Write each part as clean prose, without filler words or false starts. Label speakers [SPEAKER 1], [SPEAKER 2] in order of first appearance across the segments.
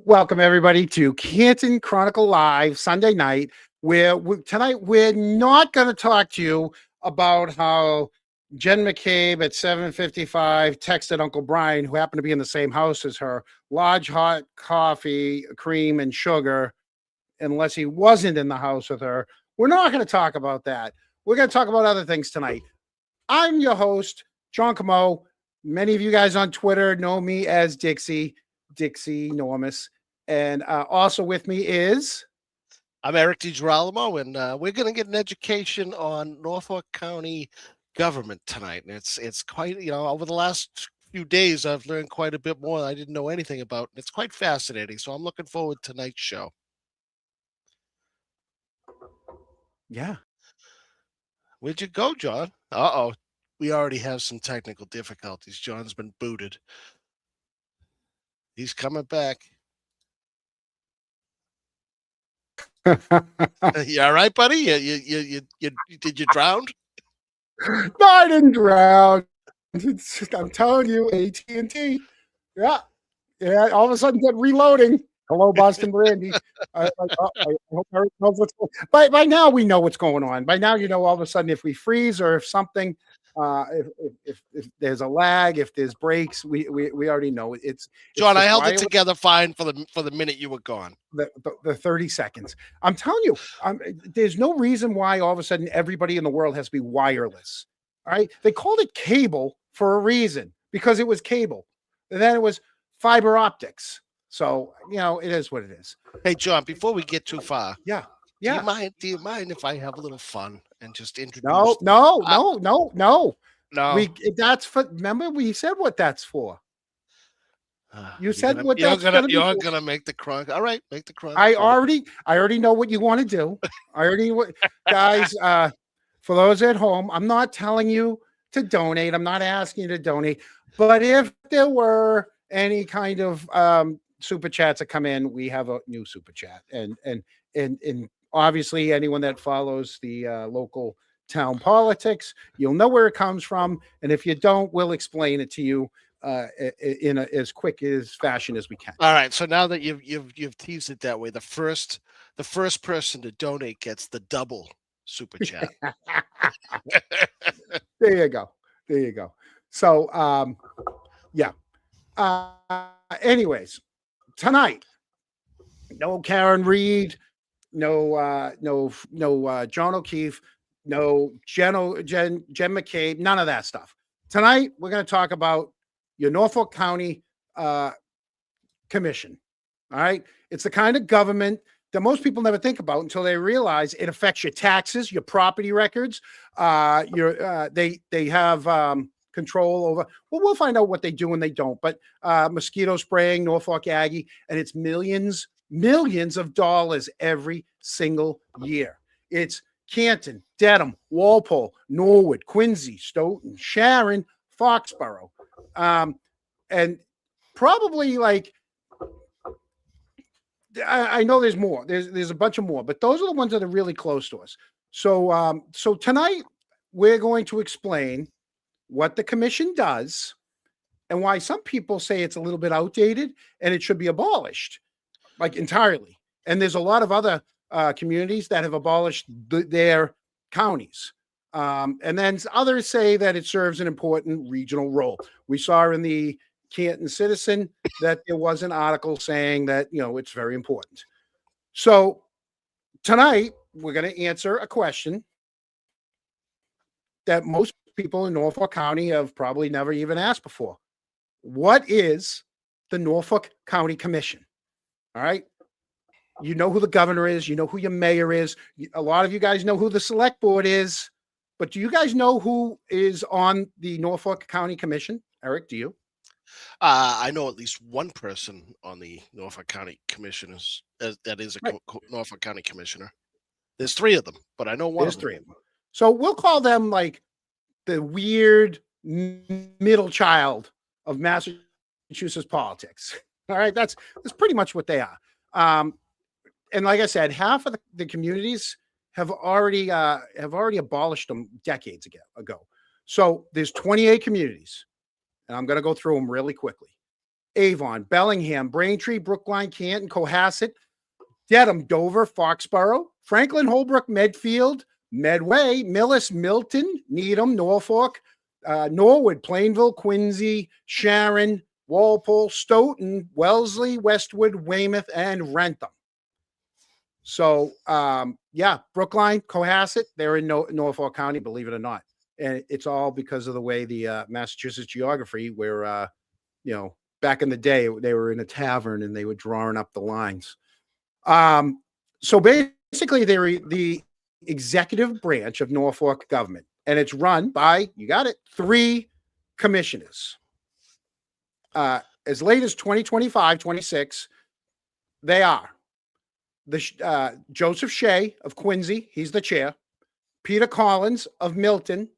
[SPEAKER 1] Welcome everybody to Canton Chronicle Live Sunday night, where tonight we're not going to talk to you about how Jen McCabe at 7:55 texted Uncle Brian, who happened to be in the same house as her, large hot coffee, cream, and sugar, unless he wasn't in the house with her. We're not going to talk about that. We're going to talk about other things tonight. I'm your host, John Camo. Many of you guys on Twitter know me as Dixie Enormous. And also with me is
[SPEAKER 2] I'm Eric DiGirolamo, and we're going to get an education on Norfolk County government tonight. And it's quite, over the last few days, I've learned quite a bit more I didn't know anything about. It's quite fascinating. So I'm looking forward to tonight's show.
[SPEAKER 1] Yeah.
[SPEAKER 2] Where'd you go, John? Uh-oh. We already have some technical difficulties. John's been booted. He's coming back. You all right, buddy? You did you drown?
[SPEAKER 1] No, I didn't drown. I'm telling you, AT&T. Yeah. All of a sudden, get reloading. Hello, Boston Brandy. I hope Eric knows what's going on. By now, we know what's going on. By now, all of a sudden, if we freeze or if something, if there's a lag, if there's breaks, we already know it's.
[SPEAKER 2] John, I held it together fine for the minute you were gone.
[SPEAKER 1] The 30 seconds. I'm telling you, there's no reason why all of a sudden everybody in the world has to be wireless. All right. They called it cable for a reason because it was cable. And then it was fiber optics. So, it is what it is.
[SPEAKER 2] Hey, John, before we get too far.
[SPEAKER 1] Yeah.
[SPEAKER 2] Do you mind if I have a little fun and just introduce?
[SPEAKER 1] No. Remember we said what that's for. You said what that's going to be.
[SPEAKER 2] You're gonna make the crunk. All right, make the crunk.
[SPEAKER 1] I already know what you want to do. Guys. For those at home, I'm not telling you to donate. I'm not asking you to donate. But if there were any kind of super chats that come in, we have a new super chat, and obviously anyone that follows the local town politics, you'll know where it comes from. And if you don't, we'll explain it to you in as quick as fashion as we can.
[SPEAKER 2] All right. So now that you've teased it that way, the first person to donate gets the double super chat.
[SPEAKER 1] There you go. So yeah. Anyways, tonight, no Karen Reed, no John O'Keefe, no Jen McCabe, none of that stuff. Tonight we're going to talk about your Norfolk County Commission. All right. It's the kind of government that most people never think about until they realize it affects your taxes, your property records. They have control over. Well, we'll find out what they do and they don't. But mosquito spraying, Norfolk Aggie, and it's millions of dollars every single year. It's Canton, Dedham, Walpole, Norwood, Quincy, Stoughton, Sharon, Foxborough, and probably like. I know there's more. There's a bunch of more, but those are the ones that are really close to us. So tonight we're going to explain what the commission does and why some people say it's a little bit outdated and it should be abolished, like entirely. And there's a lot of other communities that have abolished their counties. And then others say that it serves an important regional role. We saw in the Canton Citizen that there was an article saying that, it's very important. So tonight we're going to answer a question that most people in Norfolk County have probably never even asked before. What is the Norfolk County Commission? All right. You know who the governor is. You know who your mayor is. A lot of you guys know who the select board is. But do you guys know who is on the Norfolk County Commission? Eric, do you?
[SPEAKER 2] I know at least one person on the Norfolk County Commission that is a Norfolk County Commissioner. There's three of them, but I know one.
[SPEAKER 1] There's three of them. So we'll call them like the weird middle child of Massachusetts politics. All right, that's pretty much what they are. And like I said, half of the communities have already abolished them decades ago. So there's 28 communities. And I'm going to go through them really quickly. Avon, Bellingham, Braintree, Brookline, Canton, Cohasset, Dedham, Dover, Foxborough, Franklin, Holbrook, Medfield, Medway, Millis, Milton, Needham, Norfolk, Norwood, Plainville, Quincy, Sharon, Walpole, Stoughton, Wellesley, Westwood, Weymouth, and Rentham. So, yeah, Brookline, Cohasset, they're in Norfolk County, believe it or not. And it's all because of the way the Massachusetts geography, where, back in the day, they were in a tavern and they were drawing up the lines. So basically, they're the executive branch of Norfolk government, and it's run by, you got it, 3 commissioners. As late as 2025, 26, they are Joseph Shea of Quincy, he's the chair, Peter Collins of Milton,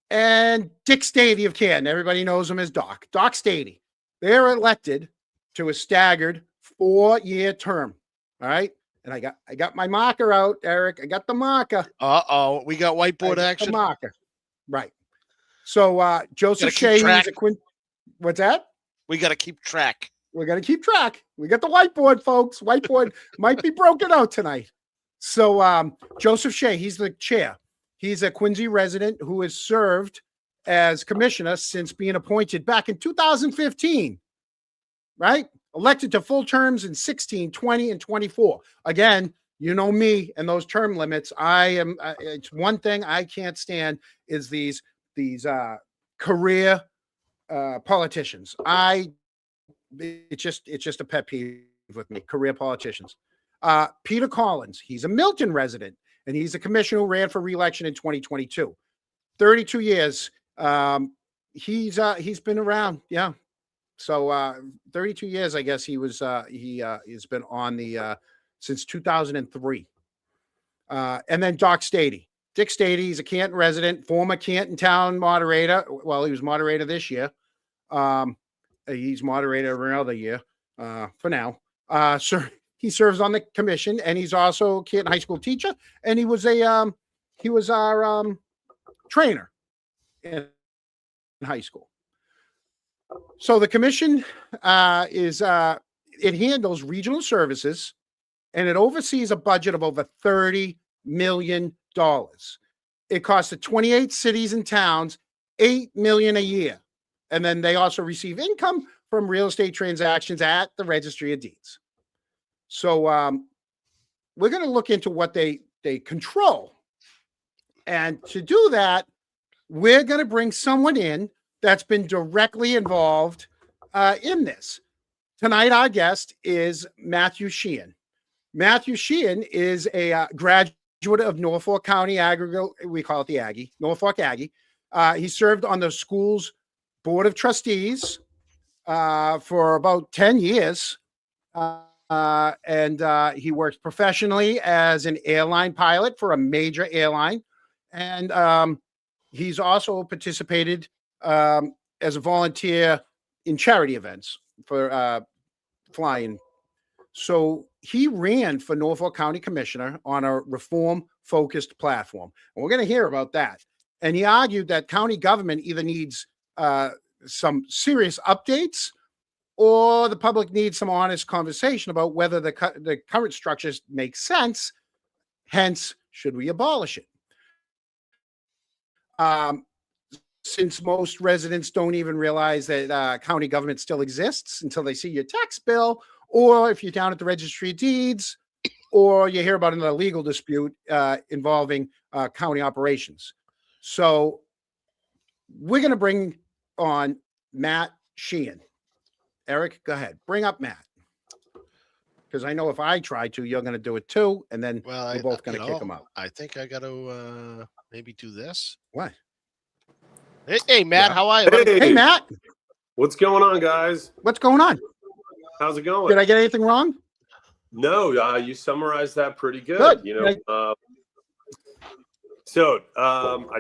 [SPEAKER 1] and Dick Stady of Canton. Everybody knows him as Doc Stady. They're elected to a staggered 4-year term. All right. And I got my marker out, Eric. I got the marker.
[SPEAKER 2] We got whiteboard action.
[SPEAKER 1] The marker. Right. So Joseph Shea, he's a what's that?
[SPEAKER 2] We got to keep track.
[SPEAKER 1] We're going to keep track. We got the whiteboard, folks. Whiteboard might be broken out tonight. So Joseph Shea, he's the chair. He's a Quincy resident who has served as commissioner since being appointed back in 2015, right? Elected to full terms in 16, 20, and 24. Again, you know me and those term limits. It's one thing I can't stand is these career politicians. It's just a pet peeve with me, career politicians. Peter Collins, he's a Milton resident, and he's a commissioner who ran for re-election in 2022. 32 years. He's been around. Yeah. So 32 years, I guess he has been on the since 2003. And then Doc Stady. Dick Stady, he's a Canton resident, former Canton town moderator. Well, he was moderator this year. He's moderator every other year for now. Sir, he serves on the commission, and he's also a Canton high school teacher, and he was our trainer in high school. So the commission it handles regional services, and it oversees a budget of over $30 million. It costs the 28 cities and towns $8 million a year. And then they also receive income from real estate transactions at the Registry of Deeds. So we're going to look into what they control. And to do that, we're going to bring someone in that's been directly involved in this. Tonight, our guest is Matthew Sheehan. Matthew Sheehan is a graduate of Norfolk County Aggregate. We call it the Aggie, Norfolk Aggie. He served on the school's Board of Trustees for about 10 years. And he works professionally as an airline pilot for a major airline. And he's also participated as a volunteer in charity events for flying. So he ran for Norfolk County Commissioner on a reform-focused platform. And we're going to hear about that. And he argued that county government either needs some serious updates, or the public needs some honest conversation about whether the current structures make sense. Hence, should we abolish it? Since most residents don't even realize that county government still exists until they see your tax bill, or if you're down at the Registry of Deeds, or you hear about another legal dispute involving county operations. So we're going to bring on Matt Sheehan. Eric, go ahead. Bring up Matt. Because I know if I try to, you're going to do it too. And then we're both going to kick him out.
[SPEAKER 2] I think I got to maybe do this.
[SPEAKER 1] What?
[SPEAKER 2] Hey Matt, how are you?
[SPEAKER 1] Hey, Matt.
[SPEAKER 3] What's going on, guys?
[SPEAKER 1] What's going on?
[SPEAKER 3] How's it going?
[SPEAKER 1] Did I get anything wrong?
[SPEAKER 3] No, you summarized that pretty good. I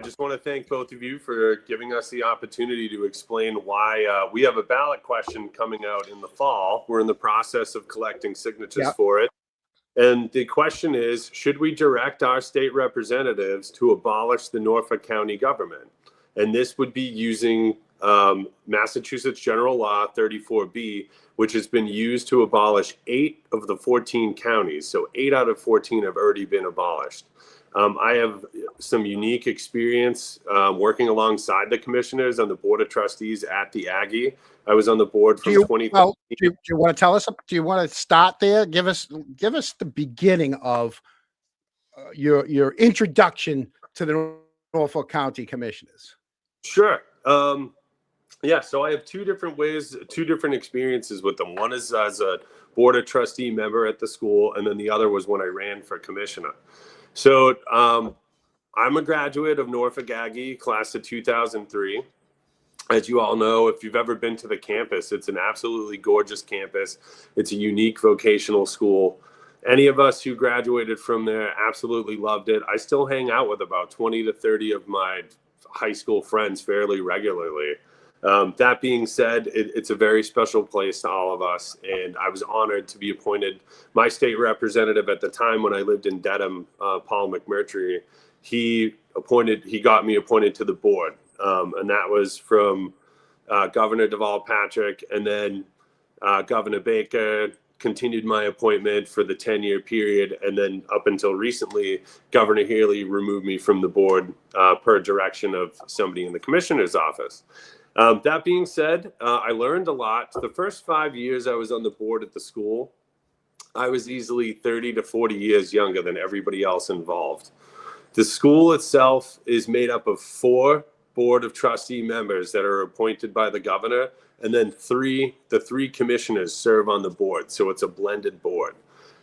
[SPEAKER 3] just want to thank both of you for giving us the opportunity to explain why we have a ballot question coming out in the fall. We're in the process of collecting signatures for it. And the question is, should we direct our state representatives to abolish the Norfolk County government? And this would be using Massachusetts General Law 34B, which has been used to abolish 8 of the 14 counties. So 8 out of 14 have already been abolished. I have some unique experience working alongside the commissioners on the board of trustees at the Aggie. I was on the board from 2013.
[SPEAKER 1] Do you want to tell us? Do you want to start there? Give us the beginning of your introduction to the Norfolk County Commissioners.
[SPEAKER 3] Sure. Yeah, so I have two different experiences with them. One is as a board of trustee member at the school, and then the other was when I ran for commissioner. So I'm a graduate of Norfolk Aggie, class of 2003. As you all know, if you've ever been to the campus, it's an absolutely gorgeous campus. It's a unique vocational school. Any of us who graduated from there absolutely loved it. I still hang out with about 20 to 30 of my high school friends fairly regularly. That being said, it's a very special place to all of us, and I was honored to be appointed. My state representative at the time when I lived in Dedham, Paul McMurtry, he got me appointed to the board, and that was from Governor Deval Patrick, and then Governor Baker continued my appointment for the 10-year period, and then up until recently, Governor Healy removed me from the board per direction of somebody in the commissioner's office. That being said, I learned a lot. The first 5 years I was on the board at the school, I was easily 30 to 40 years younger than everybody else involved. The school itself is made up of 4 board of trustee members that are appointed by the governor, and then the three commissioners serve on the board. So it's a blended board.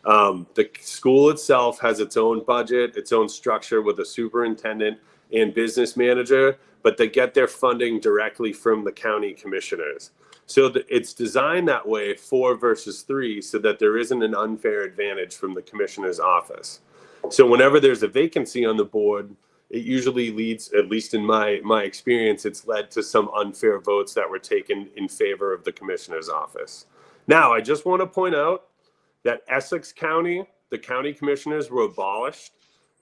[SPEAKER 3] The school itself has its own budget, its own structure with a superintendent and business manager, but they get their funding directly from the county commissioners. So it's designed that way, 4 versus 3, so that there isn't an unfair advantage from the commissioner's office. So whenever there's a vacancy on the board, it usually leads, at least in my experience, it's led to some unfair votes that were taken in favor of the commissioner's office. Now, I just want to point out that Essex County, the county commissioners were abolished.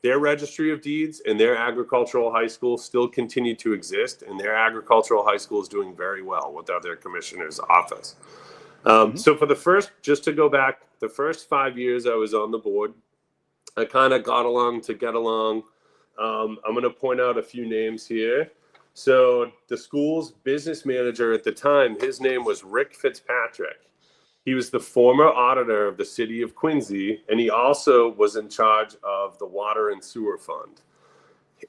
[SPEAKER 3] Their registry of deeds and their agricultural high school still continue to exist, and their agricultural high school is doing very well without their commissioner's office. So just to go back, the first 5 years I was on the board, I kind of got along to get along. I'm going to point out a few names here. So the school's business manager at the time, his name was Rick Fitzpatrick. He was the former auditor of the city of Quincy, and he also was in charge of the water and sewer fund.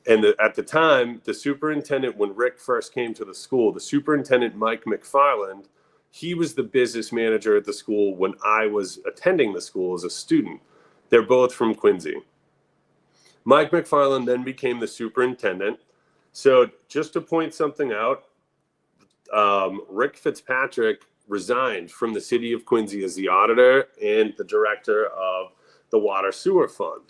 [SPEAKER 3] And at the time, the superintendent, when Rick first came to the school, the superintendent, Mike McFarland, he was the business manager at the school when I was attending the school as a student. They're both from Quincy. Mike McFarland then became the superintendent. So just to point something out, Rick Fitzpatrick resigned from the city of Quincy as the auditor and the director of the water sewer fund.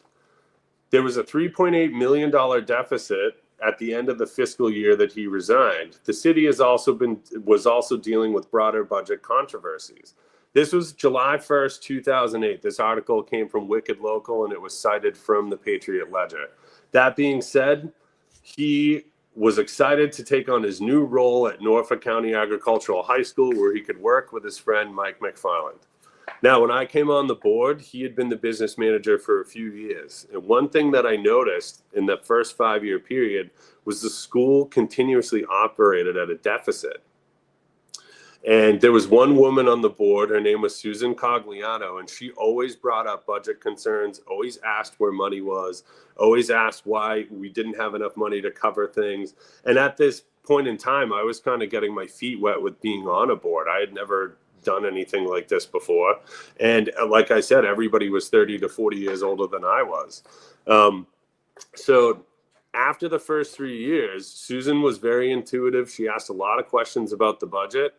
[SPEAKER 3] There was a $3.8 million deficit at the end of the fiscal year that he resigned. The city was also dealing with broader budget controversies. This was July 1st, 2008. This article came from Wicked Local, and it was cited from the Patriot Ledger. That being said, he was excited to take on his new role at Norfolk County Agricultural High School, where he could work with his friend Mike McFarland. Now, when I came on the board, he had been the business manager for a few years. And one thing that I noticed in the first 5-year period was the school continuously operated at a deficit. And there was one woman on the board, her name was Susan Cogliano, and she always brought up budget concerns, always asked where money was, always asked why we didn't have enough money to cover things. And at this point in time, I was kind of getting my feet wet with being on a board. I had never done anything like this before. And like I said, everybody was 30 to 40 years older than I was. So after the first 3 years, Susan was very intuitive. She asked a lot of questions about the budget.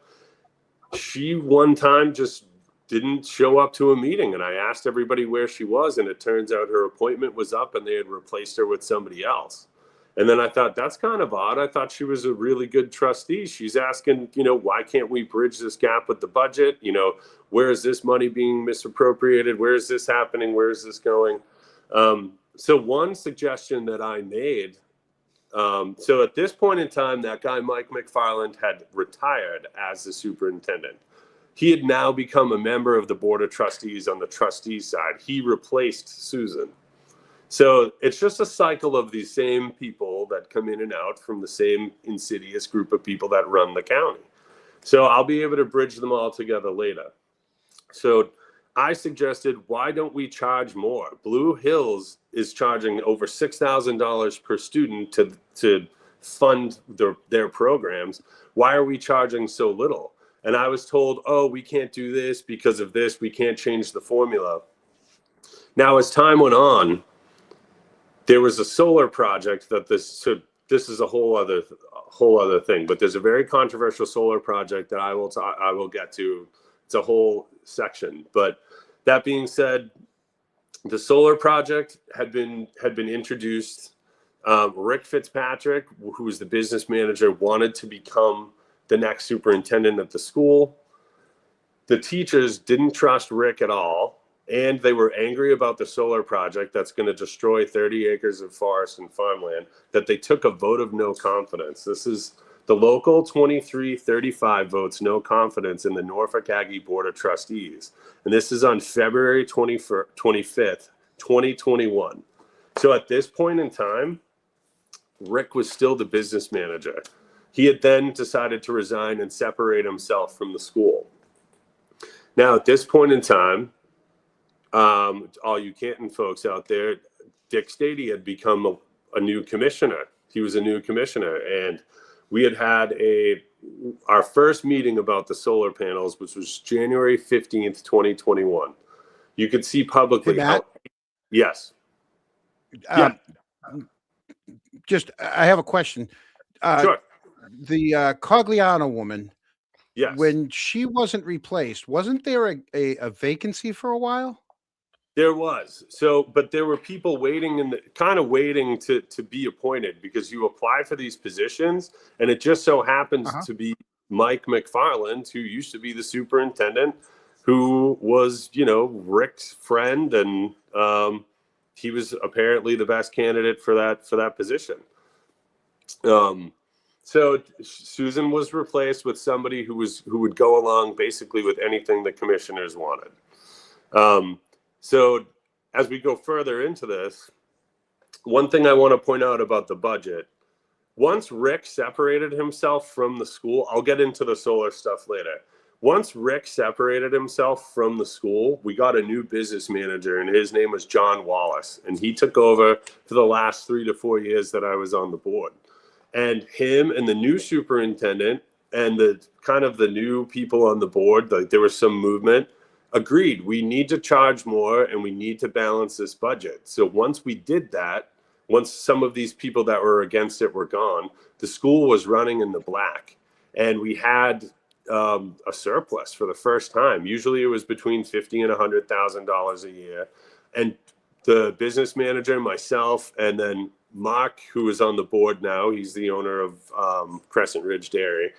[SPEAKER 3] She one time just didn't show up to a meeting, and I asked everybody where she was, and it turns out her appointment was up and they had replaced her with somebody else. And then I thought, that's kind of odd. I thought she was a really good trustee. She's asking, why can't we bridge this gap with the budget? Where is this money being misappropriated? Where is this happening? Where is this going? So one suggestion that I made So at this point in time, that guy, Mike McFarland, had retired as the superintendent. He had now become a member of the board of trustees on the trustees side. He replaced Susan. So it's just a cycle of these same people that come in and out from the same insidious group of people that run the county. So I'll be able to bridge them all together later. So I suggested, why don't we charge more? Blue Hills is charging over $6,000 per student to fund their programs. Why are we charging so little? And I was told, oh, we can't do this because of this. We can't change the formula. Now, as time went on, there was a solar project that this is a whole other thing, but there's a very controversial solar project that I will get to. It's a whole section. But that being said, the solar project had been introduced. Rick Fitzpatrick, who was the business manager, wanted to become the next superintendent at the school. The teachers didn't trust Rick at all, and they were angry about the solar project that's going to destroy 30 acres of forest and farmland, that they took a vote of no confidence. This is the local 2335 votes no confidence in the Norfolk Aggie Board of Trustees. And this is on February 25th, 2021. So at this point in time, Rick was still the business manager. He had then decided to resign and separate himself from the school. Now, at this point in time, all you Canton folks out there, Dick Stady had become a new commissioner. He was a new commissioner, and we had our first meeting about the solar panels, which was January 15th, 2021. You could see publicly how. Yes.
[SPEAKER 1] I have a question.
[SPEAKER 3] Sure.
[SPEAKER 1] The Cogliano woman,
[SPEAKER 3] Yes.
[SPEAKER 1] when she wasn't replaced, wasn't there a vacancy for a while?
[SPEAKER 3] There was. But there were people waiting to be appointed, because you apply for these positions, and it just so happens to be Mike McFarland, who used to be the superintendent, who was, Rick's friend, and he was apparently the best candidate for that position. So Susan was replaced with somebody who would go along basically with anything the commissioners wanted. So as we go further into this, one thing I want to point out about the budget, once Rick separated himself from the school, I'll get into the solar stuff later. Once Rick separated himself from the school, we got a new business manager, and his name was John Wallace. And he took over for the last 3 to 4 years that I was on the board. And him and the new superintendent and the new people on the board, like there was some movement, agreed, we need to charge more and we need to balance this budget. So once we did that, once some of these people that were against it were gone, the school was running in the black, and we had a surplus for the first time. Usually it was between $50,000 and $100,000 a year. And the business manager, myself, and then Mark, who is on the board now, he's the owner of Crescent Ridge Dairy.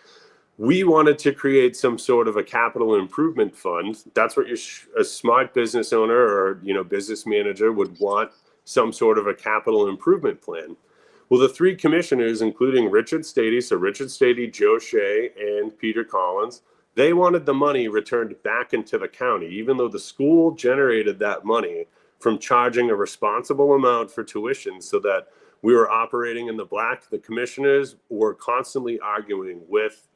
[SPEAKER 3] We wanted to create some sort of a capital improvement fund. That's what a smart business owner or business manager would want, some sort of a capital improvement plan. Well, the 3 commissioners, including Richard Stady, so Richard Stady, Joe Shea, and Peter Collins, they wanted the money returned back into the county, even though the school generated that money from charging a responsible amount for tuition, so that we were operating in the black. The commissioners were constantly arguing with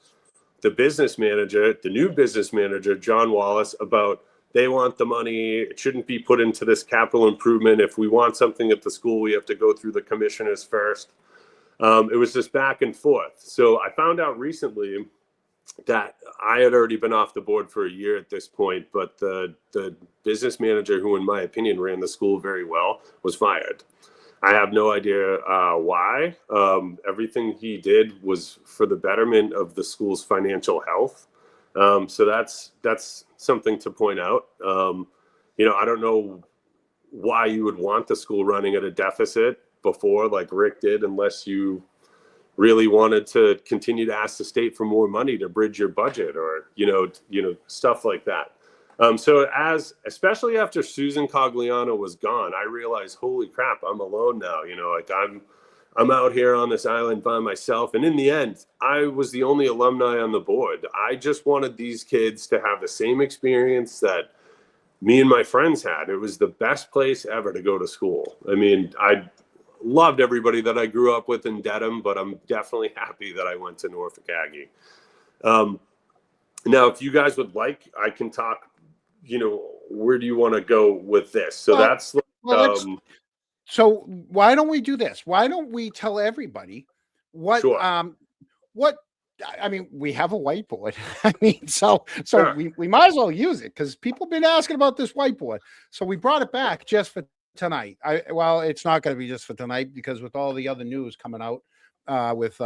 [SPEAKER 3] the business manager, the new business manager, John Wallace, about they want the money. It shouldn't be put into this capital improvement. If we want something at the school, we have to go through the commissioners first. It was just back and forth. So I found out recently that I had already been off the board for a year at this point, but the business manager, who in my opinion ran the school very well, was fired. I have no idea why. Everything he did was for the betterment of the school's financial health. So that's something to point out. I don't know why you would want the school running at a deficit before, like Rick did, unless you really wanted to continue to ask the state for more money to bridge your budget, or stuff like that. So especially after Susan Cogliano was gone, I realized, holy crap, I'm alone now. I'm out here on this island by myself. And in the end, I was the only alumni on the board. I just wanted these kids to have the same experience that me and my friends had. It was the best place ever to go to school. I mean, I loved everybody that I grew up with in Dedham, but I'm definitely happy that I went to Norfolk Aggie. Now, if you guys would like, I can talk, where do you want to go with this? So
[SPEAKER 1] so why don't we do this? Why don't we tell everybody what,
[SPEAKER 3] Sure.
[SPEAKER 1] I mean, we have a whiteboard. I mean, so
[SPEAKER 3] Sure.
[SPEAKER 1] we might as well use it because people have been asking about this whiteboard. So we brought it back just for tonight. Well, it's not going to be just for tonight because with all the other news coming out with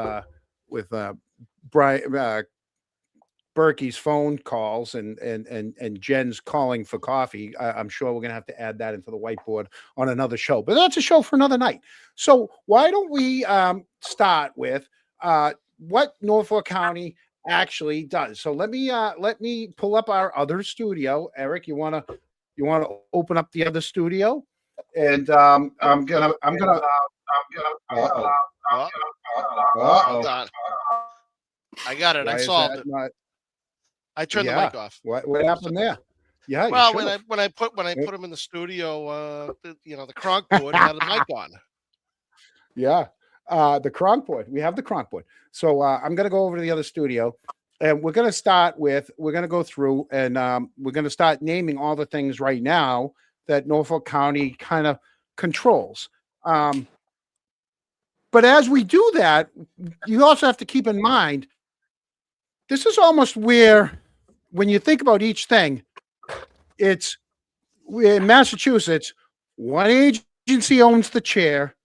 [SPEAKER 1] Brian Berkey's phone calls and Jen's calling for coffee, I'm sure we're going to have to add that into the whiteboard on another show. But that's a show for another night. So why don't we start with what Norfolk County actually does? So let me pull up our other studio. Eric, you want to open up the other studio? And I'm gonna.
[SPEAKER 2] Hold on. I got it. I solved it. I turned the mic off.
[SPEAKER 1] What happened there? Yeah.
[SPEAKER 2] Well, when I put him in the studio, the Kronk board had a mic on.
[SPEAKER 1] Yeah. The Kronk board. We have the Kronk board. So I'm gonna go over to the other studio, and we're gonna go through and we're gonna start naming all the things right now that Norfolk County kind of controls. But as we do that, you also have to keep in mind, this is almost where, when you think about each thing, it's in Massachusetts, one agency owns the chair,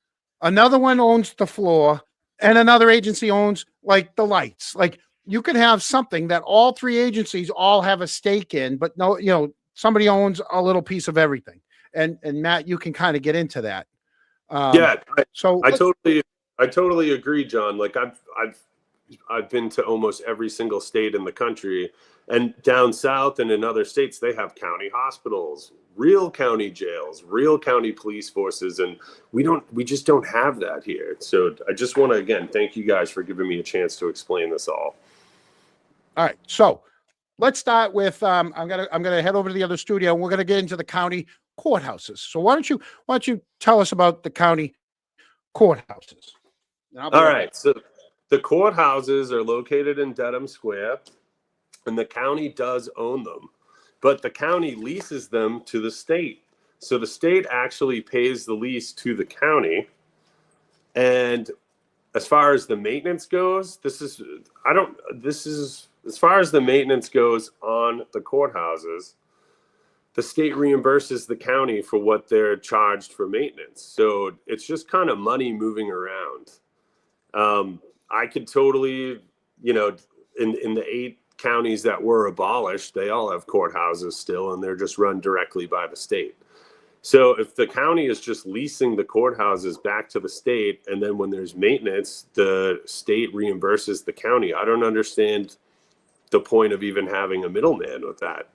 [SPEAKER 1] another one owns the floor, and another agency owns like the lights. Like you could have something that all three agencies all have a stake in, but no, somebody owns a little piece of everything. And Matt, you can kind of get into that.
[SPEAKER 3] I totally agree, John. Like I've been to almost every single state in the country, and down south and in other states, they have county hospitals, real county jails, real county police forces, and we just don't have that here. So I just want to again thank you guys for giving me a chance to explain this all.
[SPEAKER 1] All right, so let's start with I'm gonna head over to the other studio. And we're gonna get into the county courthouses. So why don't you tell us about the county courthouses?
[SPEAKER 3] All right, so the courthouses are located in Dedham Square, and the county does own them, but the county leases them to the state. So the state actually pays the lease to the county. And as far as the maintenance goes, as far as the maintenance goes on the courthouses, the state reimburses the county for what they're charged for maintenance. So it's just kind of money moving around. I could totally, in the 8 counties that were abolished, they all have courthouses still, and they're just run directly by the state. So if the county is just leasing the courthouses back to the state, and then when there's maintenance, the state reimburses the county, I don't understand the point of even having a middleman with that.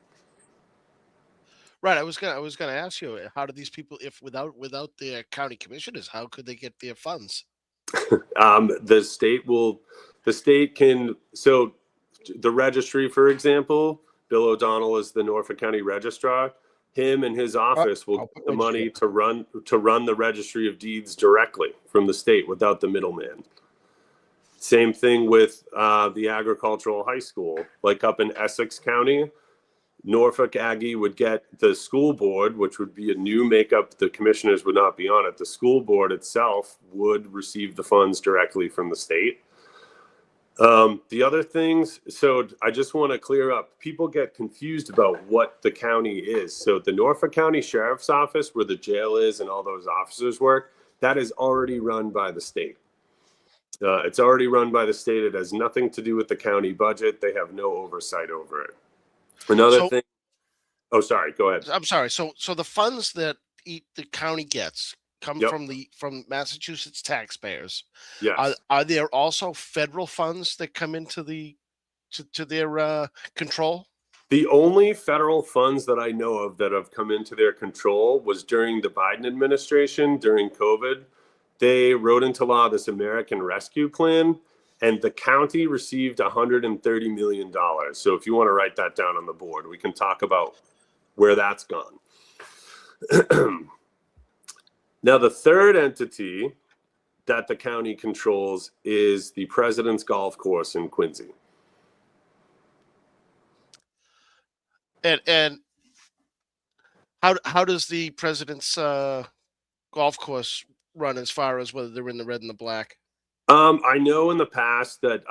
[SPEAKER 2] Right. I was gonna ask you, how do these people, if without their county commissioners, how could they get their funds?
[SPEAKER 3] The state can, so the registry, for example, Bill O'Donnell is the Norfolk County registrar. Him and his office will get the money to run the registry of deeds directly from the state without the middleman. Same thing with the agricultural high school, like up in Essex County. Norfolk Aggie would get the school board, which would be a new makeup. The commissioners would not be on it. The school board itself would receive the funds directly from the state. The other things, so I just want to clear up, people get confused about what the county is. So the Norfolk County Sheriff's Office, where the jail is and all those officers work, that is already run by the state. It's already run by the state. It has nothing to do with the county budget. They have no oversight over it. Another thing. Oh, sorry. Go ahead.
[SPEAKER 2] I'm sorry. So the funds that the county gets come from Massachusetts taxpayers.
[SPEAKER 3] Yes.
[SPEAKER 2] Are there also federal funds that come into to their control?
[SPEAKER 3] The only federal funds that I know of that have come into their control was during the Biden administration, during COVID. they wrote into law this American Rescue Plan, and the county received $130 million. So if you want to write that down on the board, we can talk about where that's gone. Now, the third entity that the county controls is the President's Golf Course in Quincy.
[SPEAKER 2] And how does the President's golf course run as far as whether they're in the red and the black?
[SPEAKER 3] I know in the past that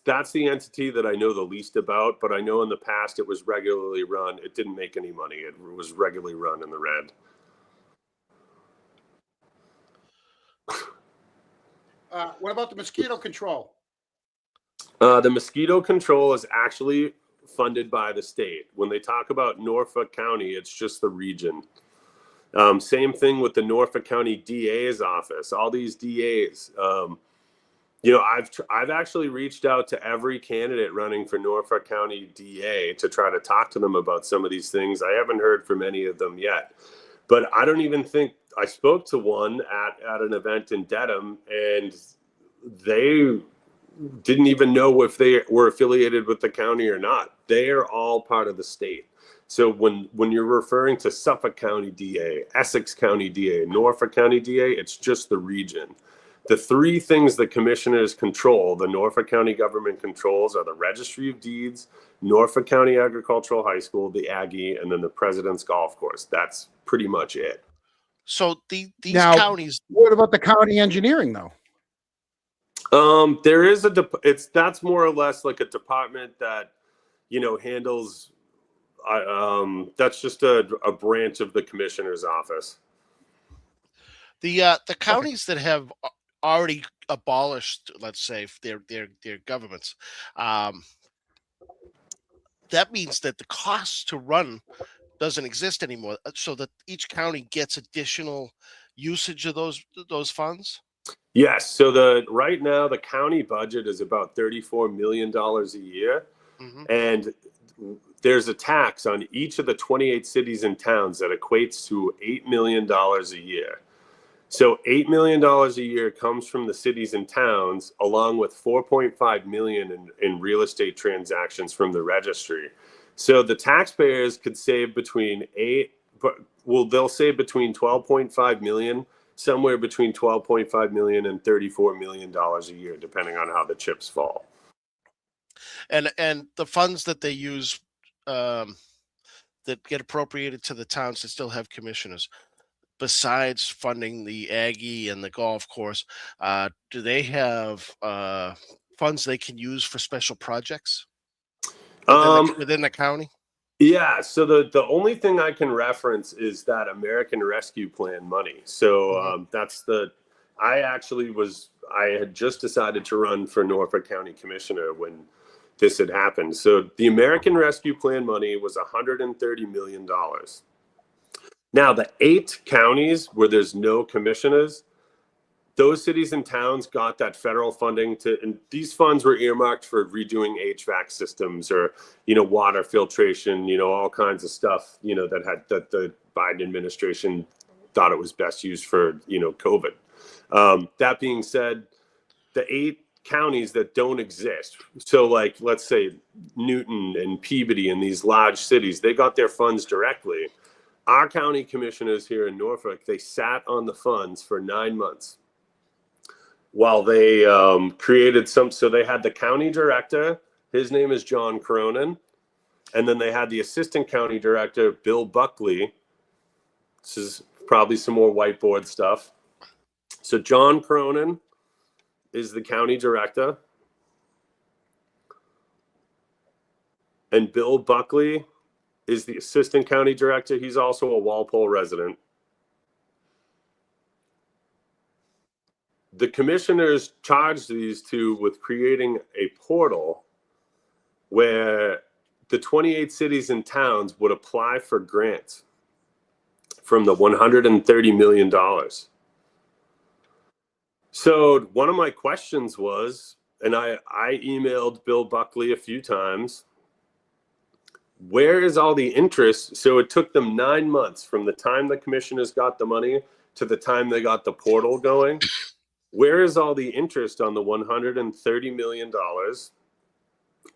[SPEAKER 3] that's the entity that I know the least about, but I know in the past it was regularly run. It didn't make any money. It was regularly run in the red.
[SPEAKER 1] What about the mosquito control?
[SPEAKER 3] The mosquito control is actually funded by the state. When they talk about Norfolk County, it's just the region. Same thing with the Norfolk County DA's office. All these DAs, I've actually reached out to every candidate running for Norfolk County DA to try to talk to them about some of these things. I haven't heard from any of them yet, but I don't even think I spoke to one at an event in Dedham, and they didn't even know if they were affiliated with the county or not. They are all part of the state. So when you're referring to Suffolk County DA, Essex County DA, Norfolk County DA, it's just the region. The three things the commissioners control, the Norfolk County government controls, are the Registry of Deeds, Norfolk County Agricultural High School, the Aggie, and then the President's Golf Course. That's pretty much it.
[SPEAKER 2] So these
[SPEAKER 1] Now,
[SPEAKER 2] counties.
[SPEAKER 1] What about the county engineering, though?
[SPEAKER 3] There is that's more or less like a department that, handles. That's just a branch of the commissioner's office.
[SPEAKER 2] The counties that have already abolished, let's say, their governments, that means that the cost to run doesn't exist anymore, so that each county gets additional usage of those funds.
[SPEAKER 3] Yes. So right now the county budget is about $34 million a year, and there's a tax on each of the 28 cities and towns that equates to $8 million a year. So $8 million a year comes from the cities and towns, along with $4.5 million in real estate transactions from the registry. So the taxpayers could save they'll save between 12.5 million, somewhere between 12.5 million and $34 million a year, depending on how the chips fall.
[SPEAKER 2] And the funds that they use, that get appropriated to the towns that still have commissioners, besides funding the Aggie and the golf course, do they have funds they can use for special projects within the county?
[SPEAKER 3] Yeah, so the only thing I can reference is that American Rescue Plan money. So I had just decided to run for Norfolk County Commissioner when this had happened. So the American Rescue Plan money was $130 million. Now, the 8 counties where there's no commissioners, those cities and towns got that federal funding and these funds were earmarked for redoing HVAC systems or, water filtration, all kinds of stuff, that the Biden administration thought it was best used for, COVID. That being said, the 8 counties that don't exist, so like, let's say Newton and Peabody and these large cities, they got their funds directly. Our county commissioners here in Norfolk, they sat on the funds for 9 months while they created so they had the county director, his name is John Cronin, and then they had the assistant county director, Bill Buckley. This is probably some more whiteboard stuff. So John Cronin is the county director, and Bill Buckley is the assistant county director. He's also a Walpole resident. The commissioners charged these two with creating a portal where the 28 cities and towns would apply for grants from the $130 million. So one of my questions was, and I emailed Bill Buckley a few times, where is all the interest? So it took them 9 months from the time the commissioners got the money to the time they got the portal going. Where is all the interest on the $130 million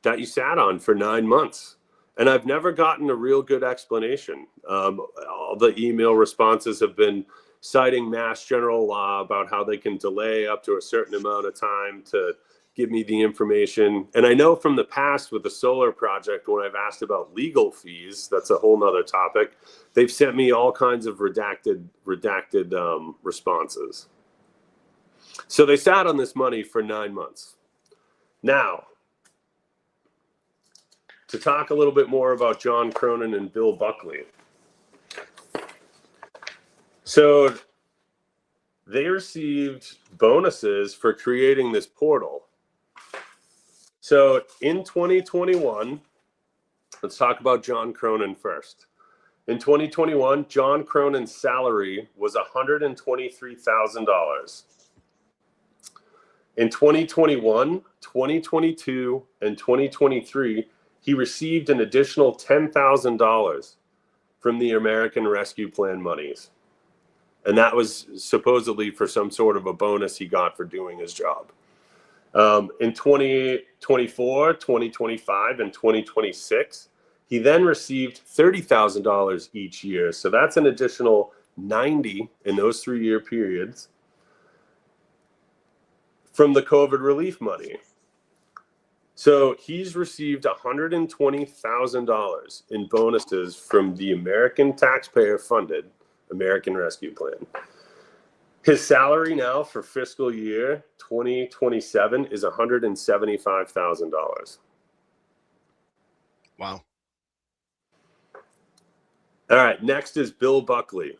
[SPEAKER 3] that you sat on for 9 months? And I've never gotten a real good explanation. All the email responses have been citing Mass General Law about how they can delay up to a certain amount of time to give me the information. And I know from the past with the solar project, when I've asked about legal fees, that's a whole nother topic, they've sent me all kinds of redacted responses. So they sat on this money for 9 months. Now, to talk a little bit more about John Cronin and Bill Buckley. So they received bonuses for creating this portal. So in 2021, let's talk about John Cronin first. In 2021, John Cronin's salary was $123,000. In 2021, 2022, and 2023, he received an additional $10,000 from the American Rescue Plan monies. And that was supposedly for some sort of a bonus he got for doing his job. In 2024, 2025, and 2026, he then received $30,000 each year. So that's an additional $90,000 in those 3-year periods from the COVID relief money. So he's received $120,000 in bonuses from the American taxpayer-funded American Rescue Plan. His salary now for fiscal year 2027 is $175,000.
[SPEAKER 2] Wow.
[SPEAKER 3] All right, next is Bill Buckley.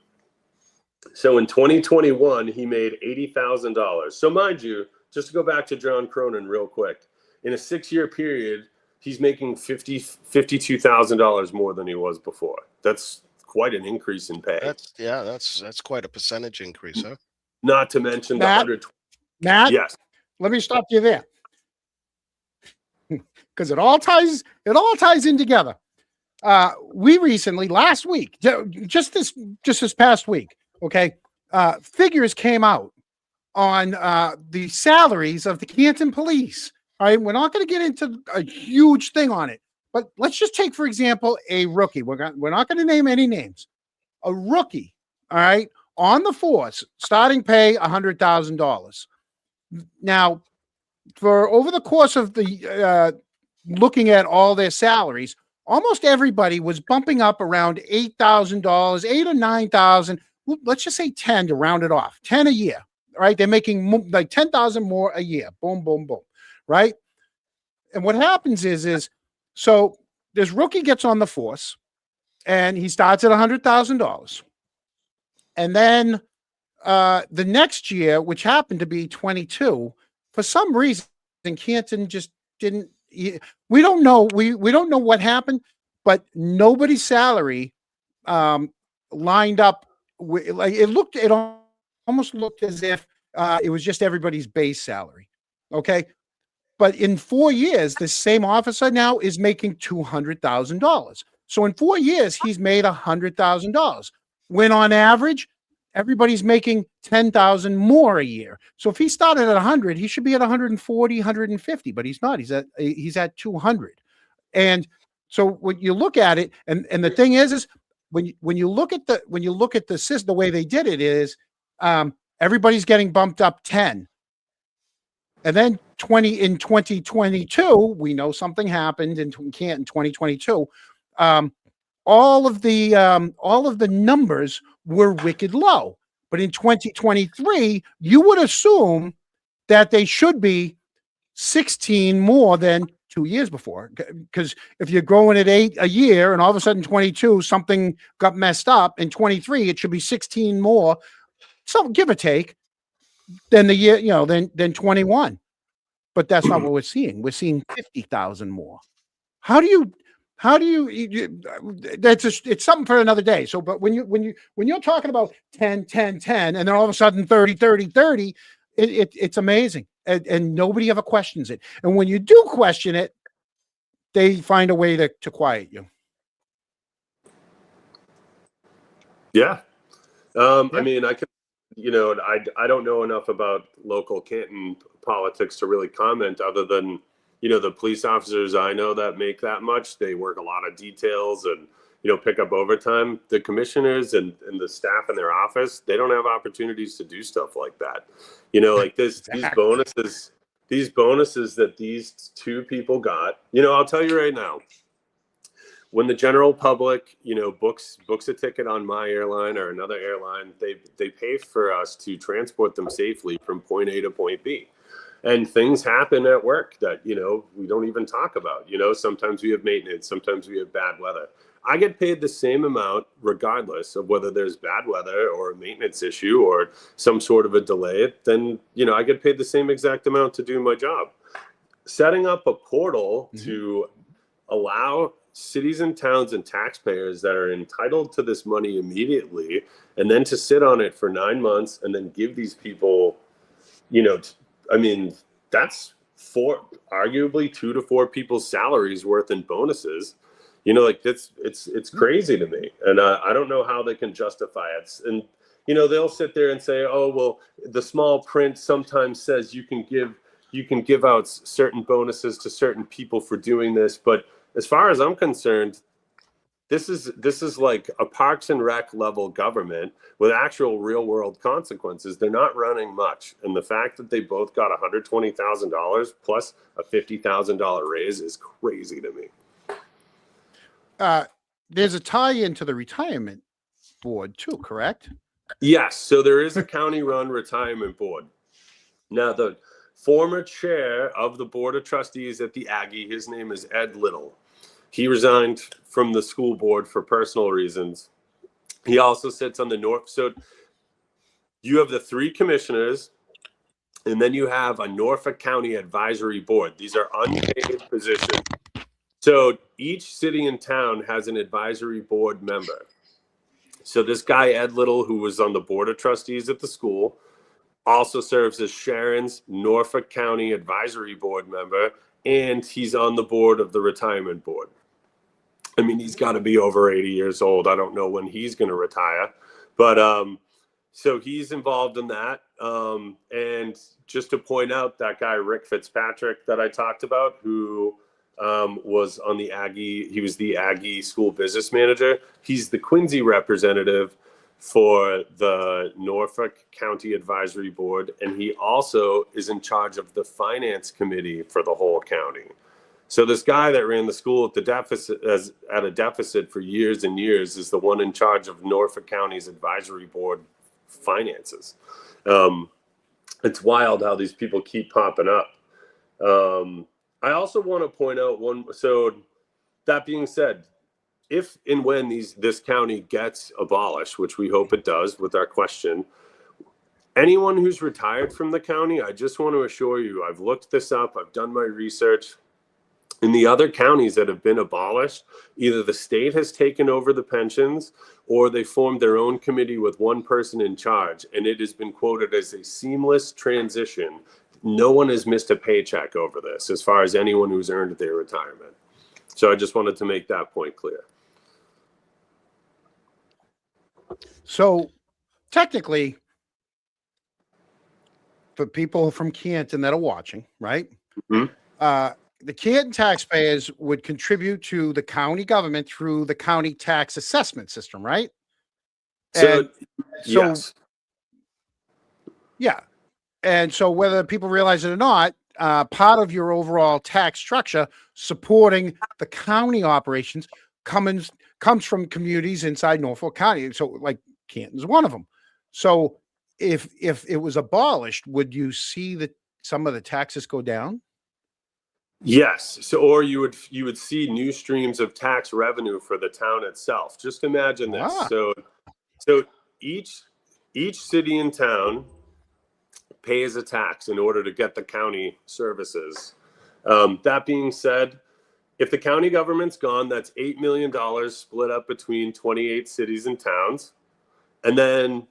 [SPEAKER 3] So in 2021, he made $80,000. So mind you, just to go back to John Cronin real quick, in a 6-year period, he's making $52,000 more than he was before. That's quite an increase in pay.
[SPEAKER 2] That's quite a percentage increase, huh?
[SPEAKER 3] Not to mention
[SPEAKER 1] Matt?
[SPEAKER 3] the 100.
[SPEAKER 1] Matt,
[SPEAKER 3] Yes.
[SPEAKER 1] let me stop you there. Because it all ties in together. We recently, last week, just this past week, okay, figures came out on the salaries of the Canton police. All right, we're not going to get into a huge thing on it, but let's just take, for example, a rookie. We're not going to name any names. A rookie, all right, on the force, starting pay $100,000. Now, for over the course of the looking at all their salaries, almost everybody was bumping up around $8,000, $8,000 or $9,000. Let's just say 10 to round it off, 10 a year. Right? They're making like 10,000 more a year. Boom, boom, boom. Right? And what happens is so this rookie gets on the force and he starts at $100,000. And then the next year, which happened to be 22, for some reason, Canton just didn't. We don't know. We don't know what happened, but nobody's salary lined up. Like it almost looked as if it was just everybody's base salary. Okay. But in 4 years, the same officer now is making $200,000. So in 4 years, he's made $100,000. When on average, everybody's making $10,000 more a year. So if he started at 100, he should be at 140, 150, but he's not. He's at 200. And so when you look at it, and the thing is when you look at the system, the way they did it is everybody's getting bumped up 10. And then in 2022, we know something happened in Canton 2022. All of the numbers were wicked low. But in 2023, you would assume that they should be 16 more than 2 years before. Because if you're growing at 8 a year and all of a sudden 22, something got messed up. In 23, it should be 16 more, so give or take, than the year, than 21. But that's not what we're seeing. We're seeing 50,000 more. How do you it's something for another day. So, but when you're talking about 10, 10, 10, and then all of a sudden 30, 30, 30, it's amazing. And nobody ever questions it. And when you do question it, they find a way to quiet you.
[SPEAKER 3] Yeah. I mean, I can I don't know enough about local Canton politics to really comment, other than, the police officers I know that make that much, they work a lot of details and, pick up overtime. The commissioners and the staff in their office, they don't have opportunities to do stuff like that. Like these bonuses that these two people got, I'll tell you right now, when the general public, books a ticket on my airline or another airline, they pay for us to transport them safely from point A to point B. And things happen at work that, we don't even talk about. Sometimes we have maintenance, sometimes we have bad weather. I get paid the same amount regardless of whether there's bad weather or a maintenance issue or some sort of a delay. Then, I get paid the same exact amount to do my job. Setting up a portal to allow cities and towns and taxpayers that are entitled to this money immediately, and then to sit on it for 9 months and then give these people, that's arguably 2 to 4 people's salaries worth in bonuses. It's crazy to me, and I don't know how they can justify it. And they'll sit there and say, oh well, the small print sometimes says you can give out certain bonuses to certain people for doing this, but as far as I'm concerned, this is like a Parks and Rec level government with actual real world consequences. They're not running much, and the fact that they both got $120,000 plus a $50,000 raise is crazy to me.
[SPEAKER 1] There's a tie-in to the retirement board too, correct?
[SPEAKER 3] Yes. So there is a county-run retirement board. Now, the former chair of the board of trustees at the Aggie, his name is Ed Little. He resigned from the school board for personal reasons. He also sits on the North. So you have the 3 commissioners, and then you have a Norfolk County Advisory Board. These are unpaid positions. So each city and town has an advisory board member. So this guy, Ed Little, who was on the board of trustees at the school, also serves as Sharon's Norfolk County Advisory Board member, and he's on the board of the retirement board. I mean, he's got to be over 80 years old. I don't know when he's going to retire, but so he's involved in that. And just to point out, that guy, Rick Fitzpatrick, that I talked about, who was on the Aggie, he was the Aggie school business manager. He's the Quincy representative for the Norfolk County Advisory Board, and he also is in charge of the finance committee for the whole county. So this guy that ran the school at a deficit for years and years is the one in charge of Norfolk County's advisory board finances. It's wild how these people keep popping up. I also want to point out so that being said, if and when this county gets abolished, which we hope it does with our question, anyone who's retired from the county, I just want to assure you, I've looked this up, I've done my research. In the other counties that have been abolished, either the state has taken over the pensions or they formed their own committee with one person in charge, and it has been quoted as a seamless transition. No one has missed a paycheck over this as far as anyone who's earned their retirement. So I just wanted to make that point clear.
[SPEAKER 1] So technically, for people from Canton that are watching, right? Mm-hmm. The Canton taxpayers would contribute to the county government through the county tax assessment system, right? So
[SPEAKER 3] yes.
[SPEAKER 1] Yeah. And so whether people realize it or not, part of your overall tax structure supporting the county operations comes from communities inside Norfolk County. So like Canton's one of them. So if it was abolished, would you see that some of the taxes go down?
[SPEAKER 3] Yes. So, or you would see new streams of tax revenue for the town itself. Just imagine this. So each city and town pays a tax in order to get the county services. That being said, if the county government's gone, that's $8 million split up between 28 cities and towns. And then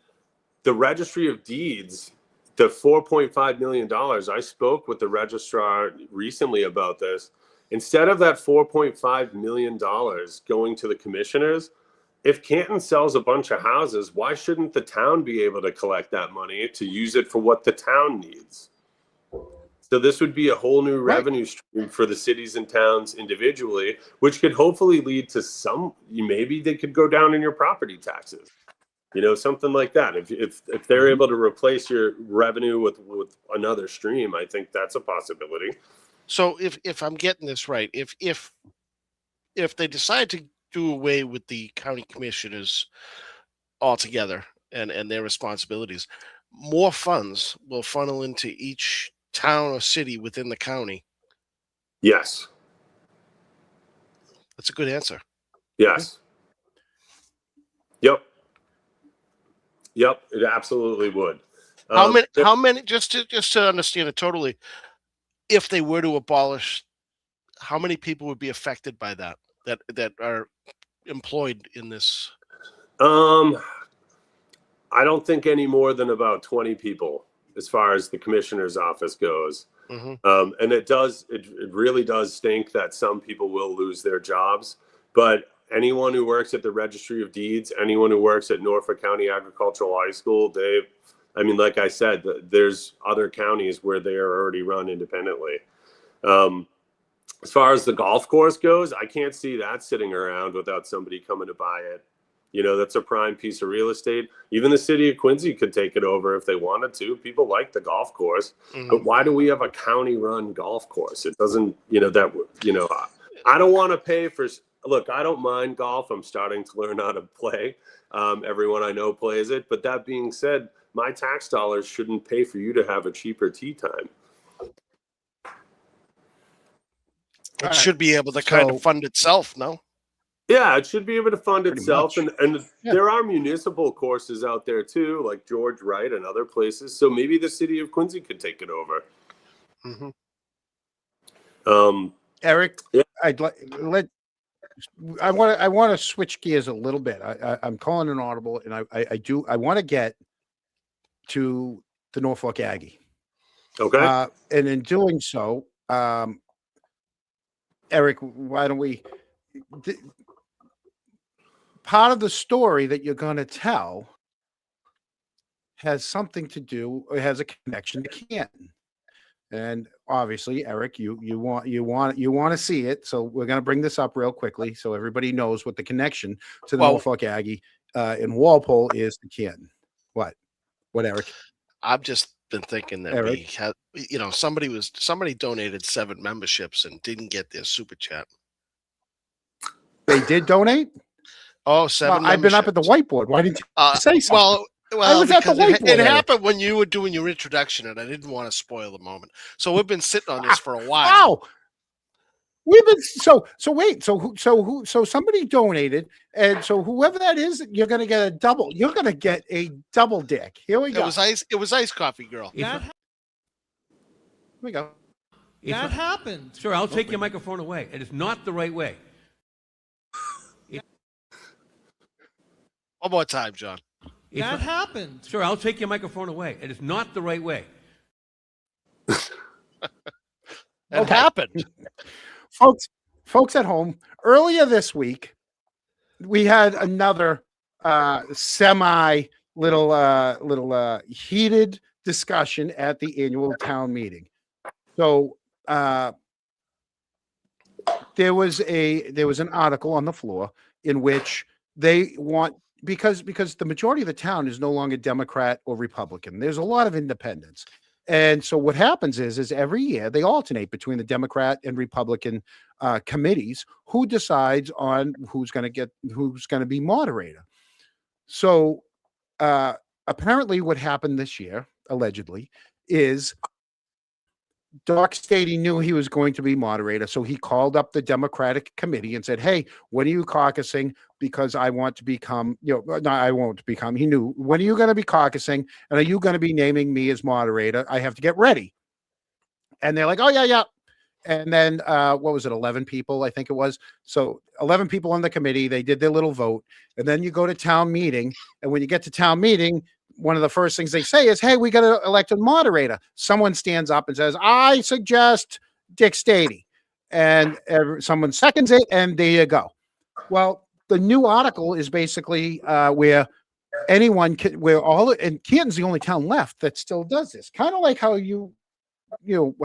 [SPEAKER 3] the Registry of Deeds, the $4.5 million, I spoke with the registrar recently about this. Instead of that $4.5 million going to the commissioners, if Canton sells a bunch of houses, why shouldn't the town be able to collect that money to use it for what the town needs? So this would be a whole new revenue stream for the cities and towns individually, which could hopefully lead to maybe they could go down in your property taxes, something like that. If they're able to replace your revenue with another stream, I think that's a possibility.
[SPEAKER 2] So if I'm getting this right, if they decide to do away with the county commissioners altogether and their responsibilities, more funds will funnel into each town or city within the county.
[SPEAKER 3] Yes.
[SPEAKER 2] That's a good answer.
[SPEAKER 3] Yes. Yep. It absolutely would.
[SPEAKER 2] How many? Just to understand it totally, if they were to abolish, how many people would be affected by that are employed in this?
[SPEAKER 3] I don't think any more than about 20 people, as far as the commissioner's office goes. And it really does stink that some people will lose their jobs, but anyone who works at the Registry of Deeds, anyone who works at Norfolk County Agricultural High School, like I said, there's other counties where they are already run independently. As far as the golf course goes, I can't see that sitting around without somebody coming to buy it. That's a prime piece of real estate. Even the city of Quincy could take it over if they wanted to. People like the golf course, but why do we have a county-run golf course? It doesn't, I don't want to pay for. Look, I don't mind golf. I'm starting to learn how to play. Everyone I know plays it. But that being said, my tax dollars shouldn't pay for you to have a cheaper tee time.
[SPEAKER 2] It should be able to kind of fund itself, no?
[SPEAKER 3] Yeah, it should be able to fund itself.
[SPEAKER 1] Much.
[SPEAKER 3] And there are municipal courses out there too, like George Wright and other places. So maybe the city of Quincy could take it over.
[SPEAKER 1] Eric,
[SPEAKER 3] yeah.
[SPEAKER 1] I want to switch gears a little bit. I'm calling an audible, and I want to get to the Norfolk Aggie.
[SPEAKER 3] Okay.
[SPEAKER 1] And in doing so, Eric, why don't we? Part of the story that you're going to tell has something to do, or has a connection to Canton. And obviously, Eric, you want to see it, so we're going to bring this up real quickly so everybody knows what the connection to the Norfolk Aggie in Walpole is to Canton. What, Eric?
[SPEAKER 2] I've just been thinking that we had, somebody donated 7 memberships and didn't get their super chat.
[SPEAKER 1] They did donate?
[SPEAKER 2] Oh, 7.
[SPEAKER 1] I've been up at the whiteboard. Why didn't you say something?
[SPEAKER 2] Well,
[SPEAKER 1] I was at the whiteboard.
[SPEAKER 2] It happened when you were doing your introduction, and I didn't want to spoil the moment. So we've been sitting on this for a while.
[SPEAKER 1] Wow. We've been so somebody donated, and so whoever that is, you're going to get a double. You're going to get a double dick. Here we go.
[SPEAKER 2] It was ice coffee girl.
[SPEAKER 1] Here we go.
[SPEAKER 4] That happened. Sir, I'll take your microphone away. It is not the right way.
[SPEAKER 2] One more time, John.
[SPEAKER 4] That happened. Sir, I'll take your microphone away. It is not the right way.
[SPEAKER 2] It happened.
[SPEAKER 1] Folks at home, earlier this week, we had another semi little heated discussion at the annual town meeting. So there was an article on the floor in which they want, because the majority of the town is no longer Democrat or Republican. There's a lot of independents. And so what happens is every year they alternate between the Democrat and Republican committees who decides on who's going to be moderator. So apparently what happened this year, allegedly, is Doc Stady knew he was going to be moderator, so he called up the Democratic committee and said, "Hey, when are you caucusing? Because I want to become, I won't become." He knew, when are you going to be caucusing, and are you going to be naming me as moderator? I have to get ready. And they're like, "Oh yeah." And then what was it? 11 people, I think it was. So 11 people on the committee. They did their little vote, and then you go to town meeting, and when you get to town meeting, one of the first things they say is, "Hey, we got to elect a moderator." Someone stands up and says, "I suggest Dick Stady," and someone seconds it, and there you go. Well, the new article is basically where anyone can, and Canton's the only town left that still does this. Kind of like how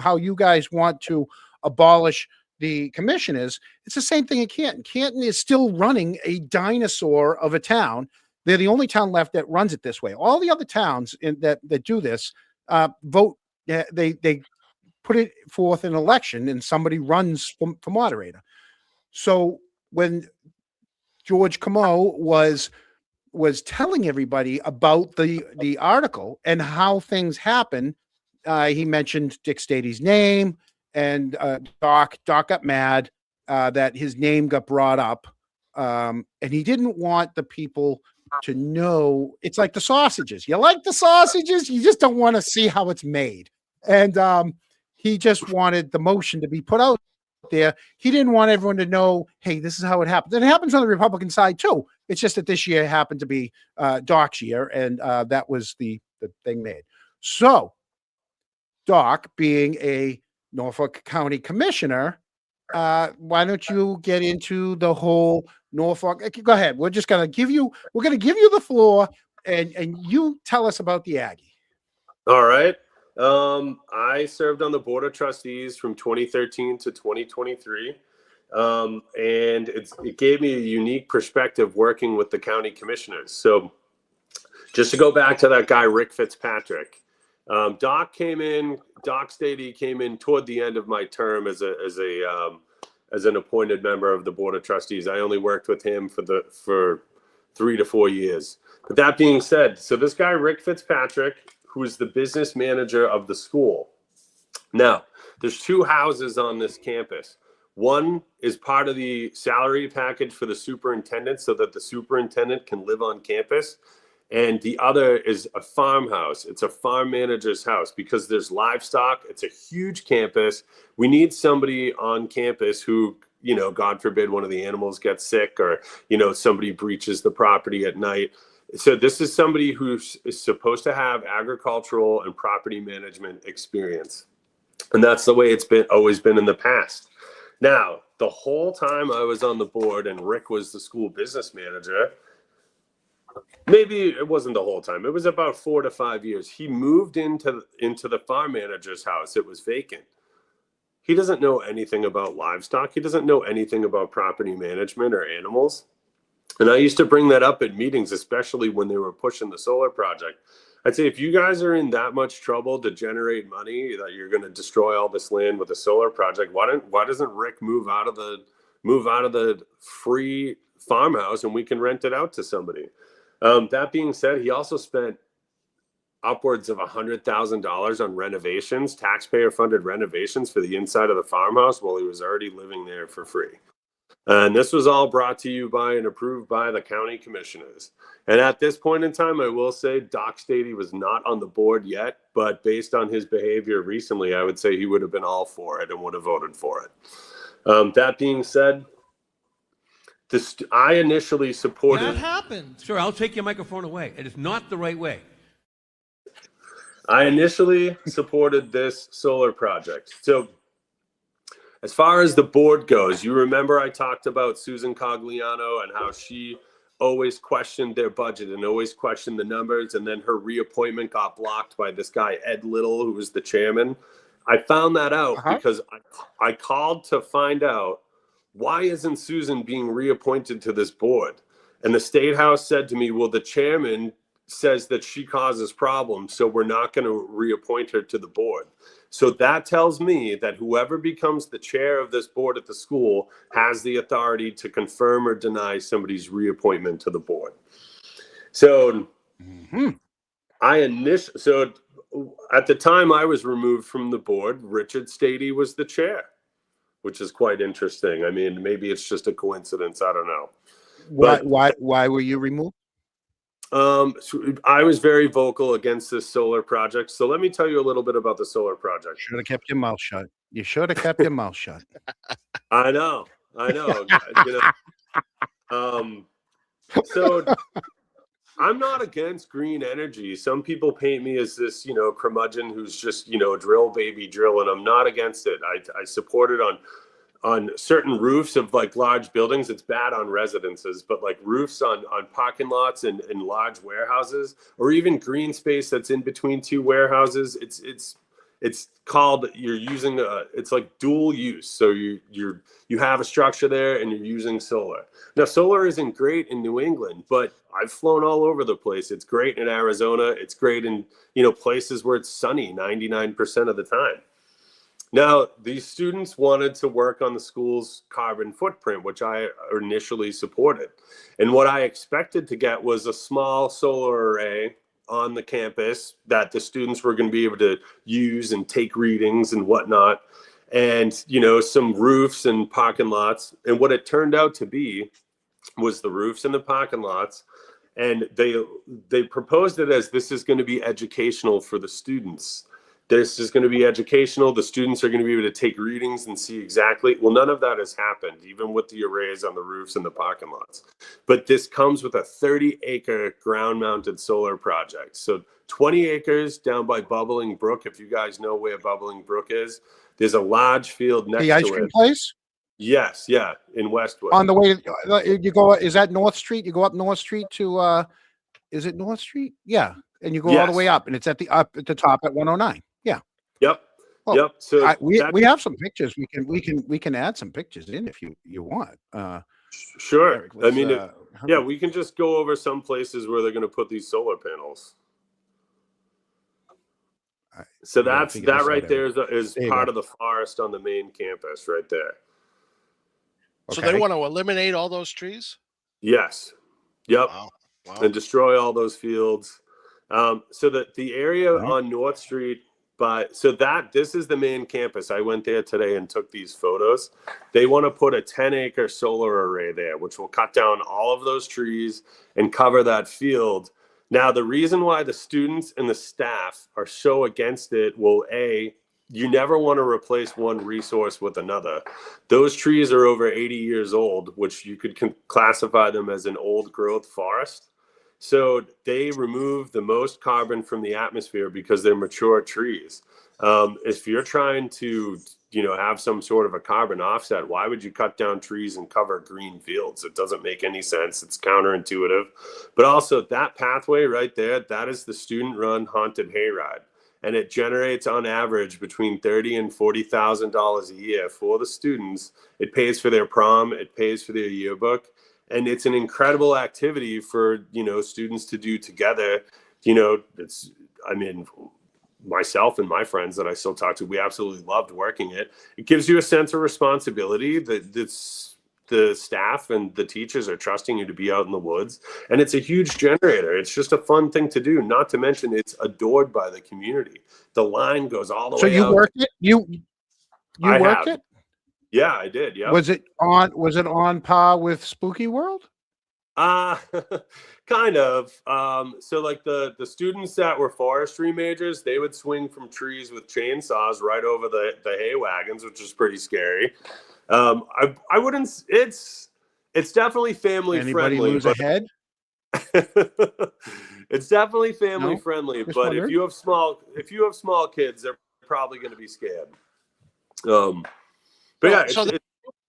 [SPEAKER 1] how you guys want to abolish the commissioners. It's the same thing in Canton. Canton is still running a dinosaur of a town. They're the only town left that runs it this way. All the other towns that do this vote. They put it forth in election, and somebody runs for moderator. So when George Camo was telling everybody about the article and how things happen, he mentioned Dick Stady's name, and Doc got mad that his name got brought up, and he didn't want the people to know. It's like the sausages. You like the sausages, you just don't want to see how it's made. And he just wanted the motion to be put out there. He didn't want everyone to know, hey, this is how it happens. And it happens on the Republican side too. It's just that this year happened to be Doc's year, and that was the thing made. So Doc, being a Norfolk County Commissioner, why don't you get into the whole Norfolk? Go ahead. We're going to give you the floor, and you tell us about the Aggie.
[SPEAKER 3] All right. I served on the Board of Trustees from 2013 to 2023. And it gave me a unique perspective working with the county commissioners. So just to go back to that guy, Rick Fitzpatrick, Doc Stady came in toward the end of my term as an appointed member of the Board of Trustees. I only worked with him for 3 to 4 years. But that being said, so this guy, Rick Fitzpatrick, who is the business manager of the school. Now, there's 2 houses on this campus. One is part of the salary package for the superintendent so that the superintendent can live on campus. And the other is a farmhouse. It's a farm manager's house because there's livestock. It's a huge campus. We need somebody on campus who, God forbid one of the animals gets sick, or, somebody breaches the property at night. So this is somebody who is supposed to have agricultural and property management experience. And that's the way it's always been in the past. Now, the whole time I was on the board and Rick was the school business manager, maybe it wasn't the whole time, it was about 4 to 5 years, he moved into the farm manager's house. It was vacant. He doesn't know anything about livestock. He doesn't know anything about property management or animals. And I used to bring that up at meetings, especially when they were pushing the solar project. I'd say, if you guys are in that much trouble to generate money, that you're going to destroy all this land with a solar project, why doesn't Rick move out of the free farmhouse and we can rent it out to somebody? That being said, he also spent upwards of $100,000 on renovations, taxpayer-funded renovations for the inside of the farmhouse while he was already living there for free. And this was all brought to you by and approved by the county commissioners. And at this point in time, I will say Doc Stady was not on the board yet, but based on his behavior recently, I would say he would have been all for it and would have voted for it. That being said, I initially supported...
[SPEAKER 4] That happened. Sir, I'll take your microphone away. It is not the right way.
[SPEAKER 3] I initially supported this solar project. So as far as the board goes, you remember I talked about Susan Cogliano and how she always questioned their budget and always questioned the numbers, and then her reappointment got blocked by this guy, Ed Little, who was the chairman. I found that out because I called to find out, why isn't Susan being reappointed to this board? And the State House said to me, well, the chairman says that she causes problems, so we're not going to reappoint her to the board. So that tells me that whoever becomes the chair of this board at the school has the authority to confirm or deny somebody's reappointment to the board. So so at the time I was removed from the board, Richard Stady was the chair, which is quite interesting. I mean, maybe it's just a coincidence. I don't know.
[SPEAKER 1] Why were you removed?
[SPEAKER 3] So I was very vocal against this solar project. So let me tell you a little bit about the solar project.
[SPEAKER 1] Should have kept your mouth shut. You should have kept your mouth shut.
[SPEAKER 3] I know. So I'm not against green energy. Some people paint me as this, curmudgeon who's just, drill baby drill, and I'm not against it. I support it on on certain roofs of like large buildings. It's bad on residences, but like roofs on parking lots and large warehouses, or even green space that's in between two warehouses. It's called, you're using it's like dual use. So you have a structure there and you're using solar. Now, solar isn't great in New England, but I've flown all over the place. It's great in Arizona. It's great in, places where it's sunny 99% of the time. Now, these students wanted to work on the school's carbon footprint, which I initially supported. And what I expected to get was a small solar array on the campus that the students were going to be able to use and take readings and whatnot, and some roofs and parking lots. And what it turned out to be was the roofs and the parking lots, and they proposed it as, this is going to be educational for the students. This is going to be educational. The students are going to be able to take readings and see exactly. Well, none of that has happened, even with the arrays on the roofs and the parking lots. But this comes with a 30-acre ground-mounted solar project. So 20 acres down by Bubbling Brook. If you guys know where Bubbling Brook is, there's a large field next to it.
[SPEAKER 1] The ice cream place?
[SPEAKER 3] Yes, yeah, in Westwood.
[SPEAKER 1] On the way, you go, is that North Street? You go up North Street to, is it North Street? Yeah. And you go all the way up, and it's at the top at 109. Yeah.
[SPEAKER 3] Yep.
[SPEAKER 1] Well,
[SPEAKER 3] yep. So
[SPEAKER 1] we have some pictures. We can add some pictures in if you want.
[SPEAKER 3] Sure.
[SPEAKER 1] Eric,
[SPEAKER 3] I mean, we can just go over some places where they're going to put these solar panels. So that right there is part of the forest on the main campus right there.
[SPEAKER 2] So they want to eliminate all those trees?
[SPEAKER 3] Yes. Yep.
[SPEAKER 2] Wow.
[SPEAKER 3] And destroy all those fields. So that the area on North Street, this is the main campus. I went there today and took these photos. They want to put a 10-acre solar array there, which will cut down all of those trees and cover that field. Now, the reason why the students and the staff are so against it, well, you never want to replace one resource with another. Those trees are over 80 years old, which you could classify them as an old growth forest. So they remove the most carbon from the atmosphere because they're mature trees. If you're trying to, have some sort of a carbon offset, why would you cut down trees and cover green fields? It doesn't make any sense. It's counterintuitive. But also that pathway right there, that is the student-run haunted hayride. And it generates on average between $30,000 and $40,000 a year for the students. It pays for their prom. It pays for their yearbook. And it's an incredible activity for, students to do together. Myself and my friends that I still talk to, we absolutely loved working it. It gives you a sense of responsibility that the staff and the teachers are trusting you to be out in the woods. And it's a huge generator. It's just a fun thing to do. Not to mention it's adored by the community. The line goes all the way out. So
[SPEAKER 1] you worked it? You worked it?
[SPEAKER 3] Yeah, I did. Yeah.
[SPEAKER 1] Was it on par with Spooky World?
[SPEAKER 3] Kind of. So like the students that were forestry majors, they would swing from trees with chainsaws right over the hay wagons, which is pretty scary. I wouldn't. It's definitely family friendly.
[SPEAKER 1] Anybody lose a head?
[SPEAKER 3] It's definitely family friendly, but
[SPEAKER 1] wondering.
[SPEAKER 3] if you have small kids, they're probably going to be scared. But yeah,
[SPEAKER 2] so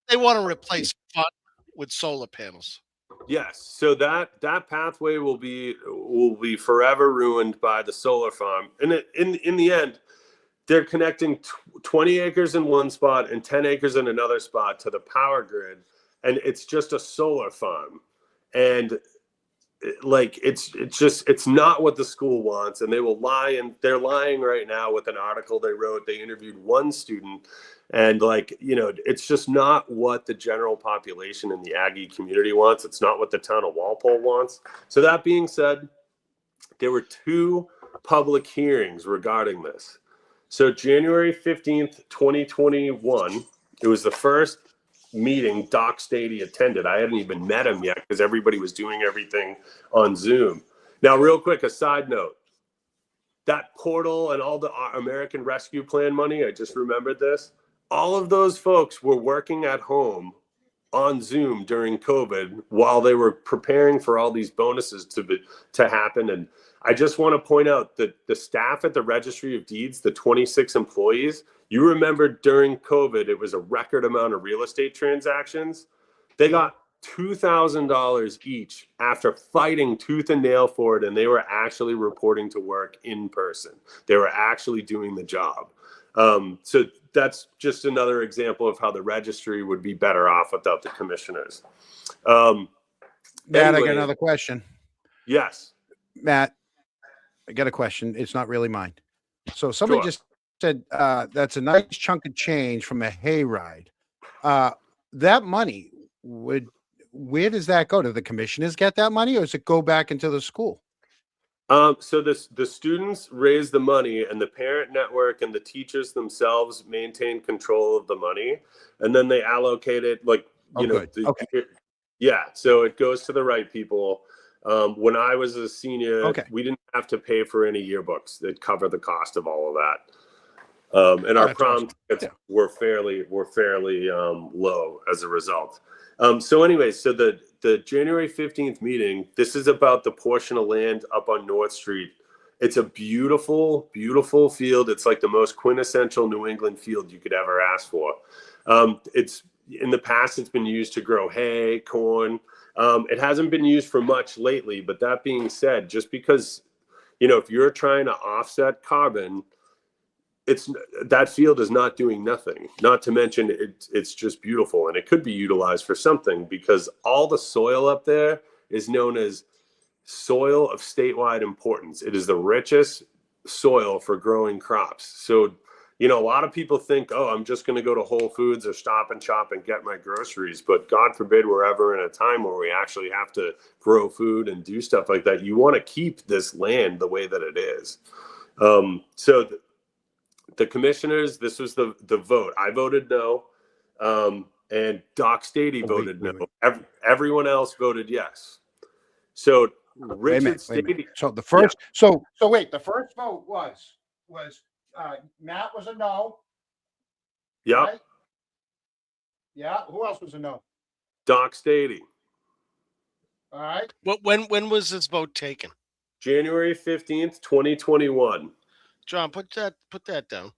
[SPEAKER 2] they want to replace fun with solar panels.
[SPEAKER 3] Yes. So that pathway will be forever ruined by the solar farm. And in the end, they're connecting 20 acres in one spot and 10 acres in another spot to the power grid, and it's just a solar farm. And it's not what the school wants, and they will lie, and they're lying right now with an article they wrote. They interviewed one student, and it's just not what the general population in the Aggie community wants. It's not what the town of Walpole wants. So that being said, there were 2 public hearings regarding this. So January 15th, 2021, it was the first meeting Doc Stady attended. I hadn't even met him yet because everybody was doing everything on Zoom. Now, real quick, a side note, that portal and all the American Rescue Plan money, I just remembered this, all of those folks were working at home on Zoom during COVID while they were preparing for all these bonuses to happen. And I just want to point out that the staff at the Registry of Deeds, the 26 employees, you remember during COVID, it was a record amount of real estate transactions. They got $2,000 each after fighting tooth and nail for it, and they were actually reporting to work in person. They were actually doing the job. So that's just another example of how the registry would be better off without the commissioners.
[SPEAKER 1] Matt, I
[SPEAKER 3] Anyway,
[SPEAKER 1] got another question.
[SPEAKER 3] Yes.
[SPEAKER 1] Matt, I got a question. It's not really mine. So somebody
[SPEAKER 3] Sure.
[SPEAKER 1] just said that's a nice chunk of change from a hayride. That money where does that go? Do the commissioners get that money, or does it go back into the school?
[SPEAKER 3] So the students raise the money, and the parent network and the teachers themselves maintain control of the money, and then they allocate it like
[SPEAKER 1] Good. Okay.
[SPEAKER 3] Yeah, so it goes to the right people. When I was a senior,
[SPEAKER 1] Okay.
[SPEAKER 3] we didn't have to pay for any yearbooks that cover the cost of all of that. And our
[SPEAKER 1] That's
[SPEAKER 3] prom
[SPEAKER 1] awesome.
[SPEAKER 3] tickets were fairly low as a result. So anyway, so the January 15th meeting, this is about the portion of land up on North Street. It's a beautiful, beautiful field. It's like the most quintessential New England field you could ever ask for. It's in the past, it's been used to grow hay, corn. It hasn't been used for much lately, but that being said, just because, if you're trying to offset carbon, that field is not doing nothing. Not to mention it's just beautiful, and it could be utilized for something because all the soil up there is known as soil of statewide importance. It is the richest soil for growing crops. So, a lot of people think, oh, I'm just going to go to Whole Foods or Stop and Shop and get my groceries. But God forbid we're ever in a time where we actually have to grow food and do stuff like that. You want to keep this land the way that it is. So the commissioners, this was the vote. I voted no, and Doc Stady voted no. Everyone else voted yes. So Richard Stady.
[SPEAKER 1] So the first, so wait, the first vote was Matt was a no.
[SPEAKER 3] Yeah.
[SPEAKER 1] Right? Yeah. Who else was a no?
[SPEAKER 3] Doc Stady.
[SPEAKER 1] All right.
[SPEAKER 2] When was this vote taken?
[SPEAKER 3] January 15th, 2021.
[SPEAKER 2] John, put that down.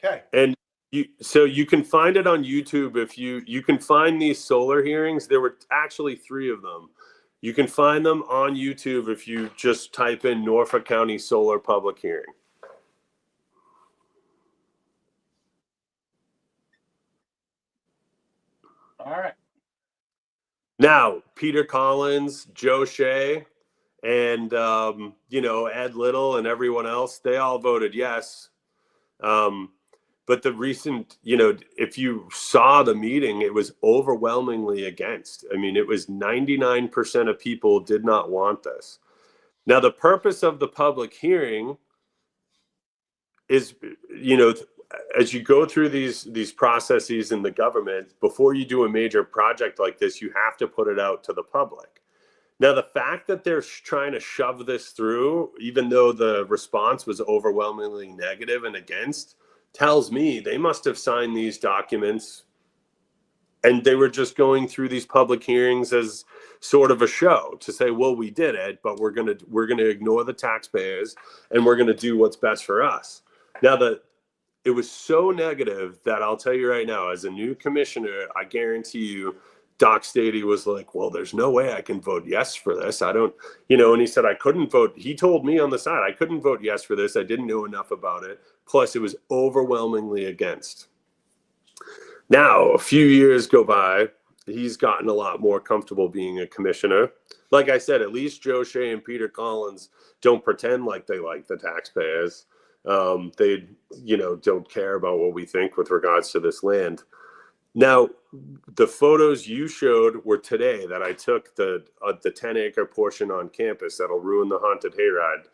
[SPEAKER 1] Okay.
[SPEAKER 3] And you can find it on YouTube. If you can find these solar hearings, there were actually 3 of them. You can find them on YouTube if you just type in Norfolk County Solar Public Hearing.
[SPEAKER 1] All right.
[SPEAKER 3] Now, Peter Collins, Joe Shea, and Ed Little and everyone else, they all voted yes. But the recent, if you saw the meeting, it was overwhelmingly against. I mean, it was 99% of people did not want this. Now, the purpose of the public hearing is, as you go through these processes in the government, before you do a major project like this, you have to put it out to the public. Now, the fact that they're trying to shove this through, even though the response was overwhelmingly negative and against, tells me they must have signed these documents and they were just going through these public hearings as sort of a show to say, well, we did it, but we're going to ignore the taxpayers and we're going to do what's best for us. Now, it was so negative that I'll tell you right now, as a new commissioner, I guarantee you, Doc Stady was like, well, there's no way I can vote yes for this. I don't, and he said I couldn't vote. He told me on the side, I couldn't vote yes for this. I didn't know enough about it. Plus, it was overwhelmingly against. Now, a few years go by. He's gotten a lot more comfortable being a commissioner. Like I said, at least Joe Shea and Peter Collins don't pretend like they like the taxpayers. They, don't care about what we think with regards to this land. Now, the photos you showed were today that I took the 10-acre portion on campus that'll ruin the haunted hayride.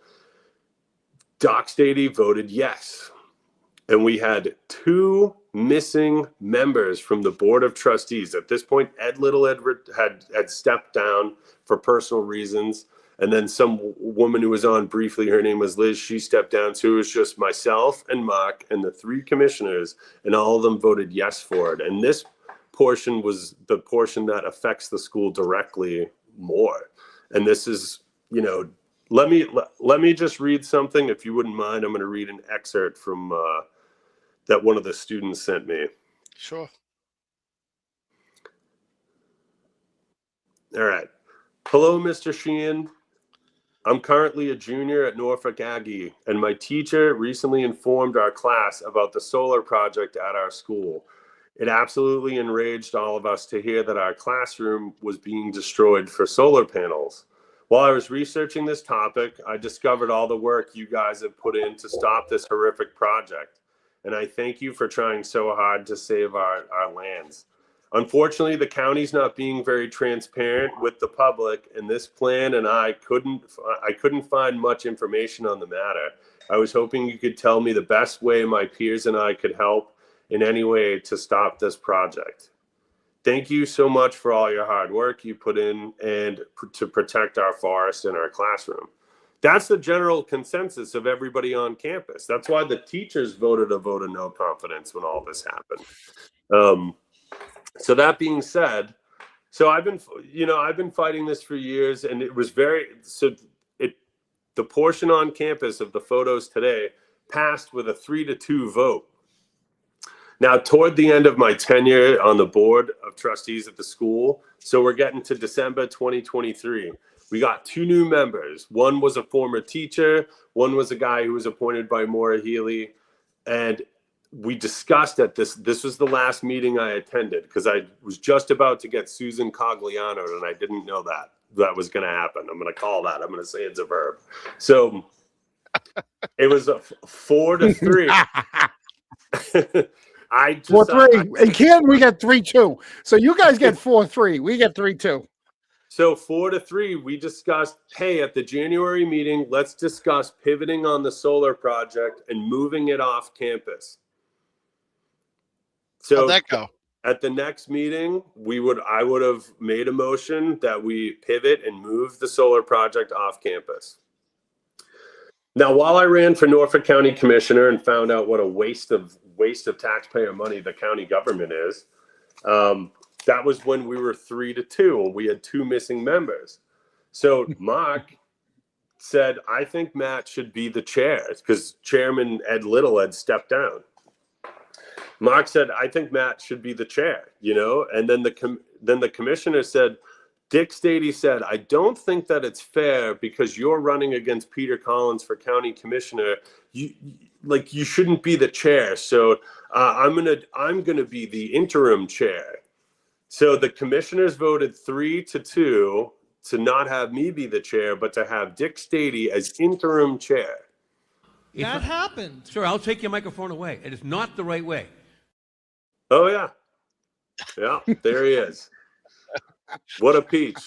[SPEAKER 3] Doc Stady voted yes. And we had 2 missing members from the Board of Trustees. At this point, Ed Little had stepped down for personal reasons. And then some woman who was on briefly, her name was Liz, she stepped down. So it was just myself and Mark and the 3 commissioners, and all of them voted yes for it. And this portion was the portion that affects the school directly more. And this is, let me just read something, if you wouldn't mind. I'm going to read an excerpt from that one of the students sent me.
[SPEAKER 2] Sure.
[SPEAKER 3] All right. Hello, Mr. Sheehan. I'm currently a junior at Norfolk Aggie, and my teacher recently informed our class about the solar project at our school. It absolutely enraged all of us to hear that our classroom was being destroyed for solar panels. While I was researching this topic, I discovered all the work you guys have put in to stop this horrific project, and I thank you for trying so hard to save our lands. Unfortunately, the county's not being very transparent with the public, and this plan and I couldn't find much information on the matter. I was hoping you could tell me the best way my peers and I could help in any way to stop this project. Thank you so much for all your hard work you put in and to protect our forest and our classroom. That's the general consensus of everybody on campus. That's why the teachers voted a vote of no confidence when all this happened. So that being said, so I've been fighting this for years, and it was the portion on campus of the photos today passed with a 3-2 vote. Now, toward the end of my tenure on the board of trustees at the school, so we're getting to December 2023, we got 2 new members. One was a former teacher, one was a guy who was appointed by Maura Healy, and we discussed at this was the last meeting I attended, because I was just about to get Susan Cogliano, and I didn't know that was going to happen. I'm going to call that. I'm going to say it's a verb. So it was a 4-3. I just
[SPEAKER 1] 4-3. In Canton, we got 3-2. So you guys get 4-3. We get 3-2.
[SPEAKER 3] So 4-3, we discussed, hey, at the January meeting, let's discuss pivoting on the solar project and moving it off campus. So
[SPEAKER 2] how'd that go?
[SPEAKER 3] At the next meeting, I would have made a motion that we pivot and move the solar project off campus. Now, while I ran for Norfolk County Commissioner and found out what a waste of taxpayer money the county government is, that was when we were 3-2 and we had 2 missing members. So Mark said, I think Matt should be the chair, because Chairman Ed Little had stepped down. Mark said, I think Matt should be the chair, and then the commissioner said, Dick Stady said, I don't think that it's fair because you're running against Peter Collins for county commissioner. You shouldn't be the chair. So I'm gonna be the interim chair. So the commissioners voted 3-2 to not have me be the chair, but to have Dick Stady as interim chair.
[SPEAKER 4] That happened. Sir, I'll take your microphone away. It is not the right way.
[SPEAKER 3] Oh, yeah. Yeah, there he is. What a peach.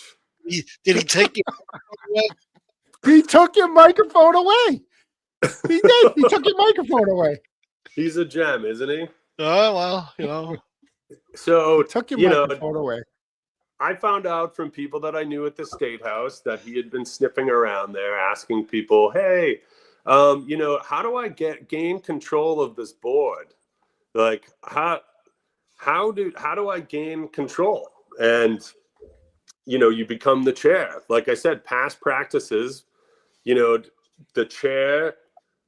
[SPEAKER 2] Did he take it away?
[SPEAKER 1] He took your microphone away. He did. He took your microphone away.
[SPEAKER 3] He's a gem, isn't he?
[SPEAKER 2] Oh, well,
[SPEAKER 3] So,
[SPEAKER 1] He took your microphone away.
[SPEAKER 3] I found out from people that I knew at the State House that he had been sniffing around there asking people, hey, how do I gain control of this board? Like, how do I gain control? And you become the chair. Like I said, past practices, the chair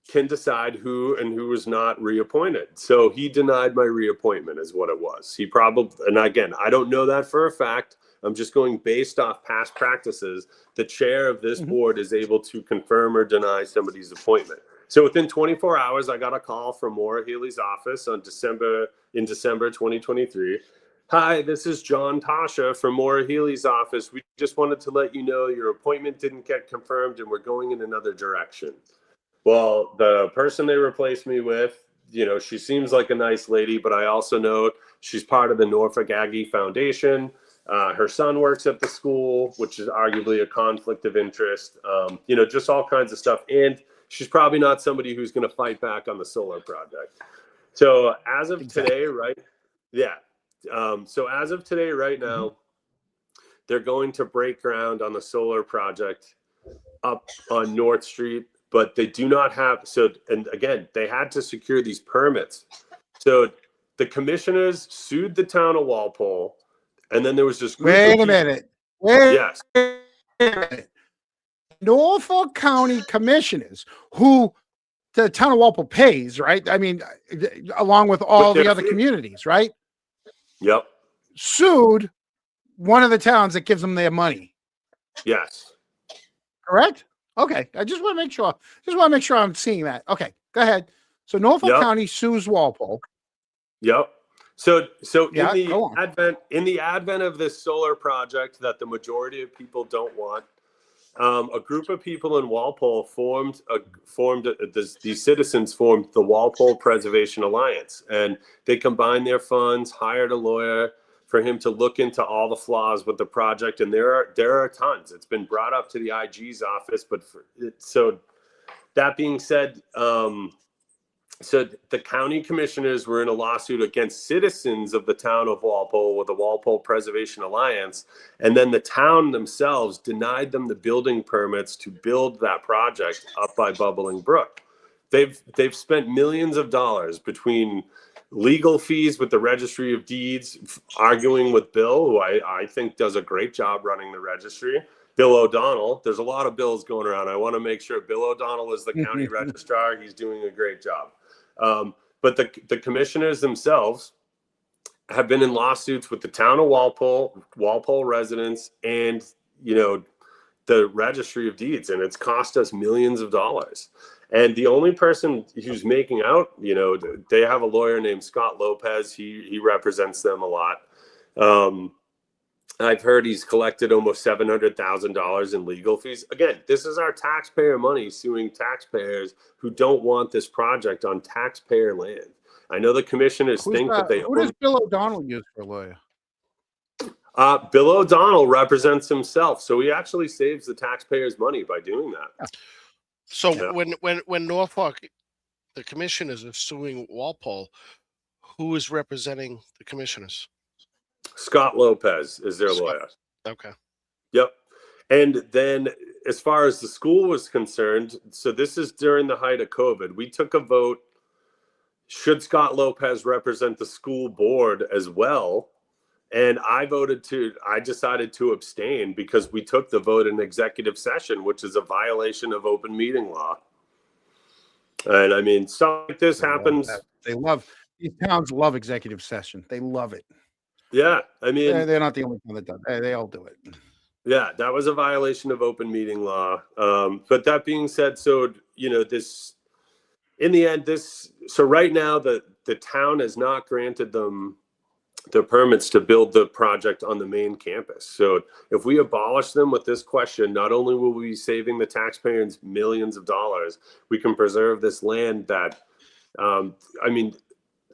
[SPEAKER 3] can decide who and who is not reappointed. So he denied my reappointment is what it was. He probably, and again, I don't know that for a fact. I'm just going based off past practices. The chair of this board is able to confirm or deny somebody's appointment. So within 24 hours, I got a call from Maura Healy's office in December 2023. Hi, this is John Tasha from Maura Healy's office. We just wanted to let you know your appointment didn't get confirmed and we're going in another direction. Well, the person they replaced me with, she seems like a nice lady, but I also know she's part of the Norfolk Aggie Foundation. Her son works at the school, which is arguably a conflict of interest, just all kinds of stuff. And she's probably not somebody who's going to fight back on the solar project. So as of today, right? Yeah. So as of today, right now, they're going to break ground on the solar project up on North Street, but they do not have, and again, they had to secure these permits. So the commissioners sued the town of Walpole, and then there was this group
[SPEAKER 1] Wait a minute. Wait
[SPEAKER 3] Yes.
[SPEAKER 1] a minute. Norfolk County commissioners, who the town of Walpole pays, right? I mean, along with all
[SPEAKER 3] With
[SPEAKER 1] the
[SPEAKER 3] their
[SPEAKER 1] other
[SPEAKER 3] fee.
[SPEAKER 1] communities, right?
[SPEAKER 3] Yep.
[SPEAKER 1] Sued one of the towns that gives them their money.
[SPEAKER 3] Yes.
[SPEAKER 1] Correct? Okay. I just want to make sure. Just want to make sure I'm seeing that. Okay. Go ahead. So Norfolk
[SPEAKER 3] Yep.
[SPEAKER 1] County sues Walpole.
[SPEAKER 3] Yep. So
[SPEAKER 1] Yeah,
[SPEAKER 3] in
[SPEAKER 1] go on.
[SPEAKER 3] the advent of this solar project that the majority of people don't want, a group of people in Walpole these citizens formed the Walpole Preservation Alliance, and they combined their funds, hired a lawyer for him to look into all the flaws with the project, and there are tons. It's been brought up to the IG's office, so that being said, so the county commissioners were in a lawsuit against citizens of the town of Walpole with the Walpole Preservation Alliance, and then the town themselves denied them the building permits to build that project up by Bubbling Brook. They've spent millions of dollars between legal fees with the Registry of Deeds, arguing with Bill, who I think does a great job running the registry. Bill O'Donnell, there's a lot of bills going around. I want to make sure Bill O'Donnell is the county registrar. He's doing a great job. But the commissioners themselves have been in lawsuits with the town of Walpole residents, and the Registry of Deeds, and it's cost us millions of dollars. And the only person who's making out, they have a lawyer named Scott Lopez. He represents them a lot. I've heard he's collected almost $700,000 in legal fees. Again, this is our taxpayer money suing taxpayers who don't want this project on taxpayer land. I know the commissioners think that they
[SPEAKER 1] Who does Bill O'Donnell use for a lawyer?
[SPEAKER 3] Bill O'Donnell represents himself, so he actually saves the taxpayers money by doing that.
[SPEAKER 2] So
[SPEAKER 3] Yeah.
[SPEAKER 2] when Norfolk, the commissioners are suing Walpole, who is representing the commissioners?
[SPEAKER 3] Scott Lopez is their lawyer.
[SPEAKER 2] Okay.
[SPEAKER 3] Yep. And then as far as the school was concerned, so this is during the height of COVID, we took a vote. Should Scott Lopez represent the school board as well? And I decided to abstain because we took the vote in executive session, which is a violation of open meeting law. And I mean, stuff like this happens.
[SPEAKER 1] These towns love executive session. They love it.
[SPEAKER 3] Yeah. I mean,
[SPEAKER 1] they're not the only one that does it. They all do it.
[SPEAKER 3] Yeah, that was a violation of open meeting law. But that being said, so, this, in the end, so right now the town has not granted them the permits to build the project on the main campus. So if we abolish them with this question, not only will we be saving the taxpayers millions of dollars, we can preserve this land that,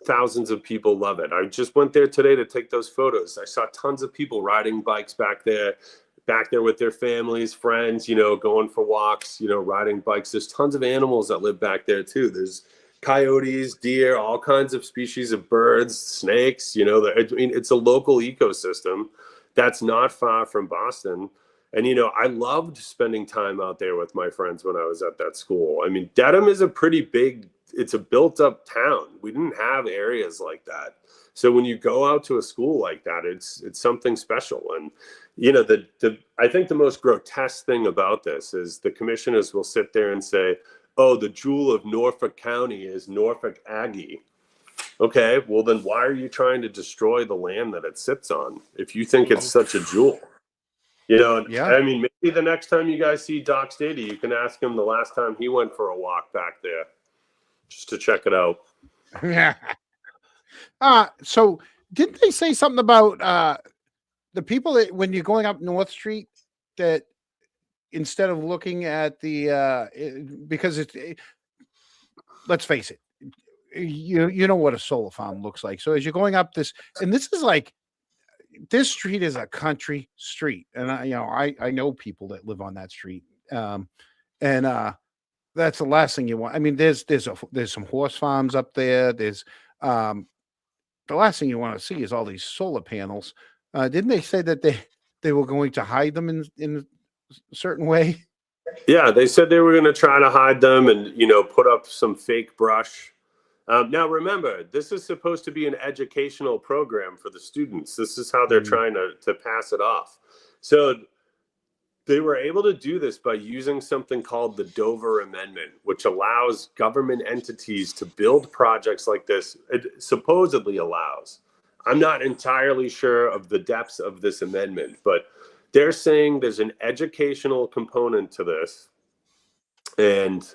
[SPEAKER 3] thousands of people love it. I just went there today to take those photos. I saw tons of people riding bikes back there with their families, friends, going for walks, riding bikes. There's tons of animals that live back there too. There's coyotes, deer, all kinds of species of birds, snakes, it's a local ecosystem that's not far from Boston. And, I loved spending time out there with my friends when I was at that school. I mean, Dedham is it's a built up town. We didn't have areas like that. So when you go out to a school like that, it's something special. And, I think the most grotesque thing about this is the commissioners will sit there and say, oh, the jewel of Norfolk County is Norfolk Aggie. Okay, well then why are you trying to destroy the land that it sits on if you think it's such a jewel?
[SPEAKER 1] Yeah.
[SPEAKER 3] I mean, maybe the next time you guys see Doc Stady, you can ask him the last time he went for a walk back there, just to check it out.
[SPEAKER 1] Yeah. So didn't they say something about the people that when you're going up North Street that instead of looking at because let's face it, you know what a solar farm looks like. So as you're going up this is like, this street is a country street, and I know people that live on that street, and that's the last thing you want. I mean, there's some horse farms up there. There's the last thing you want to see is all these solar panels. Didn't they say that they were going to hide them in a certain way?
[SPEAKER 3] Yeah, they said they were going to try to hide them and put up some fake brush. Now, remember, this is supposed to be an educational program for the students. This is how they're trying to pass it off. So They were able to do this by using something called the Dover Amendment, which allows government entities to build projects like this. It supposedly allows. I'm not entirely sure of the depths of this amendment, but they're saying there's an educational component to this, and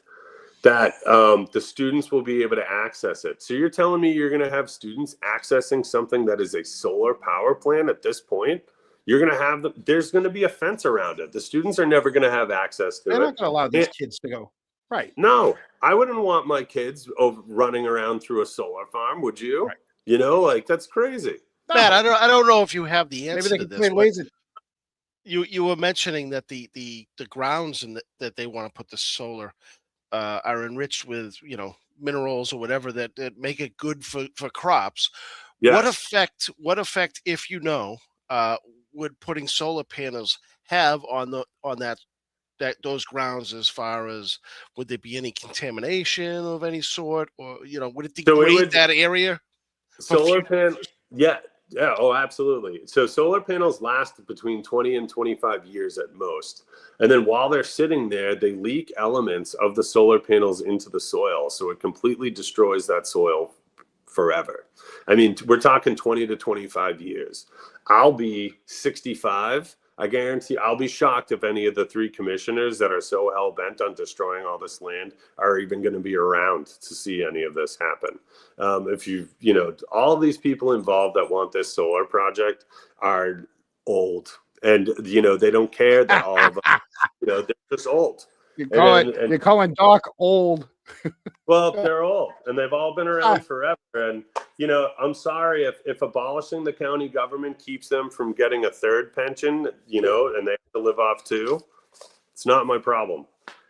[SPEAKER 3] that the students will be able to access it. So you're telling me you're going to have students accessing something that is a solar power plant at this point? You're going to have them, there's going to be a fence around it. The students are never going to have access to
[SPEAKER 1] They're
[SPEAKER 3] it.
[SPEAKER 1] not going to allow these kids to go. Right.
[SPEAKER 3] No, I wouldn't want my kids running around through a solar farm, would you?
[SPEAKER 1] Right.
[SPEAKER 3] You know, like that's crazy.
[SPEAKER 1] No.
[SPEAKER 2] Matt, I don't know if you have the answer
[SPEAKER 1] Maybe they
[SPEAKER 2] to
[SPEAKER 1] can
[SPEAKER 2] this.
[SPEAKER 1] find ways.
[SPEAKER 2] You were mentioning that the grounds that they want to put the solar are enriched with minerals or whatever that make it good for crops.
[SPEAKER 3] Yes.
[SPEAKER 2] What effect, if would putting solar panels have on those grounds, as far as would there be any contamination of any sort, or would it degrade that area?
[SPEAKER 3] Solar panel, yeah, oh, absolutely. So solar panels last between 20 and 25 years at most. And then while they're sitting there, they leak elements of the solar panels into the soil. So it completely destroys that soil forever. I mean, we're talking 20 to 25 years. I'll be 65. I guarantee I'll be shocked if any of the 3 commissioners that are so hell bent on destroying all this land are even going to be around to see any of this happen. If all of these people involved that want this solar project are old, and they don't care that all of them, they're just old.
[SPEAKER 1] You're calling Doc old.
[SPEAKER 3] Well, they're old, and they've all been around forever. And I'm sorry if abolishing the county government keeps them from getting a third pension, and they have to live off 2. It's not my problem.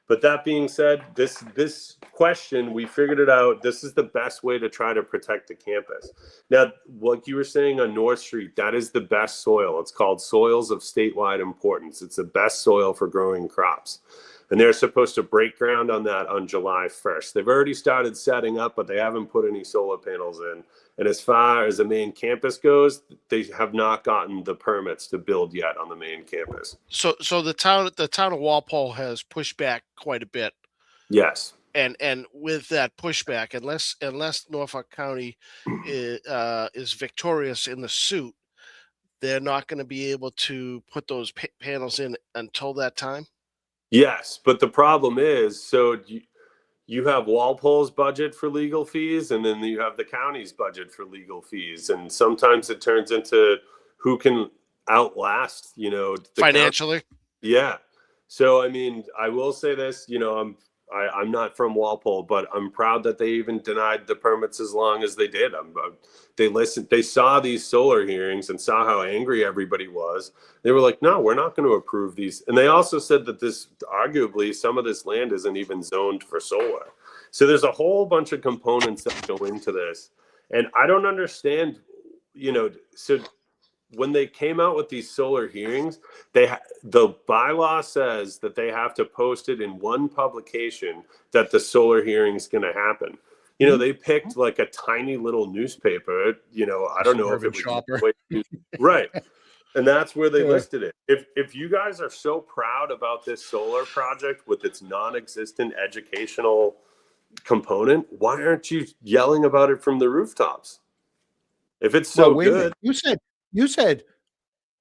[SPEAKER 3] But that being said, this question, we figured it out. This is the best way to try to protect the campus. Now, like you were saying on North Street, that is the best soil. It's called soils of statewide importance. It's the best soil for growing crops. And they're supposed to break ground on that on July 1st. They've already started setting up, but they haven't put any solar panels in. And as far as the main campus goes, they have not gotten the permits to build yet on the main campus.
[SPEAKER 2] So the town of Walpole has pushed back quite a bit.
[SPEAKER 3] Yes.
[SPEAKER 2] And with that pushback, unless Norfolk County is victorious in the suit, they're not going to be able to put those panels in until that time.
[SPEAKER 3] Yes, but the problem is, so you have Walpole's budget for legal fees, and then you have the county's budget for legal fees, and sometimes it turns into who can outlast, the
[SPEAKER 2] financially.
[SPEAKER 3] county. Yeah. So I mean, I will say this, I'm not from Walpole, but I'm proud that they even denied the permits as long as they did. They saw these solar hearings and saw how angry everybody was. They were like, no, we're not going to approve these. And they also said that arguably some of this land isn't even zoned for solar. So there's a whole bunch of components that go into this. And I don't understand, so when they came out with these solar hearings, the bylaw says that they have to post it in one publication that the solar hearing is going to happen. They picked like a tiny little newspaper. I don't know if it was right, and that's where they listed it. If you guys are so proud about this solar project with its non-existent educational component, why aren't you yelling about it from the rooftops? If it's so good,
[SPEAKER 1] you said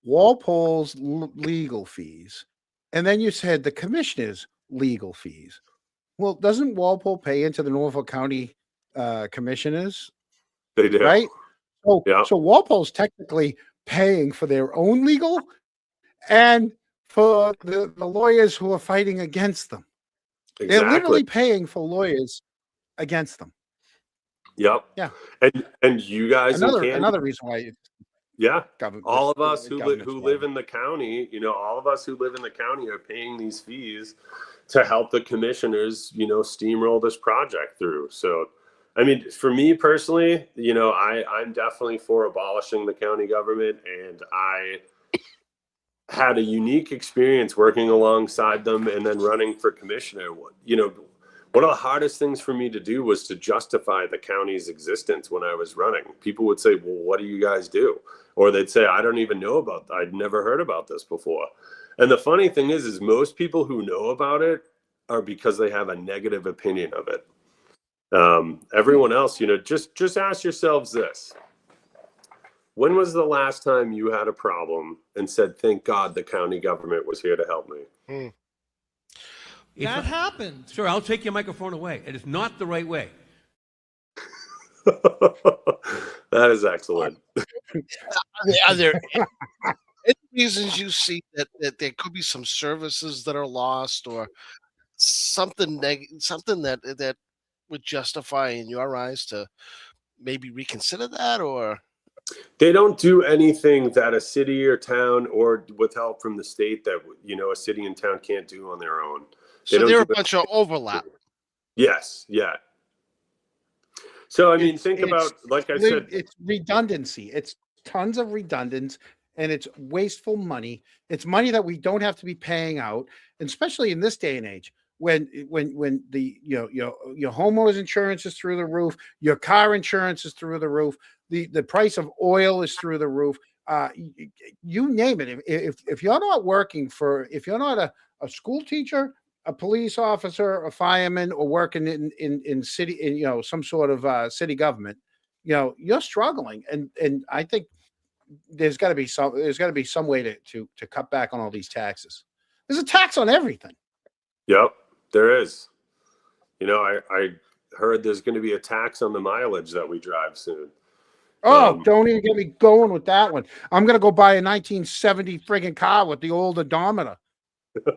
[SPEAKER 1] Walpole's legal fees, and then you said the commissioner's legal fees. Well, doesn't Walpole pay into the Norfolk County commissioners?
[SPEAKER 3] They do,
[SPEAKER 1] right? So,
[SPEAKER 3] yeah.
[SPEAKER 1] So Walpole's technically paying for their own legal and for the lawyers who are fighting against them.
[SPEAKER 3] Exactly.
[SPEAKER 1] They're literally paying for lawyers against them.
[SPEAKER 3] Yep.
[SPEAKER 1] Yeah.
[SPEAKER 3] And you guys,
[SPEAKER 1] another reason why.
[SPEAKER 3] All of us who live in the county, all of us who live in the county are paying these fees to help the commissioners, steamroll this project through. So, I mean, for me personally, I'm definitely for abolishing the county government, and I had a unique experience working alongside them and then running for commissioner. One of the hardest things for me to do was to justify the county's existence when I was running. People would say, well, what do you guys do? Or they'd say, I don't even know about that. I'd never heard about this before. And the funny thing is most people who know about it are because they have a negative opinion of it. Everyone else, just ask yourselves this. When was the last time you had a problem and said, thank God the county government was here to help me?
[SPEAKER 4] That happened. Sir, I'll take your microphone away. It is not the right way.
[SPEAKER 3] That is excellent.
[SPEAKER 2] Are there any reasons you see that there could be some services that are lost or something something that would justify in your eyes to maybe reconsider that? Or
[SPEAKER 3] they don't do anything that a city or town or with help from the state that a city and town can't do on their own.
[SPEAKER 2] So there are a bunch of overlap.
[SPEAKER 3] Yes, yeah. So I mean, think about, like I said,
[SPEAKER 1] it's redundancy. It's tons of redundance, and it's wasteful money. It's money that we don't have to be paying out, and especially in this day and age when the your homeowner's insurance is through the roof, your car insurance is through the roof, the price of oil is through the roof. You name it. If you're not working if you're not a school teacher, a police officer, a fireman, or working in city, some sort of city government, you're struggling. And I think there's got to be some way to cut back on all these taxes. There's a tax on everything.
[SPEAKER 3] Yep, there is. I heard there's going to be a tax on the mileage that we drive soon.
[SPEAKER 1] Oh, don't even get me going with that one. I'm going to go buy a 1970 friggin' car with the old odometer. I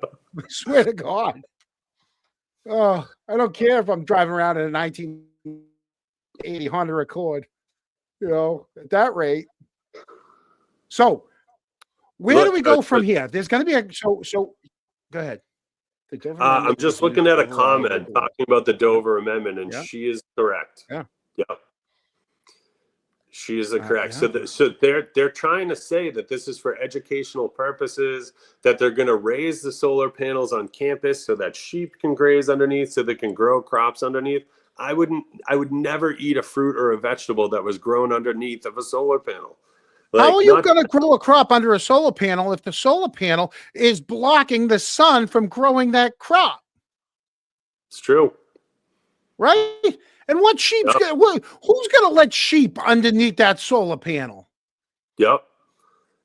[SPEAKER 1] swear to God. Oh, I don't care if I'm driving around in a 1980 Honda Accord, at that rate. So where do we go from here? There's going to be so go ahead.
[SPEAKER 3] I'm just looking at a comment talking about the Dover Amendment, and she is correct.
[SPEAKER 1] Yeah.
[SPEAKER 3] Yep. She is correct. So they're trying to say that this is for educational purposes, that they're going to raise the solar panels on campus so that sheep can graze underneath, so they can grow crops underneath. I would never eat a fruit or a vegetable that was grown underneath of a solar panel.
[SPEAKER 1] How are you going to grow a crop under a solar panel if the solar panel is blocking the sun from growing that crop?
[SPEAKER 3] It's true.
[SPEAKER 1] Right? And what sheep's who's going to let sheep underneath that solar panel?
[SPEAKER 3] Yep.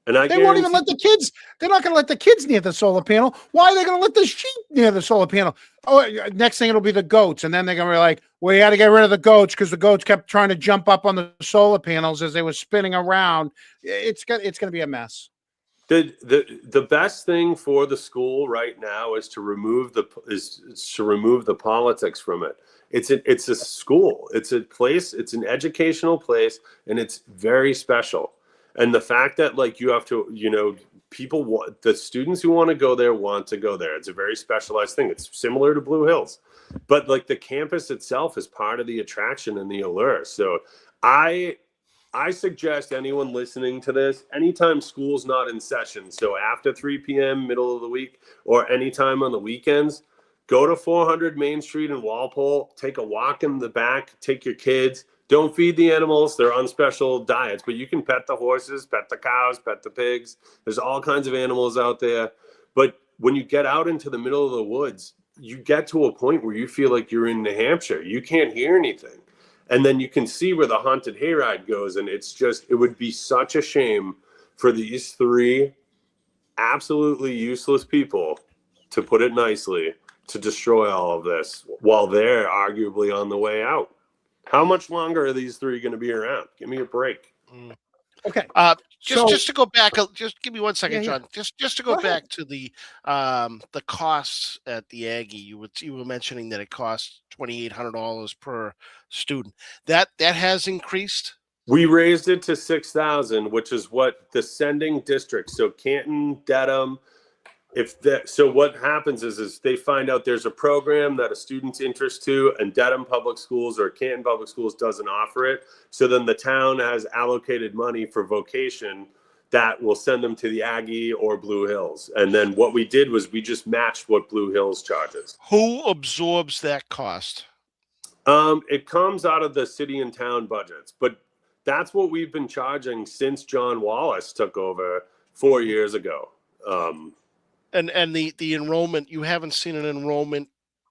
[SPEAKER 3] And
[SPEAKER 1] they won't even let the kids. They're not going to let the kids near the solar panel. Why are they going to let the sheep near the solar panel? Oh, next thing it'll be the goats, and then they're going to be like, "We had to get rid of the goats because the goats kept trying to jump up on the solar panels as they were spinning around." It's going to be a mess.
[SPEAKER 3] The best thing for the school right now is to remove the politics from it. It's a school. It's a place. It's an educational place, and it's very special. And the fact that you have to, the students who want to go there want to go there. It's a very specialized thing. It's similar to Blue Hills, but the campus itself is part of the attraction and the allure. So I suggest anyone listening to this, anytime school's not in session, so after 3 p.m., middle of the week, or anytime on the weekends, go to 400 Main Street in Walpole, take a walk in the back, take your kids. Don't feed the animals. They're on special diets, but you can pet the horses, pet the cows, pet the pigs. There's all kinds of animals out there. But when you get out into the middle of the woods, you get to a point where you feel like you're in New Hampshire. You can't hear anything. And then you can see where the haunted hayride goes. And it would be such a shame for these three absolutely useless people, to put it nicely, to destroy all of this while they're arguably on the way out. How much longer are these three going to be around? Give me a break.
[SPEAKER 1] Okay.
[SPEAKER 2] Just to go back, just give me 1 second, John. Just to go back to the costs at the Aggie. You were mentioning that it costs $2,800 per student. That has increased.
[SPEAKER 3] We raised it to $6,000, which is what the sending districts. So Canton, Dedham. So what happens is they find out there's a program that a student's interest to, and Dedham Public Schools or Canton Public Schools doesn't offer it. So then the town has allocated money for vocation that will send them to the Aggie or Blue Hills. And then what we did was we just matched what Blue Hills charges.
[SPEAKER 2] Who absorbs that cost?
[SPEAKER 3] It comes out of the city and town budgets, but that's what we've been charging since John Wallace took over 4 years ago.
[SPEAKER 2] And the enrollment, you haven't seen an enrollment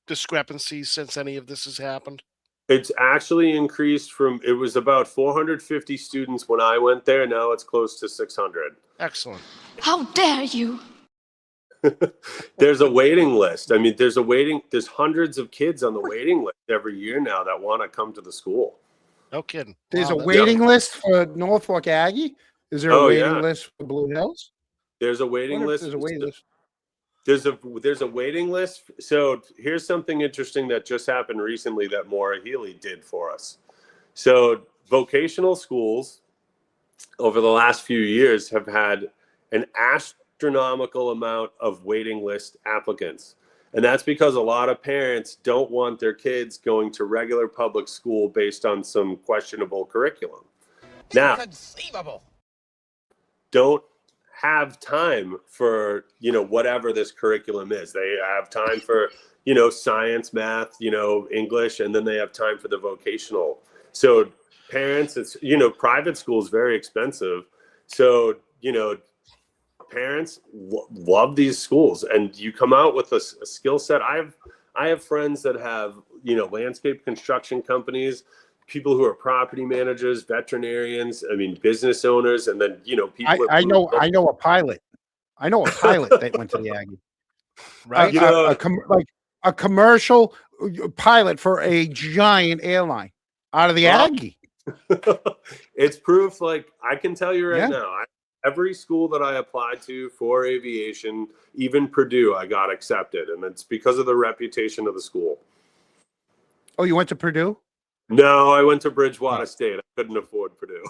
[SPEAKER 2] discrepancy since any of this has happened?
[SPEAKER 3] It's actually increased it was about 450 students when I went there. Now it's close to 600.
[SPEAKER 2] Excellent.
[SPEAKER 5] How dare you?
[SPEAKER 3] There's a waiting list. I mean, there's hundreds of kids on the waiting list every year now that want to come to the school.
[SPEAKER 2] No kidding.
[SPEAKER 1] There's
[SPEAKER 2] Wow,
[SPEAKER 1] a
[SPEAKER 2] that's-
[SPEAKER 1] waiting list for Norfolk Aggie. Is there a
[SPEAKER 3] Oh,
[SPEAKER 1] waiting
[SPEAKER 3] yeah.
[SPEAKER 1] list for Blue Hills?
[SPEAKER 3] There's a waiting
[SPEAKER 1] What if
[SPEAKER 3] list.
[SPEAKER 1] there's a waiting list?
[SPEAKER 3] There's a waiting list. So here's something interesting that just happened recently that Maura Healy did for us. So vocational schools over the last few years have had an astronomical amount of waiting list applicants. And that's because a lot of parents don't want their kids going to regular public school based on some questionable curriculum. Now,
[SPEAKER 6] Inconceivable.
[SPEAKER 3] don't have time for, whatever this curriculum is. They have time for, science, math, English, and then they have time for the vocational. So parents, it's, private school is very expensive. So, parents love these schools, and you come out with a skill set. I have friends that have, landscape construction companies, people who are property managers, veterinarians, business owners, and then, people.
[SPEAKER 1] I know a pilot. I know a pilot that went to the Aggie.
[SPEAKER 2] Right.
[SPEAKER 1] A commercial pilot for a giant airline out of the
[SPEAKER 3] Well,
[SPEAKER 1] Aggie.
[SPEAKER 3] It's proof. Like, I can tell you right
[SPEAKER 1] Yeah.
[SPEAKER 3] now, every school that I applied to for aviation, even Purdue, I got accepted. And it's because of the reputation of the school.
[SPEAKER 1] Oh, you went to Purdue?
[SPEAKER 3] No, I went to Bridgewater State. I couldn't afford Purdue.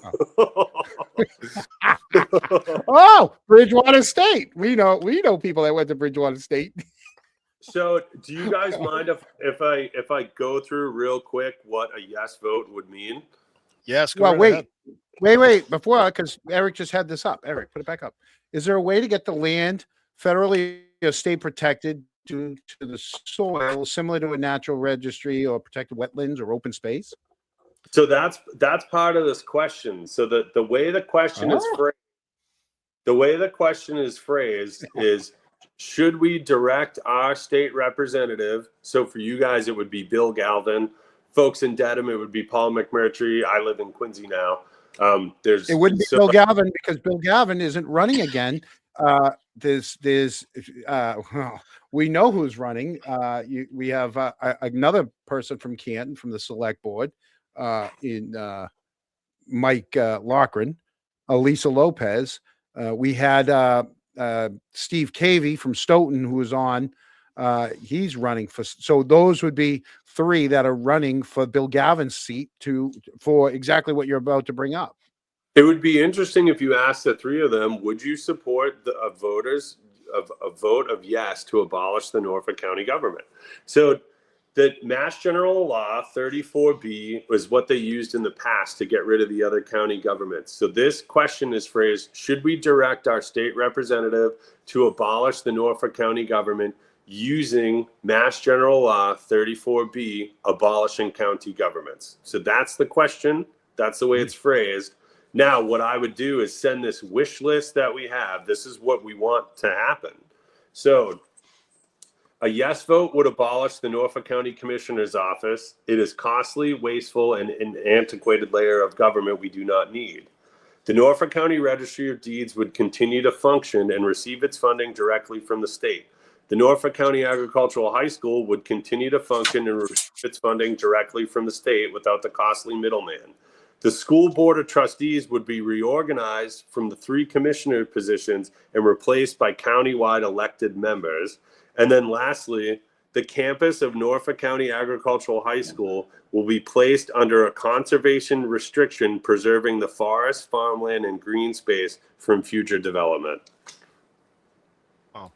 [SPEAKER 1] Oh, Bridgewater State. We know people that went to Bridgewater State.
[SPEAKER 3] So do you guys mind if I go through real quick what a yes vote would mean?
[SPEAKER 2] Yes. Go
[SPEAKER 1] Well,
[SPEAKER 2] right
[SPEAKER 1] wait,
[SPEAKER 2] ahead.
[SPEAKER 1] before, because Eric just had this up. Eric, put it back up. Is there a way to get the land federally or state protected due to the soil, similar to a natural registry or protected wetlands or open space?
[SPEAKER 3] So that's part of this question. So the way the question is phrased, is should we direct our state representative? So for you guys, it would be Bill Galvin. Folks in Dedham, it would be Paul McMurtry. I live in Quincy now.
[SPEAKER 1] It wouldn't be Bill Galvin because Bill Galvin isn't running again. We know who's running. We have another person from Canton from the select board in Mike Loughran, Elisa Lopez. We had Steve Cavey from Stoughton, who was on. He's running so those would be three that are running for Bill Gavin's seat for exactly what you're about to bring up.
[SPEAKER 3] It would be interesting if you asked the three of them, would you support a vote of yes to abolish the Norfolk County government? So the Mass General Law 34B was what they used in the past to get rid of the other county governments. So this question is phrased, should we direct our state representative to abolish the Norfolk County government using Mass General Law 34B, abolishing county governments? So that's the question. That's the way it's phrased. Now, what I would do is send this wish list that we have. This is what we want to happen. So a yes vote would abolish the Norfolk County Commissioner's Office. It is costly, wasteful, and an antiquated layer of government we do not need. The Norfolk County Registry of Deeds would continue to function and receive its funding directly from the state. The Norfolk County Agricultural High School would continue to function and receive its funding directly from the state without the costly middleman. The School Board of Trustees would be reorganized from the 3 commissioner positions and replaced by countywide elected members. And then lastly, the campus of Norfolk County Agricultural High School will be placed under a conservation restriction, preserving the forest, farmland, and green space from future development.
[SPEAKER 2] Wow.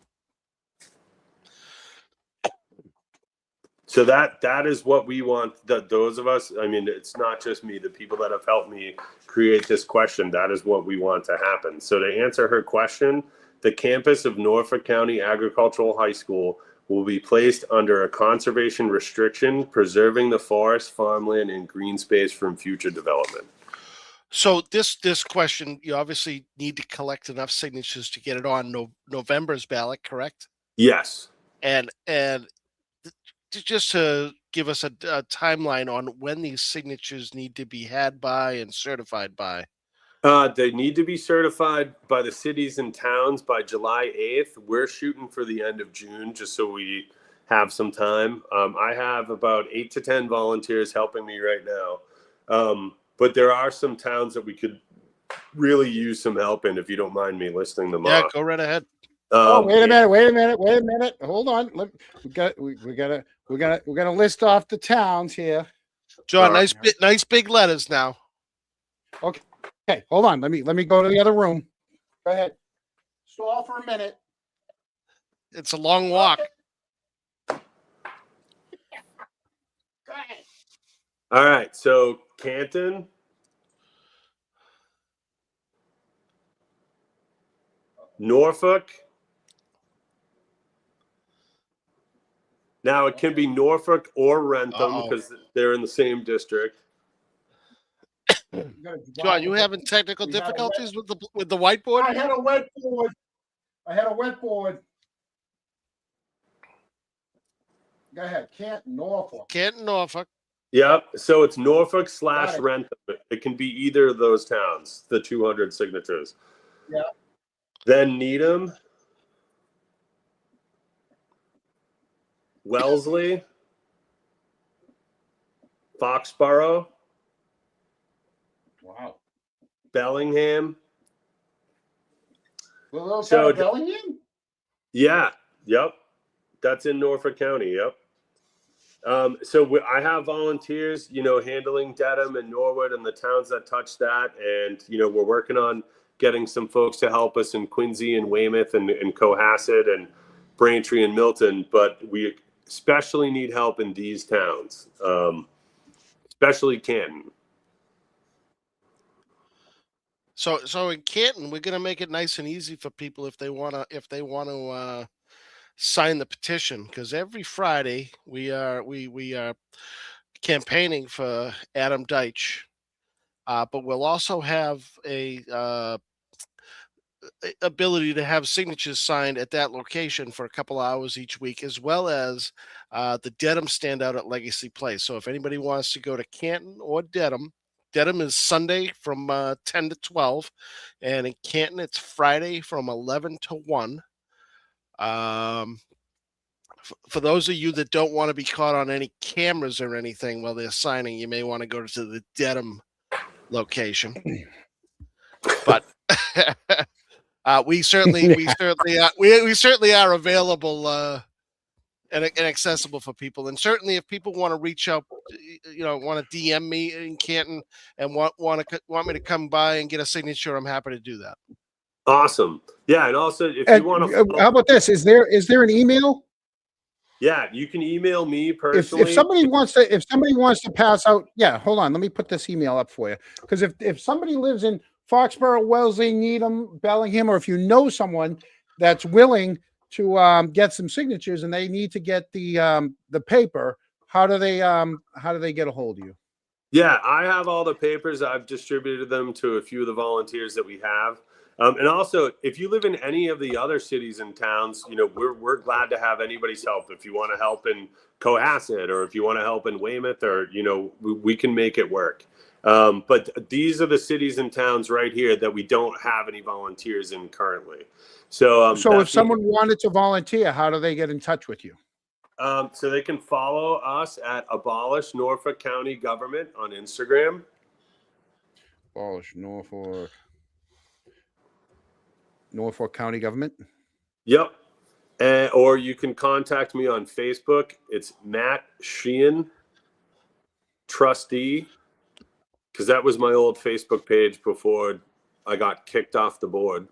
[SPEAKER 3] So that is what we want. Those of us, it's not just me, the people that have helped me create this question, that is what we want to happen. So to answer her question, the campus of Norfolk County Agricultural High School will be placed under a conservation restriction, preserving the forest, farmland, and green space from future development.
[SPEAKER 2] So this question, you obviously need to collect enough signatures to get it on November's ballot, correct?
[SPEAKER 3] Yes.
[SPEAKER 2] And just to give us a timeline on when these signatures need to be had by and certified by.
[SPEAKER 3] They need to be certified by the cities and towns by July 8th. We're shooting for the end of June, just so we have some time. I have about 8 to 10 volunteers helping me right now. But there are some towns that we could really use some help in, if you don't mind me listing them
[SPEAKER 2] Yeah,
[SPEAKER 3] off.
[SPEAKER 2] go right ahead.
[SPEAKER 1] Oh, wait a minute. Hold on. We're gonna list off the towns here.
[SPEAKER 2] John, nice big letters now.
[SPEAKER 1] Okay, hold on. Let me go to the other room. Go ahead. Stall for a minute.
[SPEAKER 2] It's a long walk.
[SPEAKER 1] Go ahead.
[SPEAKER 3] All right, so Canton, Norfolk. Now it can be Norfolk or Rentham because they're in the same district.
[SPEAKER 2] John, you having technical difficulties with the whiteboard?
[SPEAKER 1] I had a wet board. Go ahead. Canton, Norfolk.
[SPEAKER 2] Canton, Norfolk.
[SPEAKER 3] Yep. So it's Norfolk /
[SPEAKER 1] Got it.
[SPEAKER 3] Rentham. It can be either of those towns, the 200 signatures.
[SPEAKER 1] Yeah.
[SPEAKER 3] Then Needham, Wellesley, Foxborough,
[SPEAKER 1] Wow.
[SPEAKER 3] Bellingham.
[SPEAKER 1] Little
[SPEAKER 3] So-
[SPEAKER 1] town of Bellingham?
[SPEAKER 3] Yeah. Yep. That's in Norfolk County. Yep. I have volunteers, handling Dedham and Norwood and the towns that touch that. And, we're working on getting some folks to help us in Quincy and Weymouth and Cohasset and Braintree and Milton. But we especially need help in these towns, especially Canton.
[SPEAKER 2] So in Canton, we're gonna make it nice and easy for people if they wanna sign the petition, because every Friday we are campaigning for Adam Deitch, but we'll also have a ability to have signatures signed at that location for a couple hours each week, as well as the Dedham standout at Legacy Place. So if anybody wants to go to Canton or Dedham is Sunday from 10 to 12, and in Canton it's Friday from 11 to 1. For those of you that don't want to be caught on any cameras or anything while they're signing, you may want to go to the Dedham location. But we certainly are available and accessible for people. And certainly, if people want to reach out, want to DM me in Canton and want me to come by and get a signature, I'm happy to do that.
[SPEAKER 3] Awesome. Yeah. And also if you want to,
[SPEAKER 1] how about this? Is there an email?
[SPEAKER 3] Yeah, you can email me personally.
[SPEAKER 1] If somebody wants to pass out, yeah, hold on. Let me put this email up for you. Because if somebody lives in Foxborough, Wellesley, Needham, Bellingham, or if you know someone that's willing to get some signatures and they need to get the paper, how do they get a hold of you?
[SPEAKER 3] Yeah, I have all the papers. I've distributed them to a few of the volunteers that we have. And also, if you live in any of the other cities and towns, we're glad to have anybody's help. If you want to help in Cohasset, or if you want to help in Weymouth, or we can make it work. But these are the cities and towns right here that we don't have any volunteers in currently. So
[SPEAKER 1] if someone wanted to volunteer, how do they get in touch with you?
[SPEAKER 3] So they can follow us at Abolish Norfolk County Government on Instagram.
[SPEAKER 1] Abolish Norfolk County Government.
[SPEAKER 3] Yep. Or you can contact me on Facebook. It's Matt Sheehan, trustee, because that was my old Facebook page before I got kicked off the board.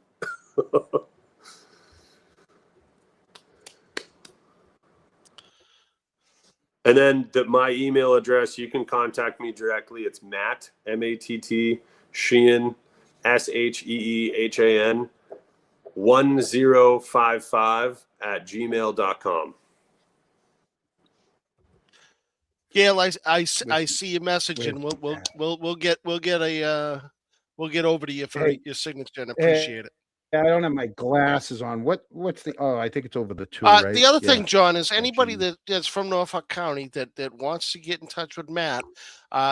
[SPEAKER 3] And then my email address, you can contact me directly. It's Matt, M-A-T-T, Sheehan, S-H-E-E-H-A-N, 1055 at gmail.com.
[SPEAKER 2] Gail, I see your message, and we'll get a we'll get over to you for
[SPEAKER 1] Hey,
[SPEAKER 2] your signature and
[SPEAKER 1] hey,
[SPEAKER 2] appreciate it.
[SPEAKER 1] I don't have my glasses on. What's the? Oh, I think it's over the 2, right?
[SPEAKER 2] The other
[SPEAKER 1] Yeah.
[SPEAKER 2] thing, John, is anybody
[SPEAKER 1] Gee.
[SPEAKER 2] that's from Norfolk County that wants to get in touch with Matt,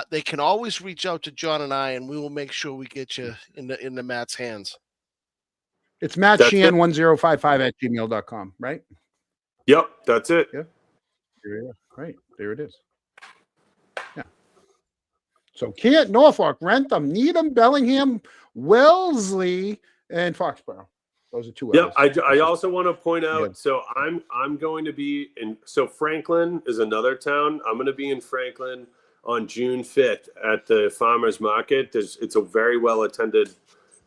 [SPEAKER 2] they can always reach out to John and I, and we will make sure we get you in the Matt's hands.
[SPEAKER 1] It's Matt
[SPEAKER 3] That's
[SPEAKER 1] Sheehan
[SPEAKER 3] it.
[SPEAKER 1] 1055@gmail.com, right?
[SPEAKER 3] Yep, that's it.
[SPEAKER 1] Yeah. There you go. Right. There it is. Yeah. So Kent, Norfolk, Rentham, Needham, Bellingham, Wellesley, and Foxborough. Those are 2
[SPEAKER 3] Yep.
[SPEAKER 1] others.
[SPEAKER 3] I also want to point out.
[SPEAKER 1] Yeah.
[SPEAKER 3] So I'm going to be in. So Franklin is another town. I'm going to be in Franklin on June 5th at the farmers market. It's a very well attended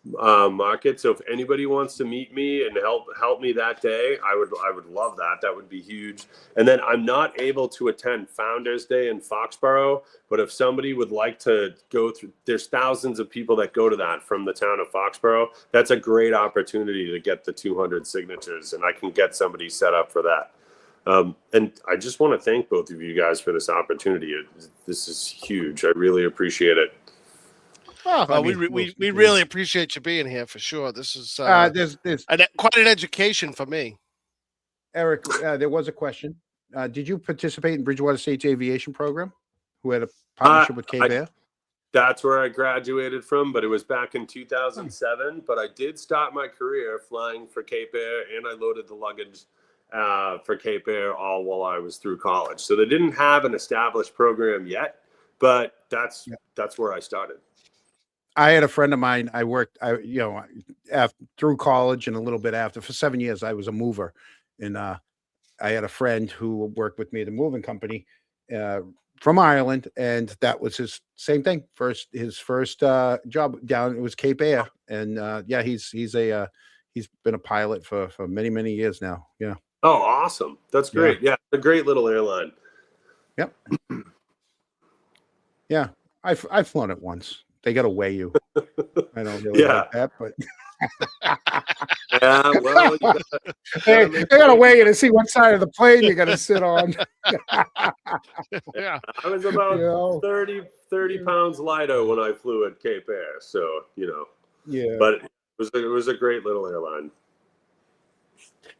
[SPEAKER 3] market. So if anybody wants to meet me and help me that day, I would love that. That would be huge. And then I'm not able to attend Founders Day in Foxborough, but if somebody would like to go through, there's thousands of people that go to that from the town of Foxborough. That's a great opportunity to get the 200 signatures, and I can get somebody set up for that. And I just want to thank both of you guys for this opportunity. This is huge. I really appreciate it.
[SPEAKER 1] Well, I
[SPEAKER 2] We
[SPEAKER 1] mean,
[SPEAKER 2] really appreciate you being here for sure. This is
[SPEAKER 1] there's
[SPEAKER 2] quite an education for me.
[SPEAKER 1] Eric. There was a question. Did you participate in Bridgewater State's aviation program? Who had a partnership with Cape Air?
[SPEAKER 3] That's where I graduated from, but it was back in 2007. But I did start my career flying for Cape Air, and I loaded the luggage for Cape Air all while I was through college. So they didn't have an established program yet, but that's where I started.
[SPEAKER 1] I had a friend of mine. I worked, through college and a little bit after. For 7 years, I was a mover, and I had a friend who worked with me at a moving company from Ireland, and that was his same thing. His first job down, it was Cape Air, and he's been a pilot for many years now. Yeah.
[SPEAKER 3] Oh, awesome! That's great. Yeah, a great little airline.
[SPEAKER 1] Yep. Yeah, I've flown it once. They got to weigh you. I don't really like that, but
[SPEAKER 3] yeah, well,
[SPEAKER 1] they got to weigh you to see what side of the plane you're going to sit on.
[SPEAKER 2] Yeah,
[SPEAKER 3] I was about 30 pounds lighter when I flew at Cape Air, so
[SPEAKER 1] yeah.
[SPEAKER 3] But it was a great little airline.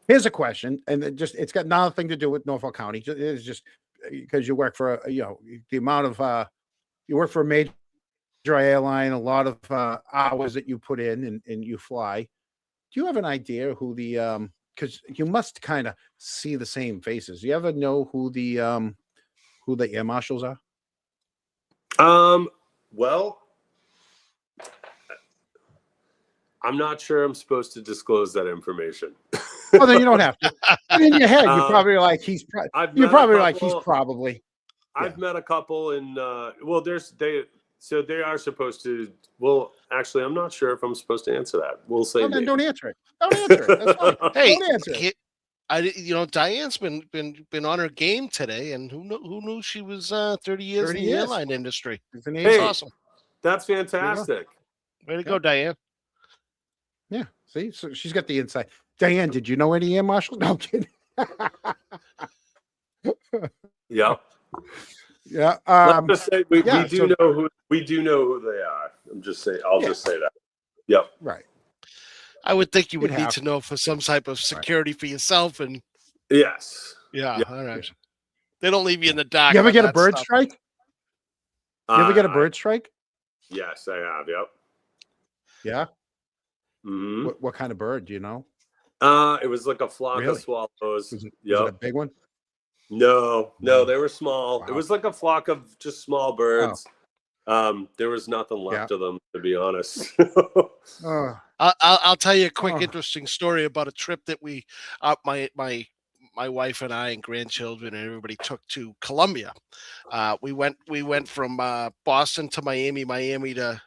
[SPEAKER 1] Here's a question, and it's got nothing to do with Norfolk County. It's just because you work for the amount of you work for a major airline, a lot of hours that you put in and you fly. Do you have an idea who the because you must kind of see the same faces. Do you ever know who the air marshals are?
[SPEAKER 3] Well, I'm not sure I'm supposed to disclose that information.
[SPEAKER 1] Well, then you don't have to. But in your head, you're probably like he's. You're probably like he's probably.
[SPEAKER 3] I've met a couple in. So they are supposed to. Well, actually, I'm not sure if I'm supposed to answer that. We'll say.
[SPEAKER 1] Well, then don't answer it. Don't answer it. That's fine.
[SPEAKER 2] Hey,
[SPEAKER 1] don't answer it.
[SPEAKER 2] Diane's been on her game today, and who knew she was 30 years in the airline industry.
[SPEAKER 1] That's
[SPEAKER 2] awesome.
[SPEAKER 3] That's fantastic.
[SPEAKER 2] Way to go, Diane.
[SPEAKER 1] Yeah. See, so she's got the insight. Diane, did you know any air marshals? No, I'm kidding.
[SPEAKER 3] Yeah.
[SPEAKER 1] Yeah.
[SPEAKER 3] Let's just say we do know who they are. Just say that. Yep.
[SPEAKER 1] Right.
[SPEAKER 2] I would think you would need to know for some type of security for yourself, and
[SPEAKER 3] yes.
[SPEAKER 2] Yeah. All right. They don't leave you in the dark.
[SPEAKER 1] You ever get a bird strike? You ever get a bird strike?
[SPEAKER 3] Yes, I have. Yep.
[SPEAKER 1] Yeah.
[SPEAKER 3] Mm-hmm.
[SPEAKER 1] What kind of bird? Do you know?
[SPEAKER 3] It was like a flock of swallows.
[SPEAKER 1] Was it a big one?
[SPEAKER 3] No, they were small. Wow. It was like a flock of just small birds. Oh. There was nothing left of them, to be honest.
[SPEAKER 2] I'll tell you a quick interesting story about a trip that we, my wife and I and grandchildren and everybody took to Colombia. We went from Boston to Miami to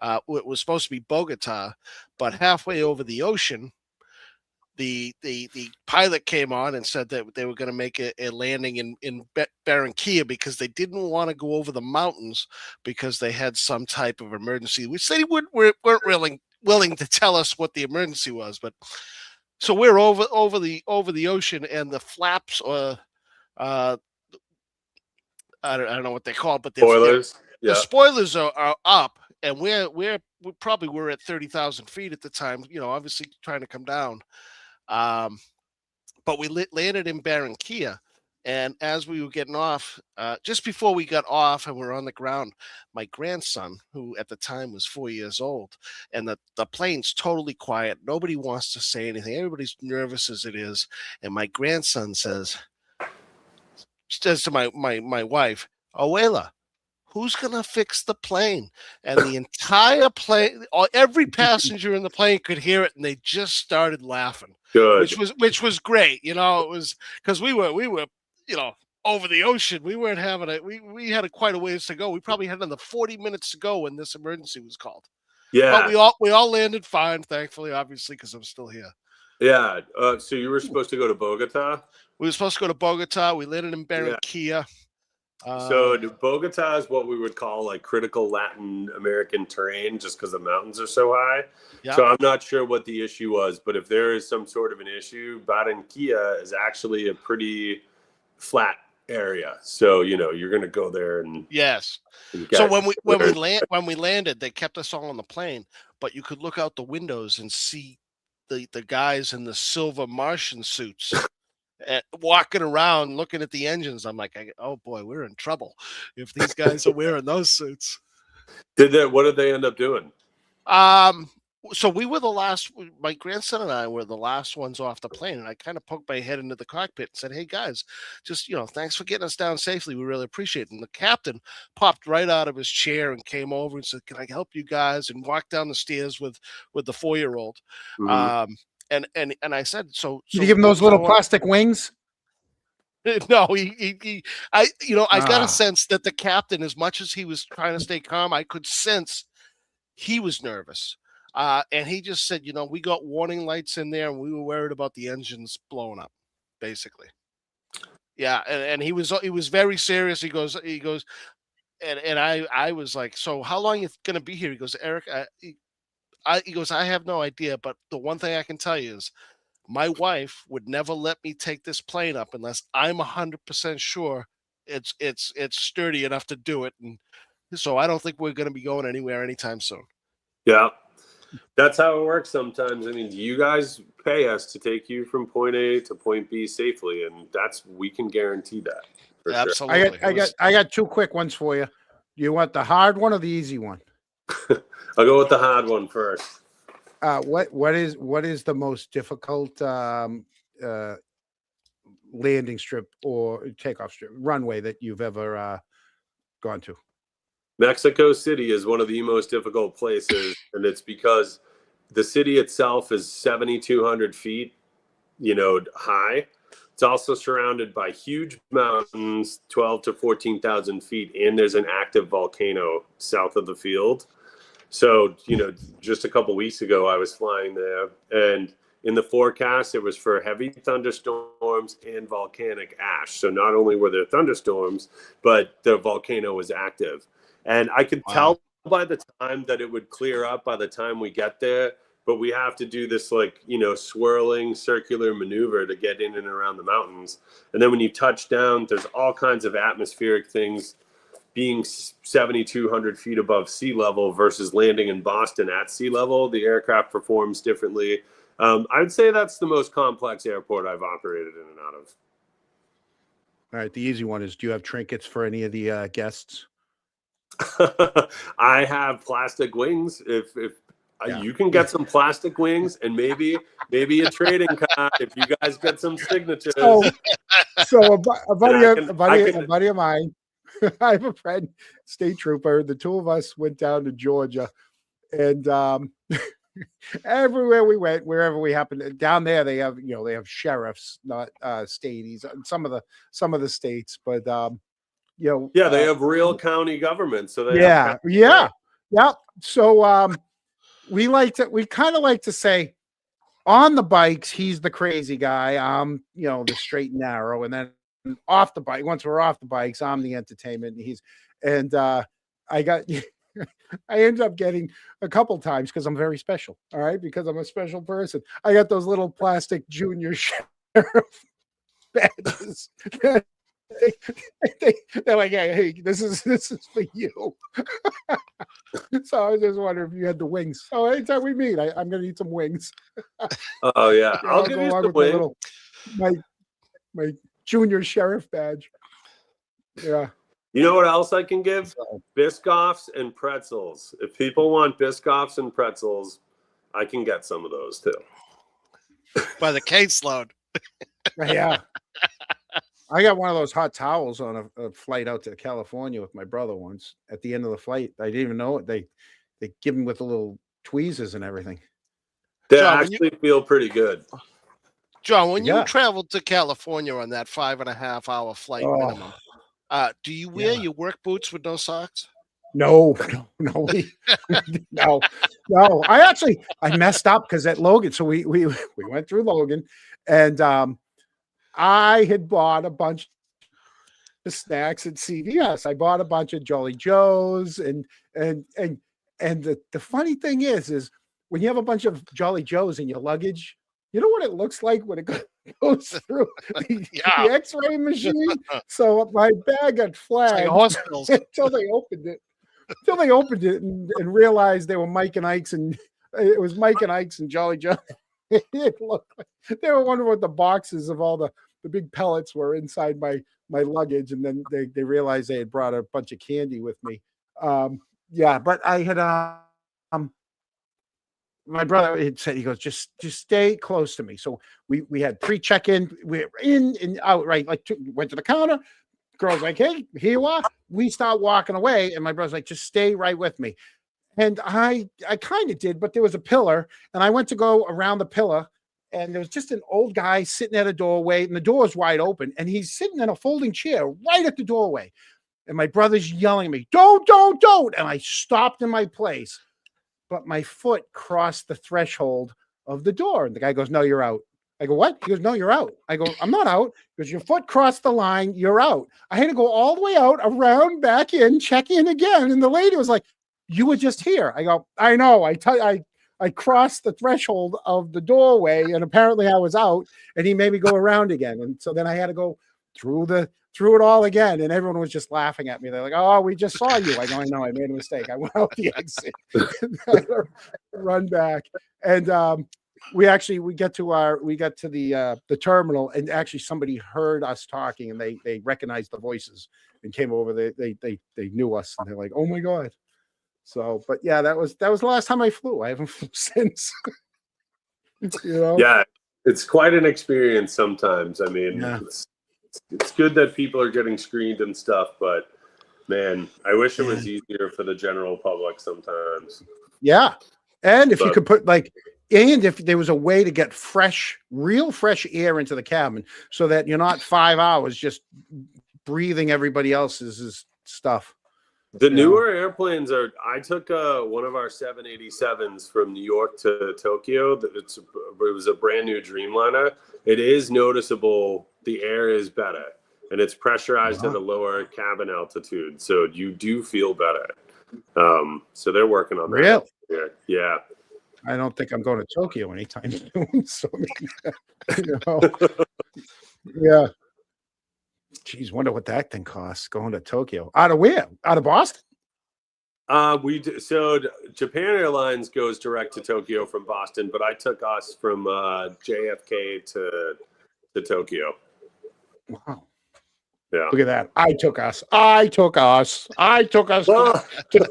[SPEAKER 2] it was supposed to be Bogota, but halfway over the ocean, the pilot came on and said that they were going to make a landing in Barranquilla because they didn't want to go over the mountains because they had some type of emergency, which they weren't really willing to tell us what the emergency was. But so we're over the ocean, and the flaps, I don't know what they call it, but
[SPEAKER 3] spoilers.
[SPEAKER 2] The spoilers are up, and we're we probably were at 30,000 feet at the time, obviously trying to come down. But we landed in Barranquilla. And as we were getting off, just before we got off and we were on the ground, my grandson, who at the time was 4 years old, and the plane's totally quiet. Nobody wants to say anything. Everybody's nervous as it is. And my grandson says to my wife, Abuela, who's going to fix the plane? And the entire plane, every passenger in the plane could hear it, and they just started laughing.
[SPEAKER 3] Good.
[SPEAKER 2] Which was great. It was because we were over the ocean. We weren't having we had quite a ways to go. We probably had another 40 minutes to go when this emergency was called.
[SPEAKER 3] Yeah.
[SPEAKER 2] But we all landed fine, thankfully, obviously, because I'm still here.
[SPEAKER 3] Yeah. So you were supposed to go to Bogota?
[SPEAKER 2] We were supposed to go to Bogota. We landed in Barranquilla.
[SPEAKER 3] So Bogota is what we would call like critical Latin American terrain, just because the mountains are so high.
[SPEAKER 2] Yeah.
[SPEAKER 3] So I'm not sure what the issue was, but if there is some sort of an issue, Barranquilla is actually a pretty flat area. So you're going to go there and
[SPEAKER 2] yes.
[SPEAKER 3] And
[SPEAKER 2] So when we landed, they kept us all on the plane, but you could look out the windows and see the guys in the silver Martian suits. Walking around looking at the engines. I'm like, oh boy, we're in trouble if these guys are wearing those suits.
[SPEAKER 3] What did they end up doing?
[SPEAKER 2] So we were the last. My grandson and I were the last ones off the plane, and I kind of poked my head into the cockpit and said, "Hey guys, just thanks for getting us down safely. We really appreciate it." And the captain popped right out of his chair and came over and said, "Can I help you guys?" And walked down the stairs with the 4-year-old.
[SPEAKER 3] Mm-hmm.
[SPEAKER 2] And I said, so
[SPEAKER 1] Did you give him those little plastic wings?
[SPEAKER 2] No, I got a sense that the captain, as much as he was trying to stay calm, I could sense he was nervous. And he just said, we got warning lights in there and we were worried about the engines blowing up, basically. Yeah. And he was very serious. He goes, and I was like, so how long are you going to be here? He goes, Eric, he goes, I have no idea, but the one thing I can tell you is my wife would never let me take this plane up unless I'm 100% sure it's sturdy enough to do it. And so I don't think we're going to be going anywhere anytime soon.
[SPEAKER 3] Yeah, that's how it works sometimes. I mean, you guys pay us to take you from point A to point B safely, and we can guarantee that. For
[SPEAKER 2] Absolutely.
[SPEAKER 1] Sure. I got two quick ones for you. You want the hard one or the easy one?
[SPEAKER 3] I'll go with the hard one first.
[SPEAKER 1] What is the most difficult landing strip or takeoff strip runway that you've ever gone to?
[SPEAKER 3] Mexico City is one of the most difficult places, and it's because the city itself is 7,200 feet, high. It's also surrounded by huge mountains, 12 to 14,000 feet, and there's an active volcano south of the field. So, just a couple weeks ago, I was flying there, and in the forecast, it was for heavy thunderstorms and volcanic ash. So not only were there thunderstorms, but the volcano was active. And I could tell by the time that it would clear up by the time we get there, but we have to do this swirling circular maneuver to get in and around the mountains. And then when you touch down, there's all kinds of atmospheric things. Being 7,200 feet above sea level versus landing in Boston at sea level, the aircraft performs differently. I would say that's the most complex airport I've operated in and out of.
[SPEAKER 1] All right. The easy one is, do you have trinkets for any of the guests?
[SPEAKER 3] I have plastic wings. If you can get some plastic wings and maybe a trading card if you guys get some signatures.
[SPEAKER 1] So a buddy of mine, I have a friend, state trooper. The two of us went down to Georgia, and everywhere we went, wherever we happened, down there they have sheriffs, not states. Some of the states, but
[SPEAKER 3] they have real county government. So they
[SPEAKER 1] yeah. So we kind of like to say, on the bikes, he's the crazy guy. I'm the straight and narrow, and then off the bike, once we're off the bikes, I'm the entertainment. I ended up getting a couple times because I'm very special. All right. Because I'm a special person. I got those little plastic junior sheriff badges. They're like, hey, this is for you. So I was just wondering if you had the wings. So anytime we meet, I'm going to eat some wings.
[SPEAKER 3] Oh yeah,
[SPEAKER 1] Yeah,
[SPEAKER 3] I'll
[SPEAKER 1] I'll
[SPEAKER 3] give
[SPEAKER 1] go
[SPEAKER 3] you
[SPEAKER 1] along
[SPEAKER 3] some
[SPEAKER 1] with my
[SPEAKER 3] wings.
[SPEAKER 1] little my junior sheriff badge. Yeah.
[SPEAKER 3] You know what else I can give?
[SPEAKER 1] So,
[SPEAKER 3] Biscoffs and pretzels. If people want Biscoffs and pretzels, I can get some of those too.
[SPEAKER 2] By the caseload.
[SPEAKER 1] yeah. I got one of those hot towels on a flight out to California with my brother once. At the end of the flight, I didn't even know it. They give them with the little tweezers and everything.
[SPEAKER 3] They
[SPEAKER 2] John,
[SPEAKER 3] actually feel pretty good.
[SPEAKER 2] John, when you
[SPEAKER 1] Yeah.
[SPEAKER 2] traveled to California on that 5.5-hour flight
[SPEAKER 1] Oh.
[SPEAKER 2] minimum, do you wear
[SPEAKER 1] Yeah.
[SPEAKER 2] your work boots with no socks?
[SPEAKER 1] No, no. I messed up because at Logan, so we went through Logan, and I had bought a bunch of snacks at CVS. I bought a bunch of Jolly Joes, and the funny thing is when you have a bunch of Jolly Joes in your luggage, you know what it looks like when it goes through the X-ray machine. So my bag got flagged
[SPEAKER 2] hospitals.
[SPEAKER 1] until they opened it. And realized they were Mike and Ike's, and it was Mike and Ike's and Jolly Joe. It looked like they were wondering what the boxes of all the big pellets were inside my luggage, and then they realized they had brought a bunch of candy with me. Yeah, but I had my brother had said, he goes, just stay close to me. So we had pre-check-in, we were in and out, right? Like went to the counter. Girl's like, hey, here you are. We start walking away, and my brother's like, just stay right with me. And I kind of did, but there was a pillar, and I went to go around the pillar, and there was just an old guy sitting at a doorway, and the door is wide open, and he's sitting in a folding chair right at the doorway. And my brother's yelling at me, don't. And I stopped in my place, but my foot crossed the threshold of the door. And the guy goes, no, you're out. I go, what? He goes, no, you're out. I go, I'm not out. Because your foot crossed the line, you're out. I had to go all the way out, around, back in, check in again. And the lady was like, you were just here. I go, I know. I crossed the threshold of the doorway, and apparently I was out, and he made me go around again. And so then I had to go through it all again, and everyone was just laughing at me. They're like, oh, we just saw you. I go, I know, I made a mistake. I went out the exit. Run back. And we got to the terminal, and actually somebody heard us talking, and they recognized the voices and came over. They knew us, and they're like, oh my God. So, but yeah, that was the last time I flew. I haven't flown since.
[SPEAKER 3] Yeah, it's quite an experience sometimes. I mean,
[SPEAKER 1] yeah.
[SPEAKER 3] It's good that people are getting screened and stuff, but man, I wish it was easier for the general public sometimes.
[SPEAKER 1] Yeah. And if you could put and if there was a way to get real fresh air into the cabin so that you're not 5 hours just breathing everybody else's stuff.
[SPEAKER 3] The newer airplanes I took one of our 787s from New York to Tokyo. It was a brand new Dreamliner. It is noticeable. The air is better, and it's pressurized at a lower cabin altitude. So you do feel better. So they're working on that.
[SPEAKER 1] Really?
[SPEAKER 3] Yeah.
[SPEAKER 1] I don't think I'm going to Tokyo anytime soon. So, yeah. Geez, wonder what that thing costs going to Tokyo. Out of where? Out of Boston?
[SPEAKER 3] So Japan Airlines goes direct to Tokyo from Boston, but I took us from JFK to Tokyo.
[SPEAKER 1] Wow.
[SPEAKER 3] Yeah.
[SPEAKER 1] Look at that. I took us to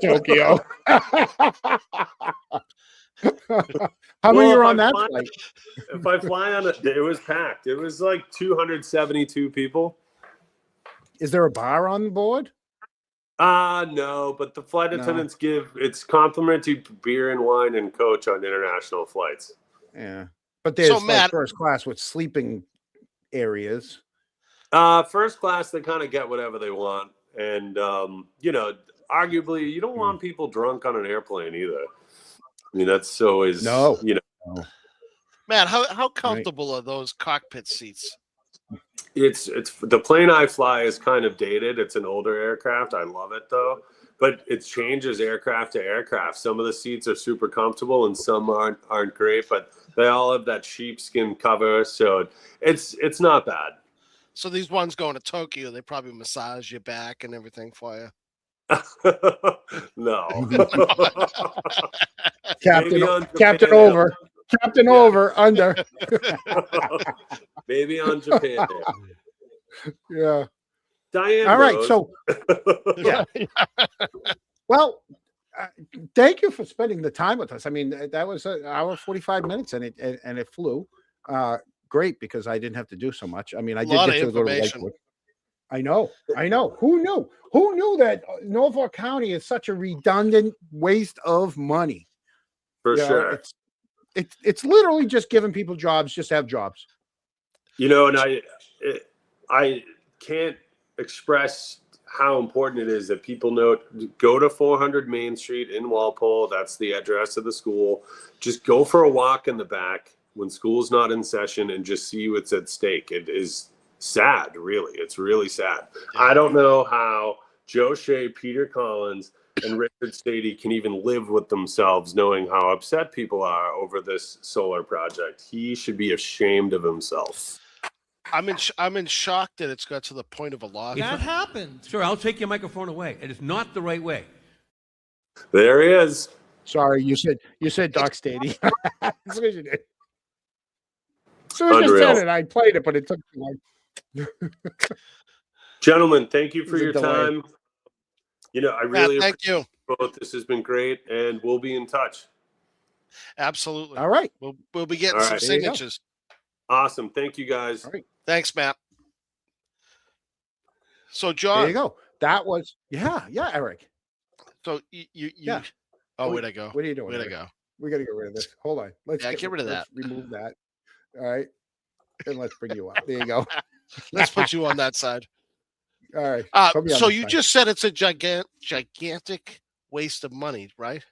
[SPEAKER 1] Tokyo. How many are on that flight?
[SPEAKER 3] If I fly on it was packed. It was like 272 people.
[SPEAKER 1] Is there a bar on board?
[SPEAKER 3] No, but the flight attendants it's complimentary beer and wine and coach on international flights.
[SPEAKER 1] Yeah. But there's Matt, first class with sleeping areas.
[SPEAKER 3] First class, they kind of get whatever they want. And, arguably, you don't want people drunk on an airplane either. I mean, that's always,
[SPEAKER 1] No.
[SPEAKER 2] Matt, how comfortable are those cockpit seats?
[SPEAKER 3] It's the plane I fly is kind of dated. It's an older aircraft. I love it though, but it changes aircraft to aircraft. Some of the seats are super comfortable and some aren't great, but they all have that sheepskin cover, so it's not bad.
[SPEAKER 2] So these ones going to Tokyo, they probably massage your back and everything for you.
[SPEAKER 3] No.
[SPEAKER 1] Captain,
[SPEAKER 3] Maybe on
[SPEAKER 1] Captain
[SPEAKER 3] Japan
[SPEAKER 1] over, Captain
[SPEAKER 3] Yeah.
[SPEAKER 1] over, under.
[SPEAKER 3] Maybe on Japan Air.
[SPEAKER 1] Yeah.
[SPEAKER 3] Diane
[SPEAKER 1] All right.
[SPEAKER 3] knows.
[SPEAKER 1] So, yeah. Well, thank you for spending the time with us. I mean, that was an hour 45 minutes, and it flew. Great, because I didn't have to do so much. I mean, I did
[SPEAKER 2] Lot
[SPEAKER 1] get
[SPEAKER 2] of
[SPEAKER 1] to go to
[SPEAKER 2] information.
[SPEAKER 1] Lakewood. I know. Who knew? Who knew that Norfolk County is such a redundant waste of money?
[SPEAKER 3] For
[SPEAKER 1] You know,
[SPEAKER 3] sure.
[SPEAKER 1] it's literally just giving people jobs, just have jobs.
[SPEAKER 3] You know, and I can't express how important it is that people know. Go to 400 Main Street in Walpole. That's the address of the school. Just go for a walk in the back when school's not in session and just see what's at stake. It is sad, really. It's really sad. I don't know how Joe Shea, Peter Collins, and Richard Stady can even live with themselves knowing how upset people are over this solar project. He should be ashamed of himself.
[SPEAKER 2] I'm in shock that it's got to the point of a law.
[SPEAKER 4] That
[SPEAKER 5] happened.
[SPEAKER 4] Sir, I'll take your microphone away. It is not the right way.
[SPEAKER 3] There he is.
[SPEAKER 1] Sorry, you said Doc Stady. As soon as you did. As soon as you
[SPEAKER 3] Unreal.
[SPEAKER 1] said it, I played it, but it took too long.
[SPEAKER 3] Gentlemen, thank you for
[SPEAKER 1] There's a
[SPEAKER 3] your
[SPEAKER 1] delay.
[SPEAKER 3] time. You know, I
[SPEAKER 2] Matt,
[SPEAKER 3] really
[SPEAKER 2] thank you.
[SPEAKER 3] both. This has been great, and we'll be in touch.
[SPEAKER 2] Absolutely.
[SPEAKER 1] All right.
[SPEAKER 2] We'll be getting
[SPEAKER 3] All
[SPEAKER 2] some
[SPEAKER 3] right.
[SPEAKER 1] There you go.
[SPEAKER 2] signatures.
[SPEAKER 3] Awesome. Thank you, guys.
[SPEAKER 1] All right.
[SPEAKER 2] Thanks, Matt. So,
[SPEAKER 1] There
[SPEAKER 2] John.
[SPEAKER 1] you go. That was Eric.
[SPEAKER 2] So you
[SPEAKER 1] Yeah.
[SPEAKER 2] Oh, where'd I go?
[SPEAKER 1] What are you doing?
[SPEAKER 2] Where'd I
[SPEAKER 1] Eric?
[SPEAKER 2] go?
[SPEAKER 1] We got to get rid of this. Hold on. Let's
[SPEAKER 2] Yeah, get rid of
[SPEAKER 1] let's remove that. All right. And let's bring you up. There you go.
[SPEAKER 2] Let's put you on that side.
[SPEAKER 1] All right. Put me on
[SPEAKER 2] So
[SPEAKER 1] this
[SPEAKER 2] you
[SPEAKER 1] side.
[SPEAKER 2] just said it's a gigantic waste of money, right?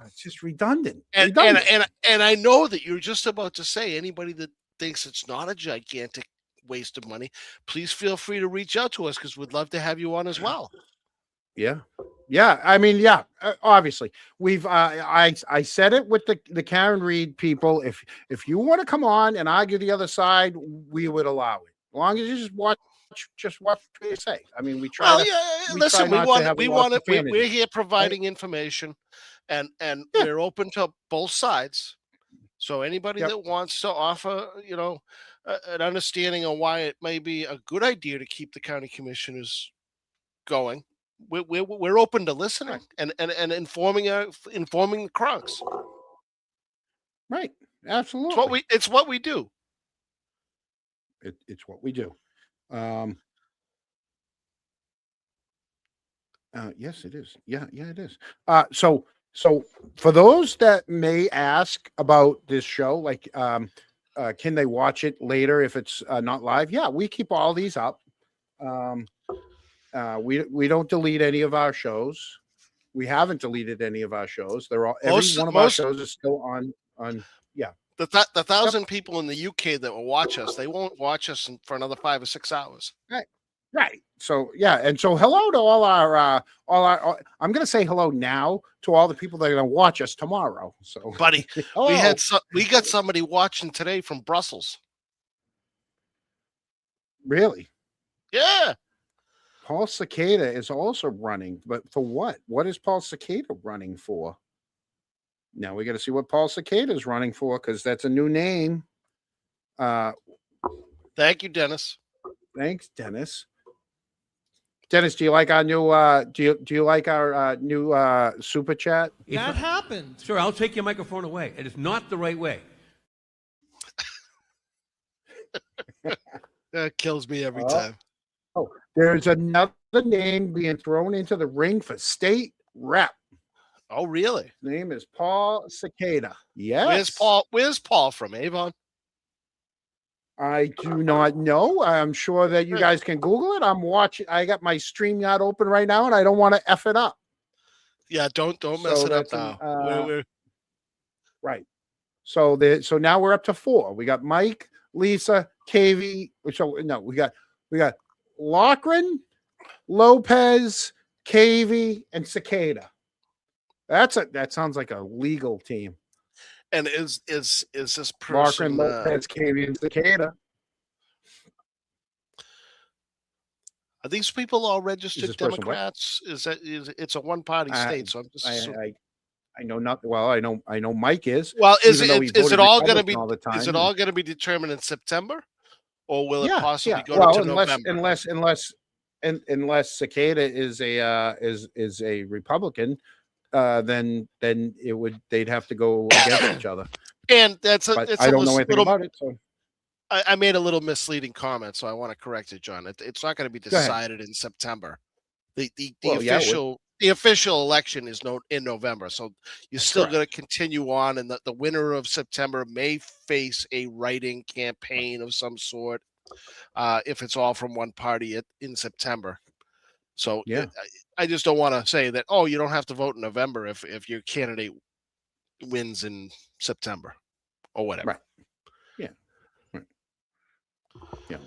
[SPEAKER 1] It's just redundant.
[SPEAKER 2] And
[SPEAKER 1] Redundant.
[SPEAKER 2] and I know that you're just about to say anybody that thinks it's not a gigantic waste of money, please feel free to reach out to us because we'd love to have you on as well.
[SPEAKER 1] Yeah. I mean, obviously we've I said it with the Karen Reed people. If you want to come on and argue the other side, we would allow it. As long as you just watch what they say. I mean, we try.
[SPEAKER 2] Well, yeah. Listen, we want it. We're here providing information, and we're open to both sides. So anybody that wants to offer, an understanding on why it may be a good idea to keep the county commissioners going, we're open to listening and informing the crowds.
[SPEAKER 1] Right. Absolutely.
[SPEAKER 2] It's what we do.
[SPEAKER 1] It's what we do. Yes, it is. Yeah, it is. So for those that may ask about this show, like, can they watch it later if it's not live? Yeah, we keep all these up. We don't delete any of our shows. We haven't deleted any of our shows. They're all every one of our shows is still on. Yeah.
[SPEAKER 2] The 1,000 people in the UK that will watch us, they won't watch us for another 5 or 6 hours.
[SPEAKER 1] Right. So and so hello to all our I'm going to say hello now to all the people that are going to watch us tomorrow. So,
[SPEAKER 2] buddy, we got somebody watching today from Brussels.
[SPEAKER 1] Really?
[SPEAKER 2] Yeah.
[SPEAKER 1] Paul Cicada is also running, but for what? What is Paul Cicada running for? Now we got to see what Paul Cicada is running for, because that's a new name.
[SPEAKER 2] Thank you, Dennis.
[SPEAKER 1] Thanks, Dennis. Dennis, do you like our new do you like our new super chat?
[SPEAKER 5] That happened.
[SPEAKER 4] Sir, I'll take your microphone away. It is not the right way.
[SPEAKER 2] That kills me every time.
[SPEAKER 1] Oh, there's another name being thrown into the ring for state rep.
[SPEAKER 2] Oh, really?
[SPEAKER 1] His name is Paul Cicada. Yes.
[SPEAKER 2] Where's Paul from, Avon?
[SPEAKER 1] I do not know. I'm sure that you guys can Google it. I'm watching. I got my StreamYard open right now, and I don't want to F it up.
[SPEAKER 2] Yeah, don't mess it up now.
[SPEAKER 1] Right. So now we're up to 4. We got Mike, Lisa, KV. So no, we got Lochran, Lopez, KV, and Cicada. That sounds like a legal team.
[SPEAKER 2] And is this person
[SPEAKER 1] Lochran, Lopez, KV, and Cicada?
[SPEAKER 2] Are these people all
[SPEAKER 1] Is
[SPEAKER 2] registered
[SPEAKER 1] this person what?
[SPEAKER 2] Democrats? It's a one-party state, so I'm just
[SPEAKER 1] I know not. Well, I know Mike is,
[SPEAKER 2] well,
[SPEAKER 1] even though he
[SPEAKER 2] is it
[SPEAKER 1] voted
[SPEAKER 2] all going to
[SPEAKER 1] Republican
[SPEAKER 2] be
[SPEAKER 1] all the
[SPEAKER 2] is
[SPEAKER 1] time.
[SPEAKER 2] it all going to be determined in September, or will it
[SPEAKER 1] Yeah,
[SPEAKER 2] possibly
[SPEAKER 1] yeah.
[SPEAKER 2] go
[SPEAKER 1] Well,
[SPEAKER 2] to November?
[SPEAKER 1] unless Cicada is a Republican, then they'd have to go against each other.
[SPEAKER 2] And
[SPEAKER 1] But I don't know anything about it, so
[SPEAKER 2] I made a little misleading comment, so I want to correct it, John. It's not going to be
[SPEAKER 1] go ahead.
[SPEAKER 2] decided in September. The
[SPEAKER 1] Well, yeah, it would.
[SPEAKER 2] the official election is in November, so you're
[SPEAKER 1] That's
[SPEAKER 2] still going to
[SPEAKER 1] correct.
[SPEAKER 2] continue on, and the winner of September may face a write-in campaign of some sort if it's all from one party in September. So
[SPEAKER 1] Yeah.
[SPEAKER 2] I just don't want to say that, oh, you don't have to vote in November if your candidate wins in September or whatever.
[SPEAKER 1] Right. Yeah. Right. Yeah.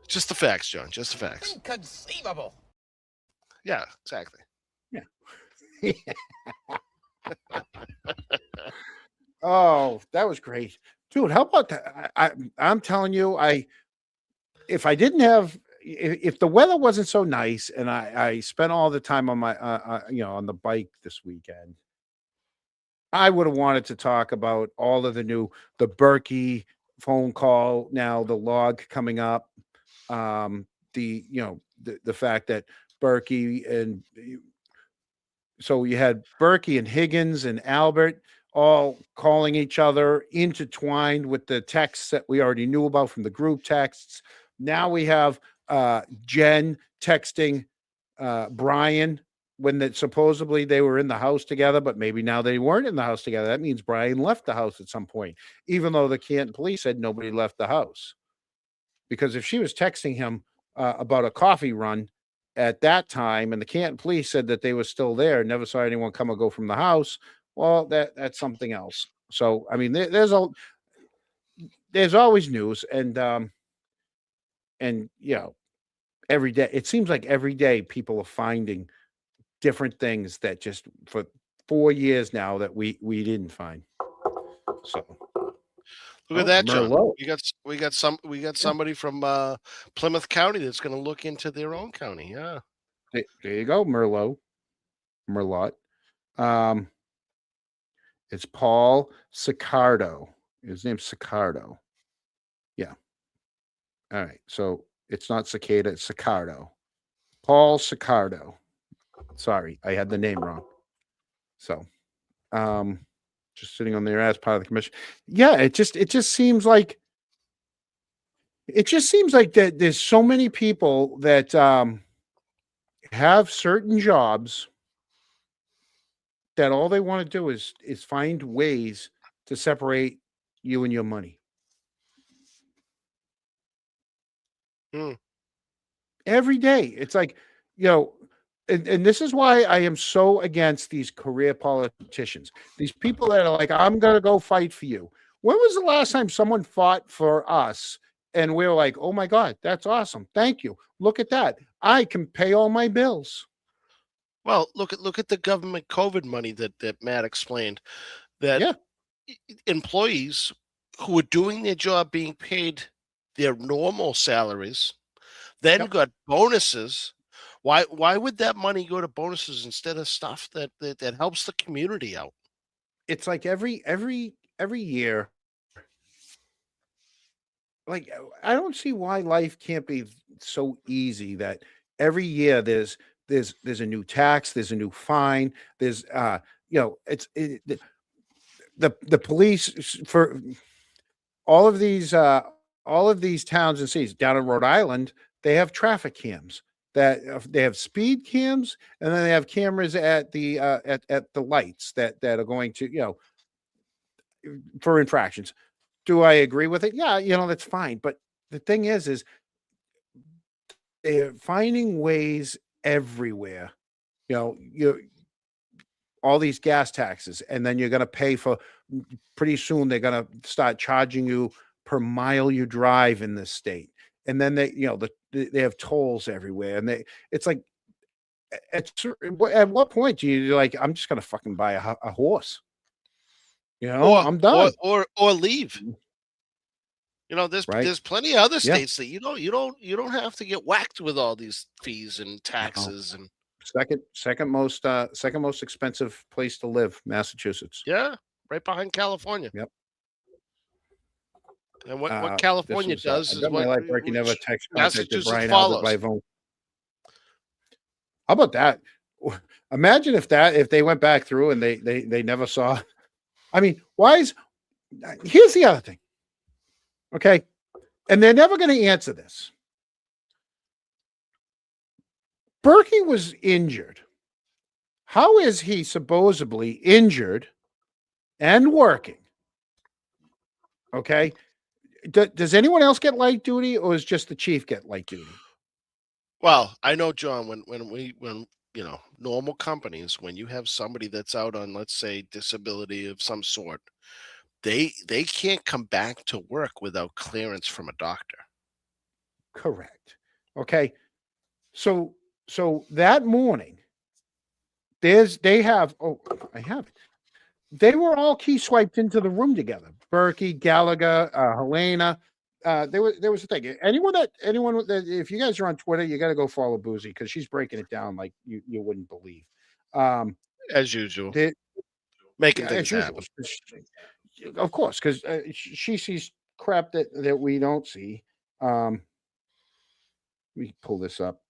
[SPEAKER 2] Just the facts, John. Just the facts.
[SPEAKER 5] Inconceivable.
[SPEAKER 2] Yeah, exactly.
[SPEAKER 1] Yeah. Oh, that was great, dude. How about that? I'm telling you, if I didn't have, if the weather wasn't so nice, and I spent all the time on my on the bike this weekend, I would have wanted to talk about all of the Berkey phone call, now the log coming up, the fact that Berkey and so you had Berkey and Higgins and Albert all calling each other, intertwined with the texts that we already knew about from the group texts. Now we have Jen texting Brian when supposedly they were in the house together, but maybe now they weren't in the house together. That means Brian left the house at some point, even though the Canton police said nobody left the house. Because if she was texting him about a coffee run at that time, and the Canton police said that they were still there, never saw anyone come or go from the house, well, that's something else. So, I mean, there's always news, and every day it seems like every day people are finding different things that just for 4 years now that we didn't find. So.
[SPEAKER 2] Look at that, John.
[SPEAKER 1] Merlot.
[SPEAKER 2] We got somebody from Plymouth County that's going to look into their own county. Yeah.
[SPEAKER 1] There you go, Merlot. It's Paul Sicardo. His name's Sicardo. Yeah. All right. So it's not Cicada, it's Sicardo. Paul Sicardo. Sorry, I had the name wrong. So, just sitting on there as part of the commission. Yeah, it just seems like that there's so many people that have certain jobs that all they want to do is find ways to separate you and your money. Every day. It's like, and this is why I am so against these career politicians. These people that are like, I'm going to go fight for you. When was the last time someone fought for us and we were like, oh my God, that's awesome. Thank you. Look at that. I can pay all my bills.
[SPEAKER 2] Well, look at the government COVID money that Matt explained. That employees who were doing their job being paid their normal salaries, then got bonuses. Why would that money go to bonuses instead of stuff that helps the community out?
[SPEAKER 1] It's like every year. Like, I don't see why life can't be so easy that every year there's a new tax, there's a new fine, there's the police for all of these towns and cities down in Rhode Island, they have traffic cams. That they have speed cams, and then they have cameras at the lights that are going to for infractions. Do I agree with it? Yeah, that's fine. But the thing is they're finding ways everywhere. All these gas taxes, and then you're going to pay for. Pretty soon, they're going to start charging you per mile you drive in this state, and then they have tolls everywhere, and it's like, at what point do you like? I'm just going to fucking buy a horse. I'm done.
[SPEAKER 2] Or leave. You know, there's
[SPEAKER 1] Right.
[SPEAKER 2] there's plenty of other
[SPEAKER 1] Yeah.
[SPEAKER 2] states that you don't have to get whacked with all these fees and taxes and
[SPEAKER 1] Second most expensive place to live, Massachusetts.
[SPEAKER 2] yeah, right behind California.
[SPEAKER 1] Yep.
[SPEAKER 2] And what
[SPEAKER 1] This
[SPEAKER 2] California
[SPEAKER 1] was,
[SPEAKER 2] does
[SPEAKER 1] I
[SPEAKER 2] is
[SPEAKER 1] bet my
[SPEAKER 2] what
[SPEAKER 1] life Berkey never contacted
[SPEAKER 2] Massachusetts
[SPEAKER 1] Brian Albert
[SPEAKER 2] follows.
[SPEAKER 1] by phone. How about that? Imagine if they went back through and they never saw. I mean, here's the other thing. Okay. And they're never going to answer this. Berkey was injured. How is he supposedly injured and working? Okay. Does anyone else get light duty, or is just the chief get light duty?
[SPEAKER 2] Well, I know, John, when normal companies, when you have somebody that's out on, let's say, disability of some sort, they can't come back to work without clearance from a doctor.
[SPEAKER 1] Correct. Okay. So that morning, I have it. They were all key swiped into the room together. Berkey, Gallagher, Helena. There was a thing. Anyone that if you guys are on Twitter, you got to go follow Boozy because she's breaking it down like you wouldn't believe.
[SPEAKER 2] As usual, making things happen.
[SPEAKER 1] Of course, because she sees crap that we don't see. We pull this up.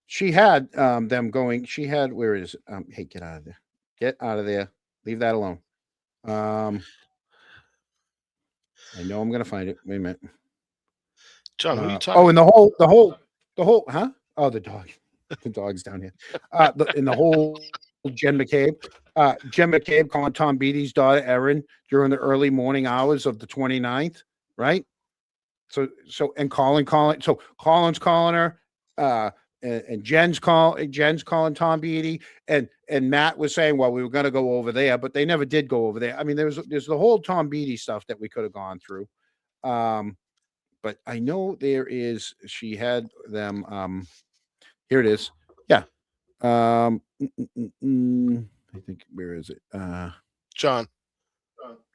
[SPEAKER 1] She had them going. She had, where is it? Hey, get out of there. Get out of there. Leave that alone. I know I'm gonna find it. Wait a minute.
[SPEAKER 2] John, who are you talking?
[SPEAKER 1] Oh, and the whole, huh? Oh, the dog. The dog's down here. In the whole Jen McCabe. Jen McCabe calling Tom Beatty's daughter Erin during the early morning hours of the 29th, right? So and calling. So Colin's calling her. And Jen's calling Tom Beatty, and Matt was saying, well, we were going to go over there, but they never did go over there. I mean, there's the whole Tom Beatty stuff that we could have gone through. But I know she had them. Here it is. Yeah. I think, where is it?
[SPEAKER 2] John.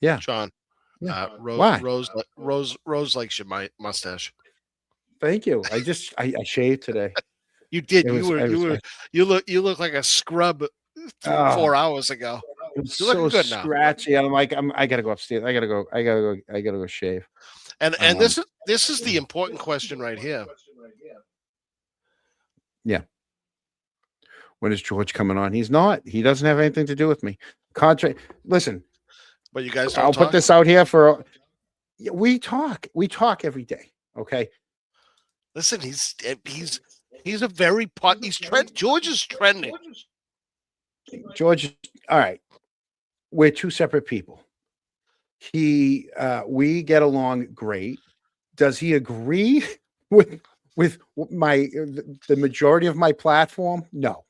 [SPEAKER 1] Yeah.
[SPEAKER 2] John.
[SPEAKER 1] Yeah.
[SPEAKER 2] Why? Rose likes your mustache.
[SPEAKER 1] Thank you. I shaved today.
[SPEAKER 2] You did. You look like a scrub 4 hours ago.
[SPEAKER 1] It's
[SPEAKER 2] You're looking
[SPEAKER 1] so
[SPEAKER 2] good now.
[SPEAKER 1] scratchy. I'm like, I gotta go upstairs. I gotta go shave.
[SPEAKER 2] And this is the important question right here.
[SPEAKER 1] Yeah. When is George coming on? He's not. He doesn't have anything to do with me. Contract. Listen.
[SPEAKER 2] But you guys
[SPEAKER 1] I'll put this out here for. We talk every day. Okay.
[SPEAKER 2] Listen, he's a very George is trending.
[SPEAKER 1] George, all right. We're two separate people. We get along great. Does he agree with the majority of my platform? No.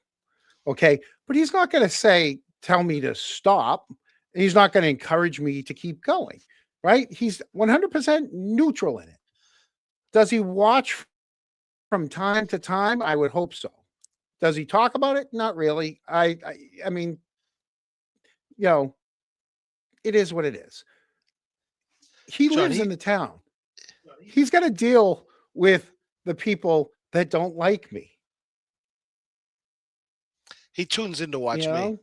[SPEAKER 1] Okay. But he's not going to tell me to stop. He's not going to encourage me to keep going. Right. He's 100% neutral in it. Does he watch from time to time? I would hope so. Does he talk about it? Not really. I mean, it is what it is. He lives in the town. He's got to deal with the people that don't like me.
[SPEAKER 2] He tunes in to watch me.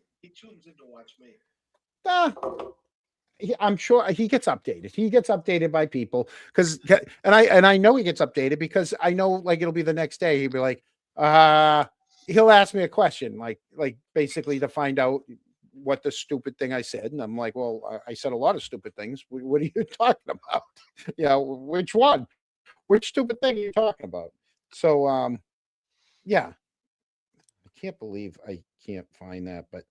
[SPEAKER 1] I'm sure he gets updated. He gets updated by people and I know he gets updated because I know, like, it'll be the next day. He'll be like, he'll ask me a question, like basically to find out what the stupid thing I said. And I'm like, well, I said a lot of stupid things. What are you talking about? Which one? Which stupid thing are you talking about? So, yeah, I can't believe I can't find that, but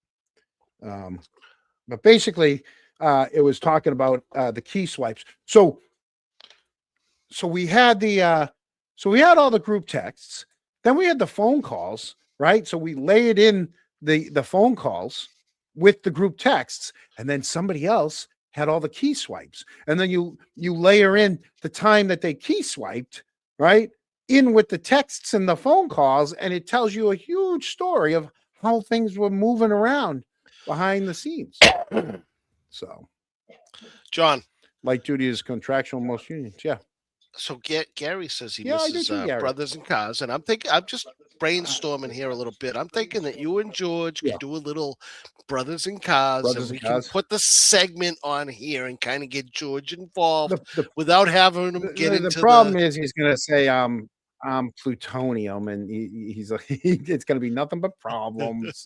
[SPEAKER 1] basically, it was talking about the key swipes. So we had all the group texts. Then we had the phone calls, right? So we layered in the phone calls with the group texts, and then somebody else had all the key swipes. And then you layer in the time that they key swiped, right, in with the texts and the phone calls, and it tells you a huge story of how things were moving around behind the scenes. So,
[SPEAKER 2] John,
[SPEAKER 1] Light duty is contractual in most unions. Yeah.
[SPEAKER 2] So Gary says he
[SPEAKER 1] Yeah, I do
[SPEAKER 2] misses
[SPEAKER 1] too, Gary.
[SPEAKER 2] brothers in cars, and I'm just brainstorming here a little bit. I'm thinking that you and George
[SPEAKER 1] Yeah.
[SPEAKER 2] could do a little brothers in cars,
[SPEAKER 1] Brothers
[SPEAKER 2] and we
[SPEAKER 1] in
[SPEAKER 2] can
[SPEAKER 1] Cars.
[SPEAKER 2] put the segment on here and kind of get George involved
[SPEAKER 1] The
[SPEAKER 2] without having him get
[SPEAKER 1] the
[SPEAKER 2] into
[SPEAKER 1] problem is he's gonna say I'm plutonium, and he's like it's gonna be nothing but problems.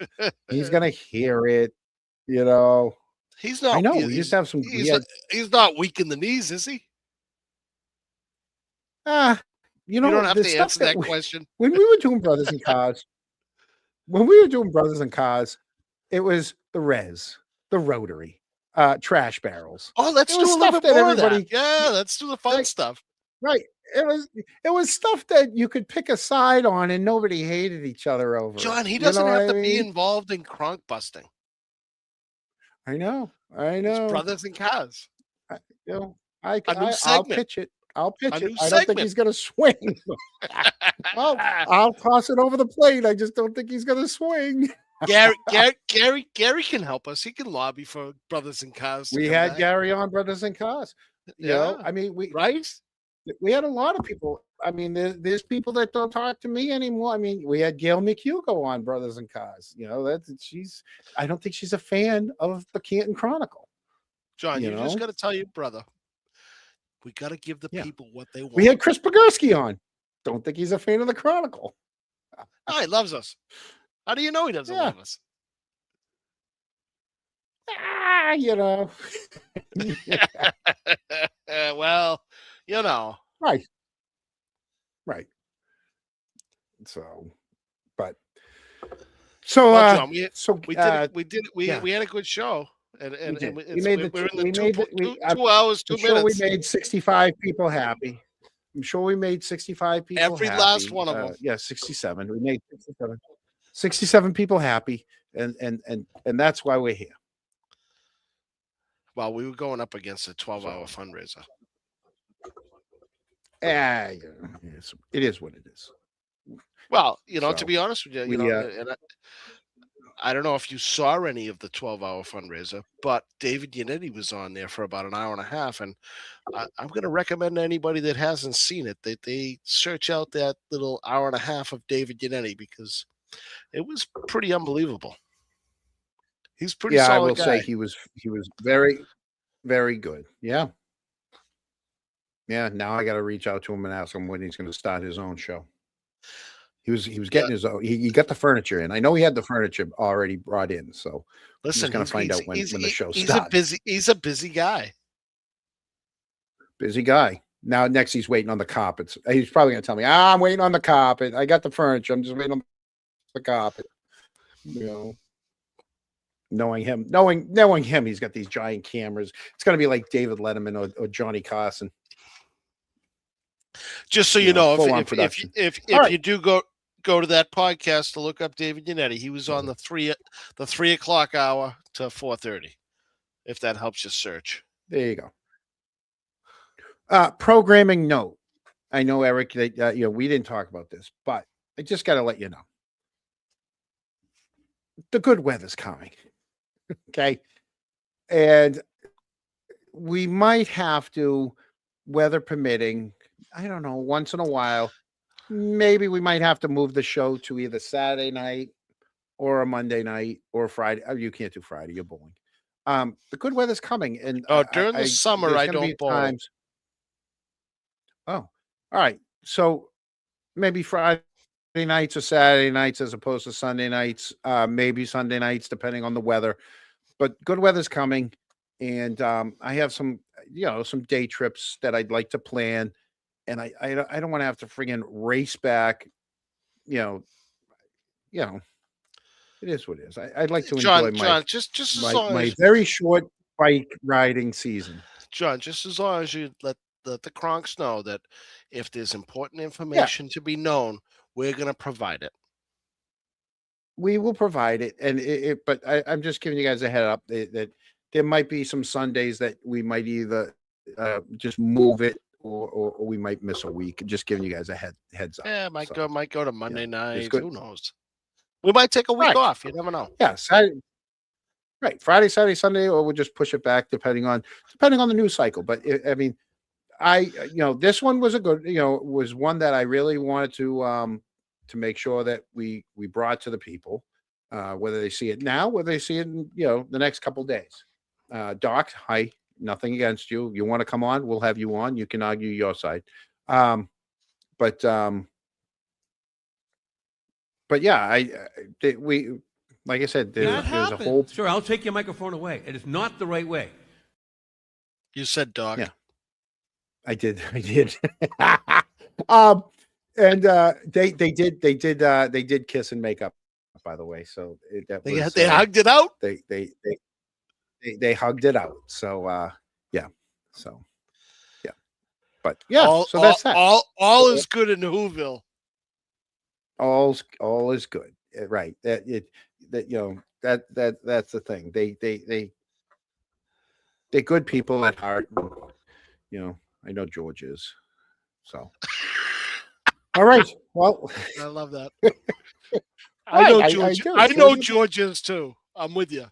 [SPEAKER 1] He's gonna hear it, you know.
[SPEAKER 2] He's not.
[SPEAKER 1] I know. We used to have some. We had,
[SPEAKER 2] He's not weak in the knees, is he?
[SPEAKER 1] you
[SPEAKER 2] You
[SPEAKER 1] know,
[SPEAKER 2] don't have
[SPEAKER 1] the
[SPEAKER 2] to
[SPEAKER 1] stuff
[SPEAKER 2] answer
[SPEAKER 1] that
[SPEAKER 2] that
[SPEAKER 1] we,
[SPEAKER 2] question.
[SPEAKER 1] when we were doing Brothers in Cars, when we were doing Brothers in Cars, it was the res, the rotary, trash barrels.
[SPEAKER 2] Oh, let's
[SPEAKER 1] It
[SPEAKER 2] do
[SPEAKER 1] was
[SPEAKER 2] a little
[SPEAKER 1] stuff
[SPEAKER 2] bit
[SPEAKER 1] that
[SPEAKER 2] more of that.
[SPEAKER 1] everybody-
[SPEAKER 2] Yeah, let's do the fun
[SPEAKER 1] Right.
[SPEAKER 2] stuff.
[SPEAKER 1] Right. It was stuff that you could pick a side on, and nobody hated each other over.
[SPEAKER 2] John, he
[SPEAKER 1] You
[SPEAKER 2] doesn't
[SPEAKER 1] know
[SPEAKER 2] have
[SPEAKER 1] what
[SPEAKER 2] to
[SPEAKER 1] I
[SPEAKER 2] be
[SPEAKER 1] mean?
[SPEAKER 2] involved in crunk busting.
[SPEAKER 1] I know. I
[SPEAKER 2] It's
[SPEAKER 1] know.
[SPEAKER 2] brothers in cars.
[SPEAKER 1] You know,
[SPEAKER 2] A new
[SPEAKER 1] I'll
[SPEAKER 2] segment.
[SPEAKER 1] pitch it. I'll pitch
[SPEAKER 2] A
[SPEAKER 1] it.
[SPEAKER 2] new
[SPEAKER 1] I don't think
[SPEAKER 2] segment.
[SPEAKER 1] he's gonna swing. I'll toss it over the plate. I just don't think he's gonna swing.
[SPEAKER 2] Gary can help us. He can lobby for brothers in cars. to
[SPEAKER 1] We
[SPEAKER 2] come
[SPEAKER 1] had
[SPEAKER 2] back.
[SPEAKER 1] Gary on Brothers in Cars. You know,
[SPEAKER 2] Yeah.
[SPEAKER 1] I mean,
[SPEAKER 2] Right?
[SPEAKER 1] we had a lot of people. I mean, there's people that don't talk to me anymore. I mean, we had Gail McHugh on Brothers in Cars. You know, I don't think she's a fan of the Canton Chronicle.
[SPEAKER 2] John,
[SPEAKER 1] You
[SPEAKER 2] you just
[SPEAKER 1] know?
[SPEAKER 2] got to tell your brother. We got to give the
[SPEAKER 1] Yeah.
[SPEAKER 2] people what they want.
[SPEAKER 1] We had Chris Bogursky on. Don't think he's a fan of the Chronicle.
[SPEAKER 2] Oh, he loves us. How do you know he doesn't
[SPEAKER 1] Yeah.
[SPEAKER 2] love us?
[SPEAKER 1] You know.
[SPEAKER 2] Well, you know.
[SPEAKER 1] Right. Right. So, but so
[SPEAKER 2] Well, John, we
[SPEAKER 1] we
[SPEAKER 2] did it. We
[SPEAKER 1] yeah.
[SPEAKER 2] had a good show, and
[SPEAKER 1] did.
[SPEAKER 2] we,
[SPEAKER 1] We made the
[SPEAKER 2] we're in the
[SPEAKER 1] we
[SPEAKER 2] two,
[SPEAKER 1] made the,
[SPEAKER 2] two,
[SPEAKER 1] I'm
[SPEAKER 2] 2 hours, 2
[SPEAKER 1] sure
[SPEAKER 2] minutes.
[SPEAKER 1] we made 65 people happy. I'm sure we made 65 people
[SPEAKER 2] Every
[SPEAKER 1] happy.
[SPEAKER 2] last one of them.
[SPEAKER 1] Yeah, 67. We made 67. 67 people happy, and that's why we're here.
[SPEAKER 2] Well, we were going up against a 12-hour fundraiser.
[SPEAKER 1] Yeah, it is what it is.
[SPEAKER 2] Well, you know, to
[SPEAKER 1] So,
[SPEAKER 2] be honest with you,
[SPEAKER 1] we,
[SPEAKER 2] and I don't know if you saw any of the 12-hour fundraiser, but David Yannetti was on there for about an hour and a half, and I'm going to recommend to anybody that hasn't seen it that they search out that little hour and a half of David Yannetti, because it was pretty unbelievable. He's pretty
[SPEAKER 1] yeah, I
[SPEAKER 2] solid
[SPEAKER 1] will
[SPEAKER 2] guy.
[SPEAKER 1] say he was very, very good. Yeah. Yeah. Now I got to reach out to him and ask him when he's going to start his own show. He was getting his own. He got the furniture in. I know he had the furniture already brought in. So
[SPEAKER 2] Listen,
[SPEAKER 1] going to find out when the show starts.
[SPEAKER 2] He's a busy guy.
[SPEAKER 1] Busy guy. Now next he's waiting on the carpets. He's probably going to tell me, I'm waiting on the carpet. I got the furniture. I'm just waiting on the carpet. You know. Knowing him, he's got these giant cameras. It's going to be like David Letterman or Johnny Carson.
[SPEAKER 2] Just so you know,
[SPEAKER 1] full-on
[SPEAKER 2] if
[SPEAKER 1] production.
[SPEAKER 2] you do go to that podcast to look up David Yannetti, he was on the 3 o'clock hour to 4:30. If that helps you search.
[SPEAKER 1] There you go. Programming note. I know, Eric, that we didn't talk about this, but I just got to let you know. The good weather's coming. Okay. And we might have to, weather permitting, I don't know, once in a while, maybe we might have to move the show to either Saturday night or a Monday night or Friday. Oh, you can't do Friday. You're bowling. The good weather's coming. And
[SPEAKER 2] during the summer,
[SPEAKER 1] there's
[SPEAKER 2] I
[SPEAKER 1] gonna be
[SPEAKER 2] don't bowl.
[SPEAKER 1] times. Oh, all right. So maybe Friday nights or Saturday nights as opposed to Sunday nights, maybe Sunday nights, depending on the weather. But good weather's coming, and I have some day trips that I'd like to plan, and I don't want to have to friggin' race back. It is what it is. I'd like to enjoy
[SPEAKER 2] John, just as long
[SPEAKER 1] my
[SPEAKER 2] as
[SPEAKER 1] very short bike riding season.
[SPEAKER 2] John, just as long as you let the Kronks know that if there's important information to be known, we're going to provide it.
[SPEAKER 1] We will provide it, and but I'm just giving you guys a head up that there might be some Sundays that we might either just move it or we might miss a week. Just giving you guys a heads up.
[SPEAKER 2] Yeah, might go to Monday night.
[SPEAKER 1] good.
[SPEAKER 2] Who knows? We might take a week
[SPEAKER 1] Right.
[SPEAKER 2] off. You never know.
[SPEAKER 1] Yeah, Saturday. Right. Friday, Saturday, Sunday, or we'll just push it back depending on the news cycle. But I mean, this one was a good, was one that I really wanted to make sure that we brought to the people, whether they see it now, whether they see it in, the next couple days. Doc, hi, nothing against you. You want to come on? We'll have you on. You can argue your side. But yeah, like I said, there's a whole.
[SPEAKER 4] Sure, I'll take your microphone away. It is not the right way.
[SPEAKER 2] You said dog.
[SPEAKER 1] Yeah. I did. And they did kiss and make up, by the way. So
[SPEAKER 2] they hugged it out.
[SPEAKER 1] They hugged it out. So yeah. So yeah. But yeah. So that's that.
[SPEAKER 2] All is good in Whoville.
[SPEAKER 1] All is good. Right. That's the thing. They're good people at heart. I know George is. So, all right. Well,
[SPEAKER 2] I love that.
[SPEAKER 1] I
[SPEAKER 2] know
[SPEAKER 1] know
[SPEAKER 2] George.
[SPEAKER 1] George.
[SPEAKER 2] I know George is too. I'm with you.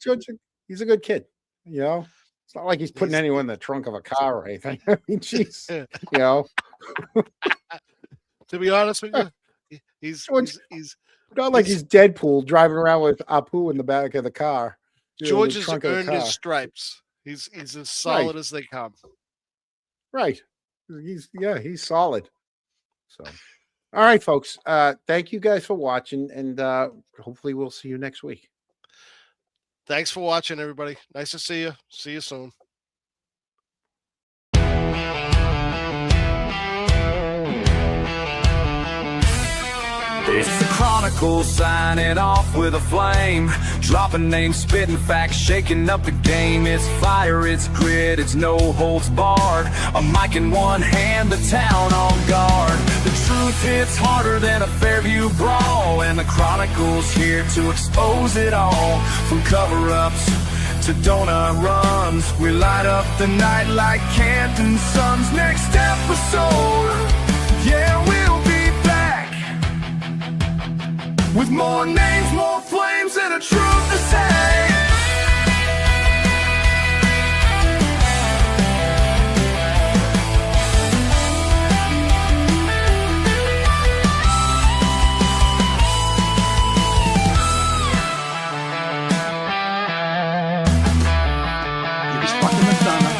[SPEAKER 1] George, he's a good kid. It's not like he's putting anyone in the trunk of a car or anything. I mean, jeez.
[SPEAKER 2] To be honest with you, he's
[SPEAKER 1] not like he's Deadpool driving around with Apu in the back of the car.
[SPEAKER 2] George has earned his stripes. He's as solid as they come.
[SPEAKER 1] Right. He's solid. So, all right, folks. Thank you guys for watching, and hopefully we'll see you next week.
[SPEAKER 2] Thanks for watching, everybody. Nice to see you. See you soon.
[SPEAKER 5] It's the Chronicles signing off with a flame, dropping names, spitting facts, shaking up the game. It's fire, it's grit, it's no holds barred. A mic in one hand, the town on guard. The truth hits harder than a Fairview brawl, and the Chronicles here to expose it all. From cover-ups to donut runs, we light up the night like Canton Suns. Next episode, yeah, we'll be with more names, more flames, and a truth to say.
[SPEAKER 6] You be stuck in the sun.